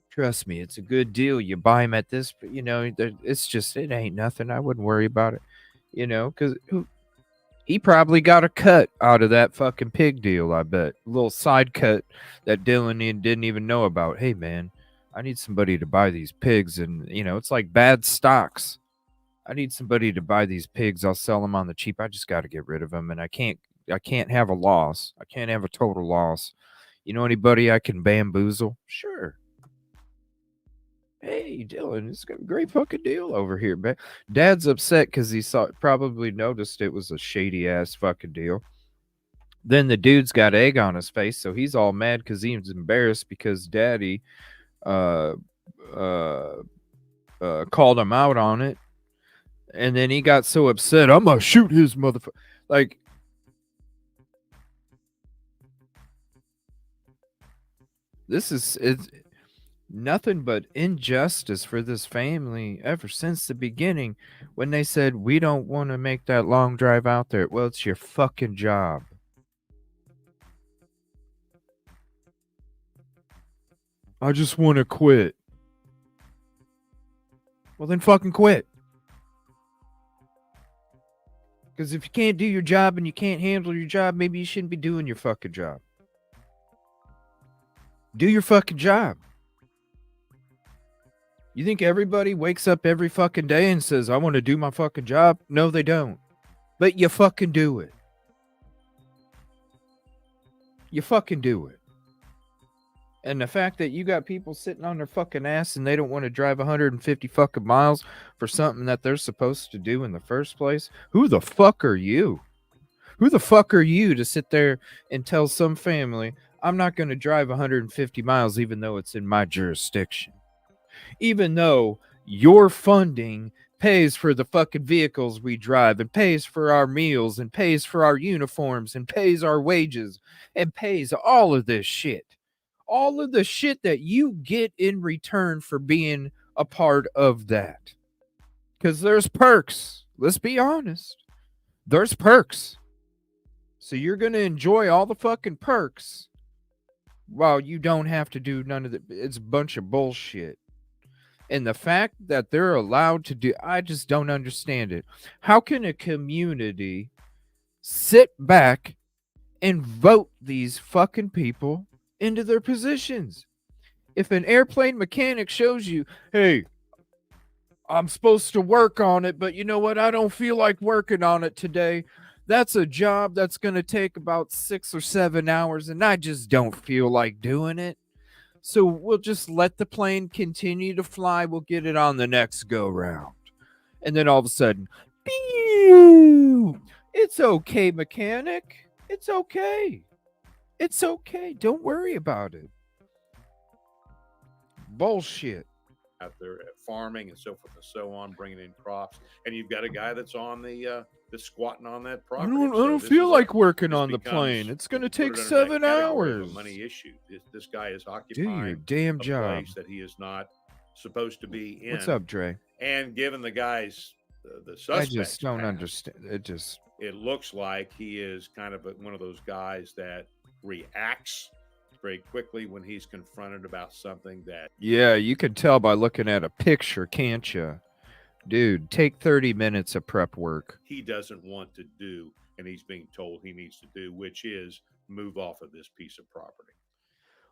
C: Trust me, it's a good deal. You buy them at this, it's just, it ain't nothing. I wouldn't worry about it, because he probably got a cut out of that fucking pig deal, I bet. A little side cut that Dylan didn't even know about. Hey, man, I need somebody to buy these pigs, and, it's like bad stocks. I need somebody to buy these pigs. I'll sell them on the cheap. I just got to get rid of them, and I can't have a loss. I can't have a total loss. You know anybody I can bamboozle? Sure. Hey, Dylan, it's got a great fucking deal over here, man. Dad's upset because he probably noticed it was a shady ass fucking deal. Then the dude's got egg on his face, so he's all mad because he's embarrassed because daddy uh, called him out on it. And then he got so upset, I'm going to shoot his motherfucker. Like, this is it's nothing but injustice for this family ever since the beginning when they said, we don't want to make that long drive out there. Well, it's your fucking job. I just want to quit. Well, then fucking quit. Because if you can't do your job and you can't handle your job, maybe you shouldn't be doing your fucking job. Do your fucking job. You think everybody wakes up every fucking day and says, I want to do my fucking job? No, they don't. But you fucking do it. You fucking do it. And the fact that you got people sitting on their fucking ass and they don't want to drive 150 fucking miles for something that they're supposed to do in the first place. Who the fuck are you? Who the fuck are you to sit there and tell some family, I'm not going to drive 150 miles even though it's in my jurisdiction? Even though your funding pays for the fucking vehicles we drive and pays for our meals and pays for our uniforms and pays our wages and pays all of this shit. All of the shit that you get in return for being a part of that. Because there's perks. Let's be honest. There's perks. So you're going to enjoy all the fucking perks while you don't have to do none of it. It's a bunch of bullshit. And the fact that they're allowed to do, I just don't understand it. How can a community sit back and vote these fucking people into their positions? If an airplane mechanic shows you, hey, I'm supposed to work on it, but you know what? I don't feel like working on it today. That's a job that's going to take about 6 or 7 hours, and I just don't feel like doing it. So we'll just let the plane continue to fly. We'll get it on the next go round. And then all of a sudden, pew! It's okay, mechanic. It's okay. It's okay. Don't worry about it. Bullshit.
L: Out there at farming and so forth and so on, bringing in crops, and you've got a guy that's on the that's squatting on that property.
C: I don't feel like working on the plane. It's going to take 7 hours.
L: Money issue. This guy is
C: Do
L: occupying
C: your damn
L: a
C: job.
L: place that he is not supposed to be in.
C: What's up, Dre?
L: And given the guy's the suspect,
C: I just don't understand. It
L: looks like he is kind of one of those guys that reacts very quickly when he's confronted about something that.
C: Yeah, you can tell by looking at a picture, can't you? Dude, take 30 minutes of prep work.
L: He doesn't want to do, and he's being told he needs to do, which is move off of this piece of property.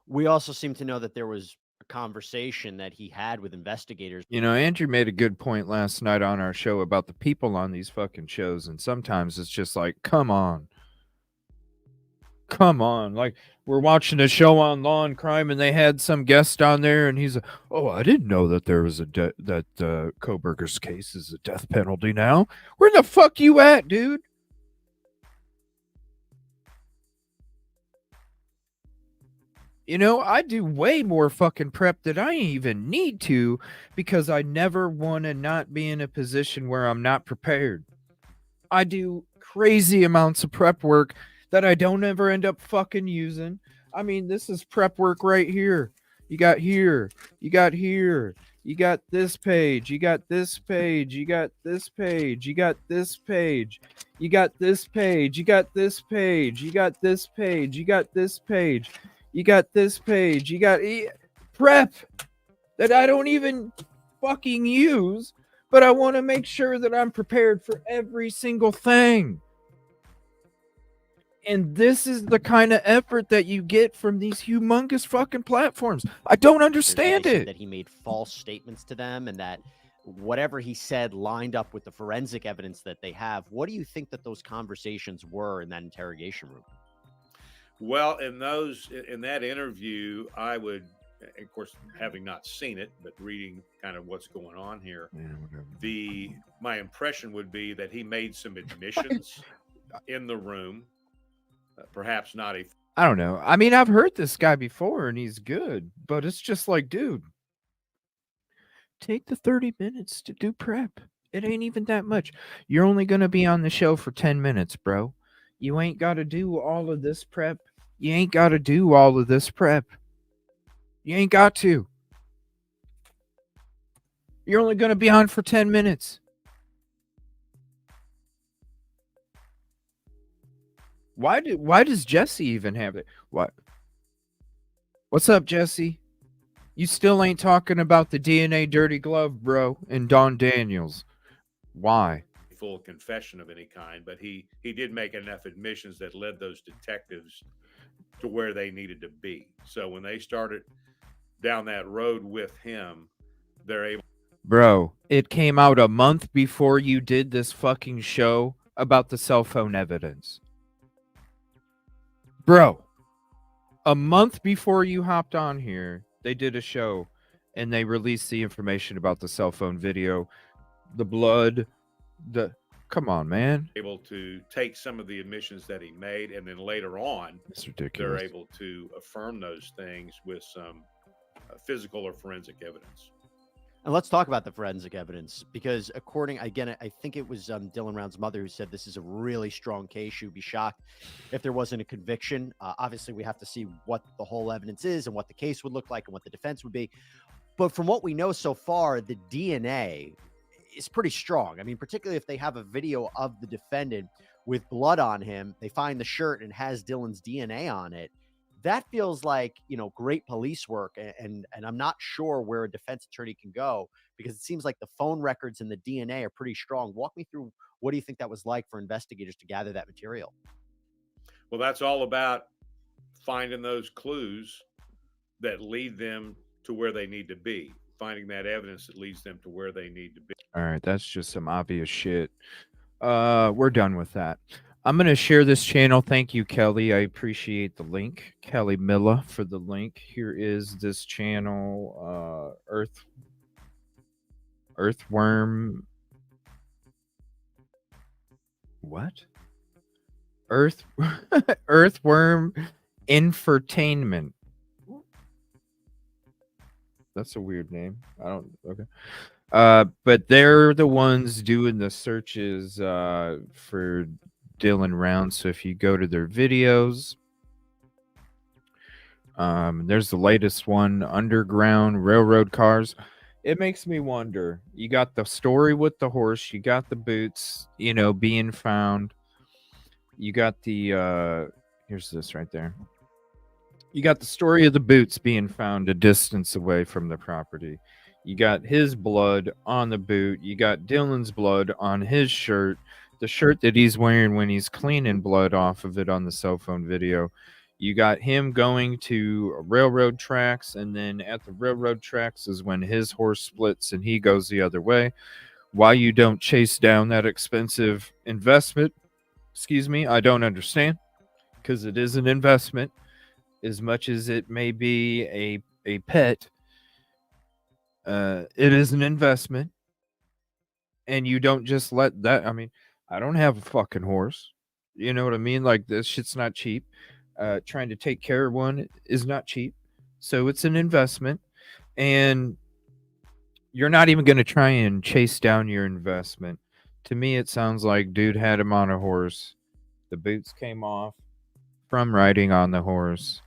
K: We also seem to know that there was a conversation that he had with investigators.
C: You know, Andrew made a good point last night on our show about the people on these fucking shows, and sometimes it's just like, come on. Come on. Like, we're watching a show on law and crime, and they had some guest on there, and he's like, oh, I didn't know that there was that Koberger's case is a death penalty now. Where the fuck you at, dude? You know, I do way more fucking prep than I even need to because I never want to not be in a position where I'm not prepared. I do crazy amounts of prep work that I don't ever end up fucking using. I mean, this is prep work right here. You got here. You got here. You got this page. You got this page. You got this page. You got this page. You got this page. You got this page. You got this page. You got this page. You got this page. You got prep that I don't even fucking use, but I want to make sure that I'm prepared for every single thing. And this is the kind of effort that you get from these humongous fucking platforms. I don't understand it.
K: That he made false statements to them and that whatever he said lined up with the forensic evidence that they have. What do you think that those conversations were in that interrogation room?
L: Well, in that interview, I would, of course, having not seen it, but reading kind of what's going on here, my impression would be that he made some admissions in the room perhaps not a.
C: I don't know. I mean, I've heard this guy before and he's good, but it's just like, dude, take the 30 minutes to do prep. It ain't even that much. You're only going to be on the show for 10 minutes, bro. You ain't got to do all of this prep. You ain't got to do all of this prep. You ain't got to. You're only going to be on for 10 minutes. Why does Jesse even have it? What? What's up, Jesse? You still ain't talking about the DNA dirty glove, bro, and Don Daniels. Why?
L: Full confession of any kind, but he did make enough admissions that led those detectives to where they needed to be. So when they started down that road with him, they're able.
C: Bro, it came out a month before you did this fucking show about the cell phone evidence. Bro, a month before you hopped on here, they did a show and they released the information about the cell phone video, the blood, come on, man.
L: Able to take some of the admissions that he made, and then later on,
C: it's ridiculous.
L: They're able to affirm those things with some physical or forensic evidence.
K: And let's talk about the forensic evidence, because according, again, I think it was Dylan Round's mother who said this is a really strong case. She would be shocked if there wasn't a conviction. Obviously, we have to see what the whole evidence is and what the case would look like and what the defense would be. But from what we know so far, the DNA is pretty strong. I mean, particularly if they have a video of the defendant with blood on him, they find the shirt and has Dylan's DNA on it. That feels like, great police work. And I'm not sure where a defense attorney can go, because it seems like the phone records and the DNA are pretty strong. Walk me through, what do you think that was like for investigators to gather that material?
L: Well, that's all about finding those clues that lead them to where they need to be, finding that evidence that leads them to where they need to be.
C: All right, that's just some obvious shit. We're done with that. I'm going to share this channel. Thank you, Kelly. I appreciate the link. Kelly Milla for the link. Here is this channel, Earthworm. What? Earthworm Infotainment. That's a weird name. Okay. But they're the ones doing the searches for Dylan Round. So if you go to their videos, there's the latest one, Underground Railroad Cars. It makes me wonder. You got the story with the horse, you got the boots, being found. You got the here's this right there. You got the story of the boots being found a distance away from the property. You got his blood on the boot. You got Dylan's blood on his shirt, the shirt that he's wearing when he's cleaning blood off of it on the cell phone video. You got him going to railroad tracks, and then at the railroad tracks is when his horse splits and he goes the other way. Why you don't chase down that expensive investment, I don't understand, because it is an investment. As much as it may be a pet, it is an investment, and you don't just let that. I mean, I don't have a fucking horse. You know what I mean? Like, this shit's not cheap. Trying to take care of one is not cheap. So it's an investment, and you're not even going to try and chase down your investment. To me, it sounds like dude had him on a horse. The boots came off from riding on the horse.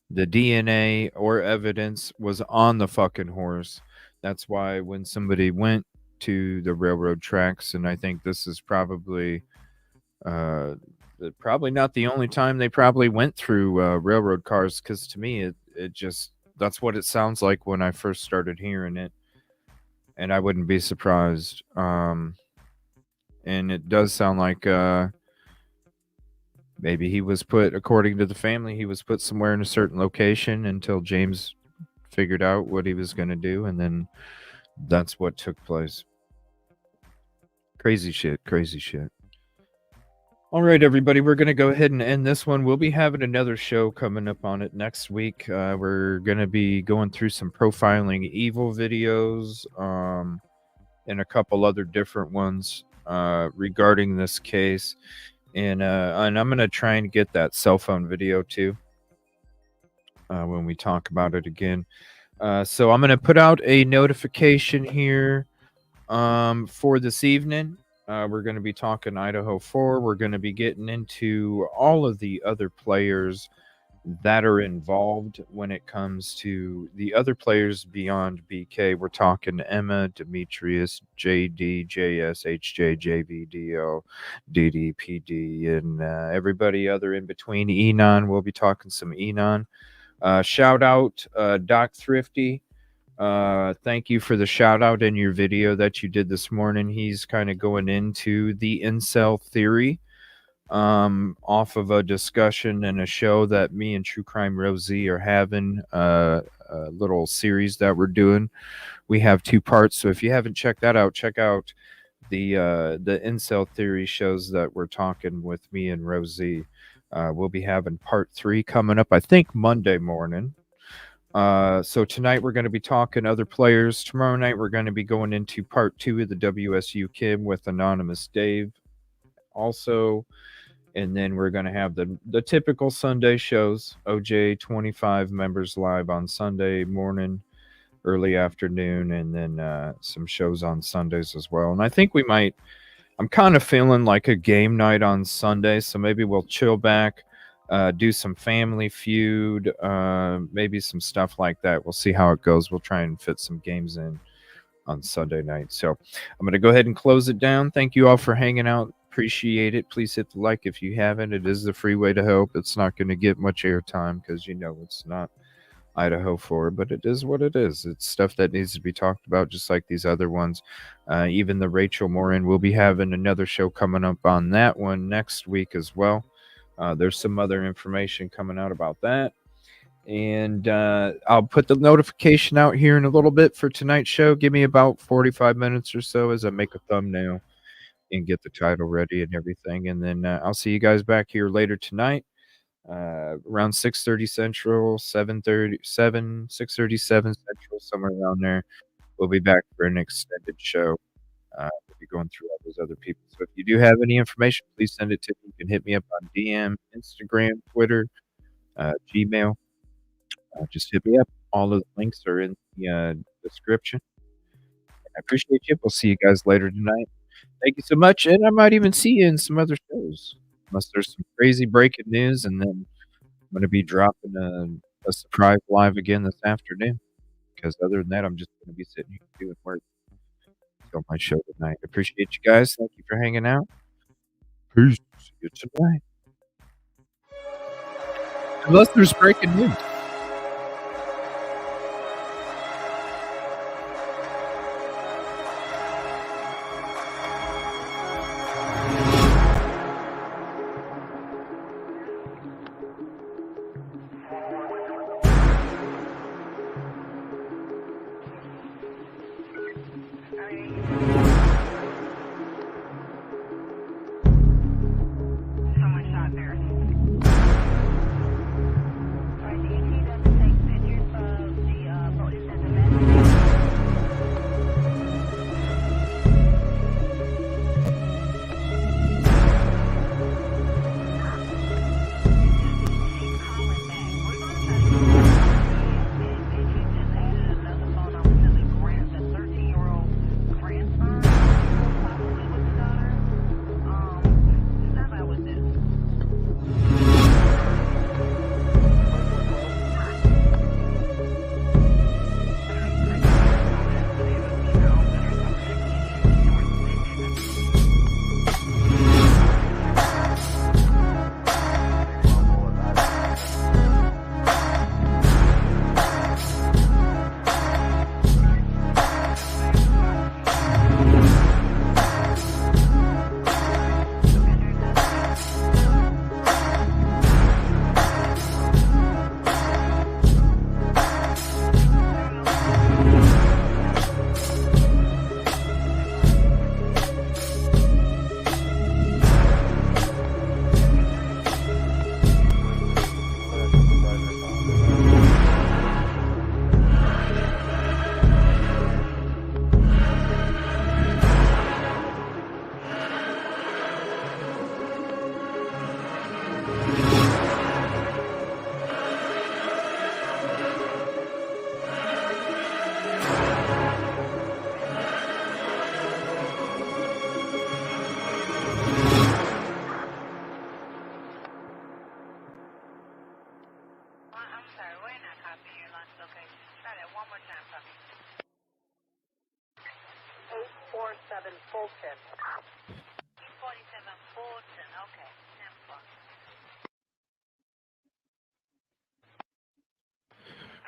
C: The DNA or evidence was on the fucking horse. That's why when somebody went to the railroad tracks, and I think this is probably not the only time they probably went through railroad cars, because to me it just, that's what it sounds like when I first started hearing it, and I wouldn't be surprised. And it does sound like maybe he was put, according to the family, he was put somewhere in a certain location until James figured out what he was going to do, and then that's what took place. Crazy shit. All right, everybody, we're going to go ahead and end this one. We'll be having another show coming up on it next week. We're going to be going through some profiling evil videos and a couple other different ones regarding this case. And I'm going to try and get that cell phone video too when we talk about it again. So I'm going to put out a notification here for this evening. We're going to be talking Idaho 4. We're going to be getting into all of the other players that are involved when it comes to the other players beyond BK. We're talking Emma, Demetrius, JD, JS, HJ, JV, DO, DD, PD, and everybody other in between. Enon, we'll be talking some Enon. Shout out Doc Thrifty. Thank you for the shout out in your video that you did this morning. He's kind of going into the incel theory off of a discussion and a show that me and True Crime Rosie are having, a little series that we're doing. We have 2 parts, so if you haven't checked that out, check out the incel theory shows that we're talking with me and Rosie. We'll be having part 3 coming up, I think Monday morning. So tonight we're going to be talking other players. Tomorrow night we're going to be going into part 2 of the WSU Kim with Anonymous Dave also. And then we're going to have the typical Sunday shows. OJ 25 members live on Sunday morning, early afternoon, and then some shows on Sundays as well. And I think I'm kind of feeling like a game night on Sunday, so maybe we'll chill back, do some Family Feud, maybe some stuff like that. We'll see how it goes. We'll try and fit some games in on Sunday night. So I'm going to go ahead and close it down. Thank you all for hanging out. Appreciate it. Please hit the like if you haven't. It is the free way to help. It's not going to get much airtime because it's not Idaho 4, but it is what it is. It's stuff that needs to be talked about, just like these other ones. Even the Rachel Morin, we'll be having another show coming up on that one next week as well. There's some other information coming out about that. And I'll put the notification out here in a little bit for tonight's show. Give me about 45 minutes or so as I make a thumbnail and get the title ready and everything. And then I'll see you guys back here later tonight. Around 6:30 Central, 6:37 Central, somewhere around there. We'll be back for an extended show. We'll be going through all those other people. So if you do have any information, please send it to me. You can hit me up on DM, Instagram, Twitter, Gmail. Just hit me up. All of the links are in the description. I appreciate you. We'll see you guys later tonight. Thank you so much. And I might even see you in some other shows. Unless there's some crazy breaking news, and then I'm going to be dropping a surprise live again this afternoon. Because other than that, I'm just going to be sitting here doing work until my show tonight. Appreciate you guys. Thank you for hanging out. Peace. See you tonight. Unless there's breaking news.
A: Someone shot there.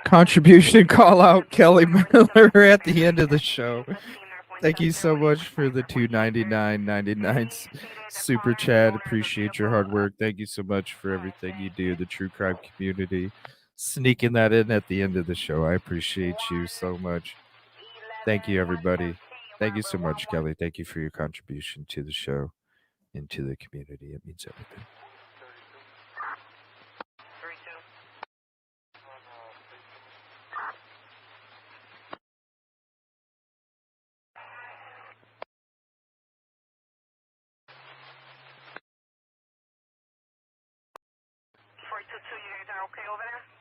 C: contribution call out, Kelly Miller, at the end of the show. Thank you so much for the $2.99.99 super chat. Appreciate your hard work. Thank you so much for everything you do, the true crime community. Sneaking that in at the end of the show. I appreciate you so much. Thank you, everybody. Thank you so much, Kelly. Thank you for your contribution to the show and to the community. It means everything.
A: You guys are okay over there?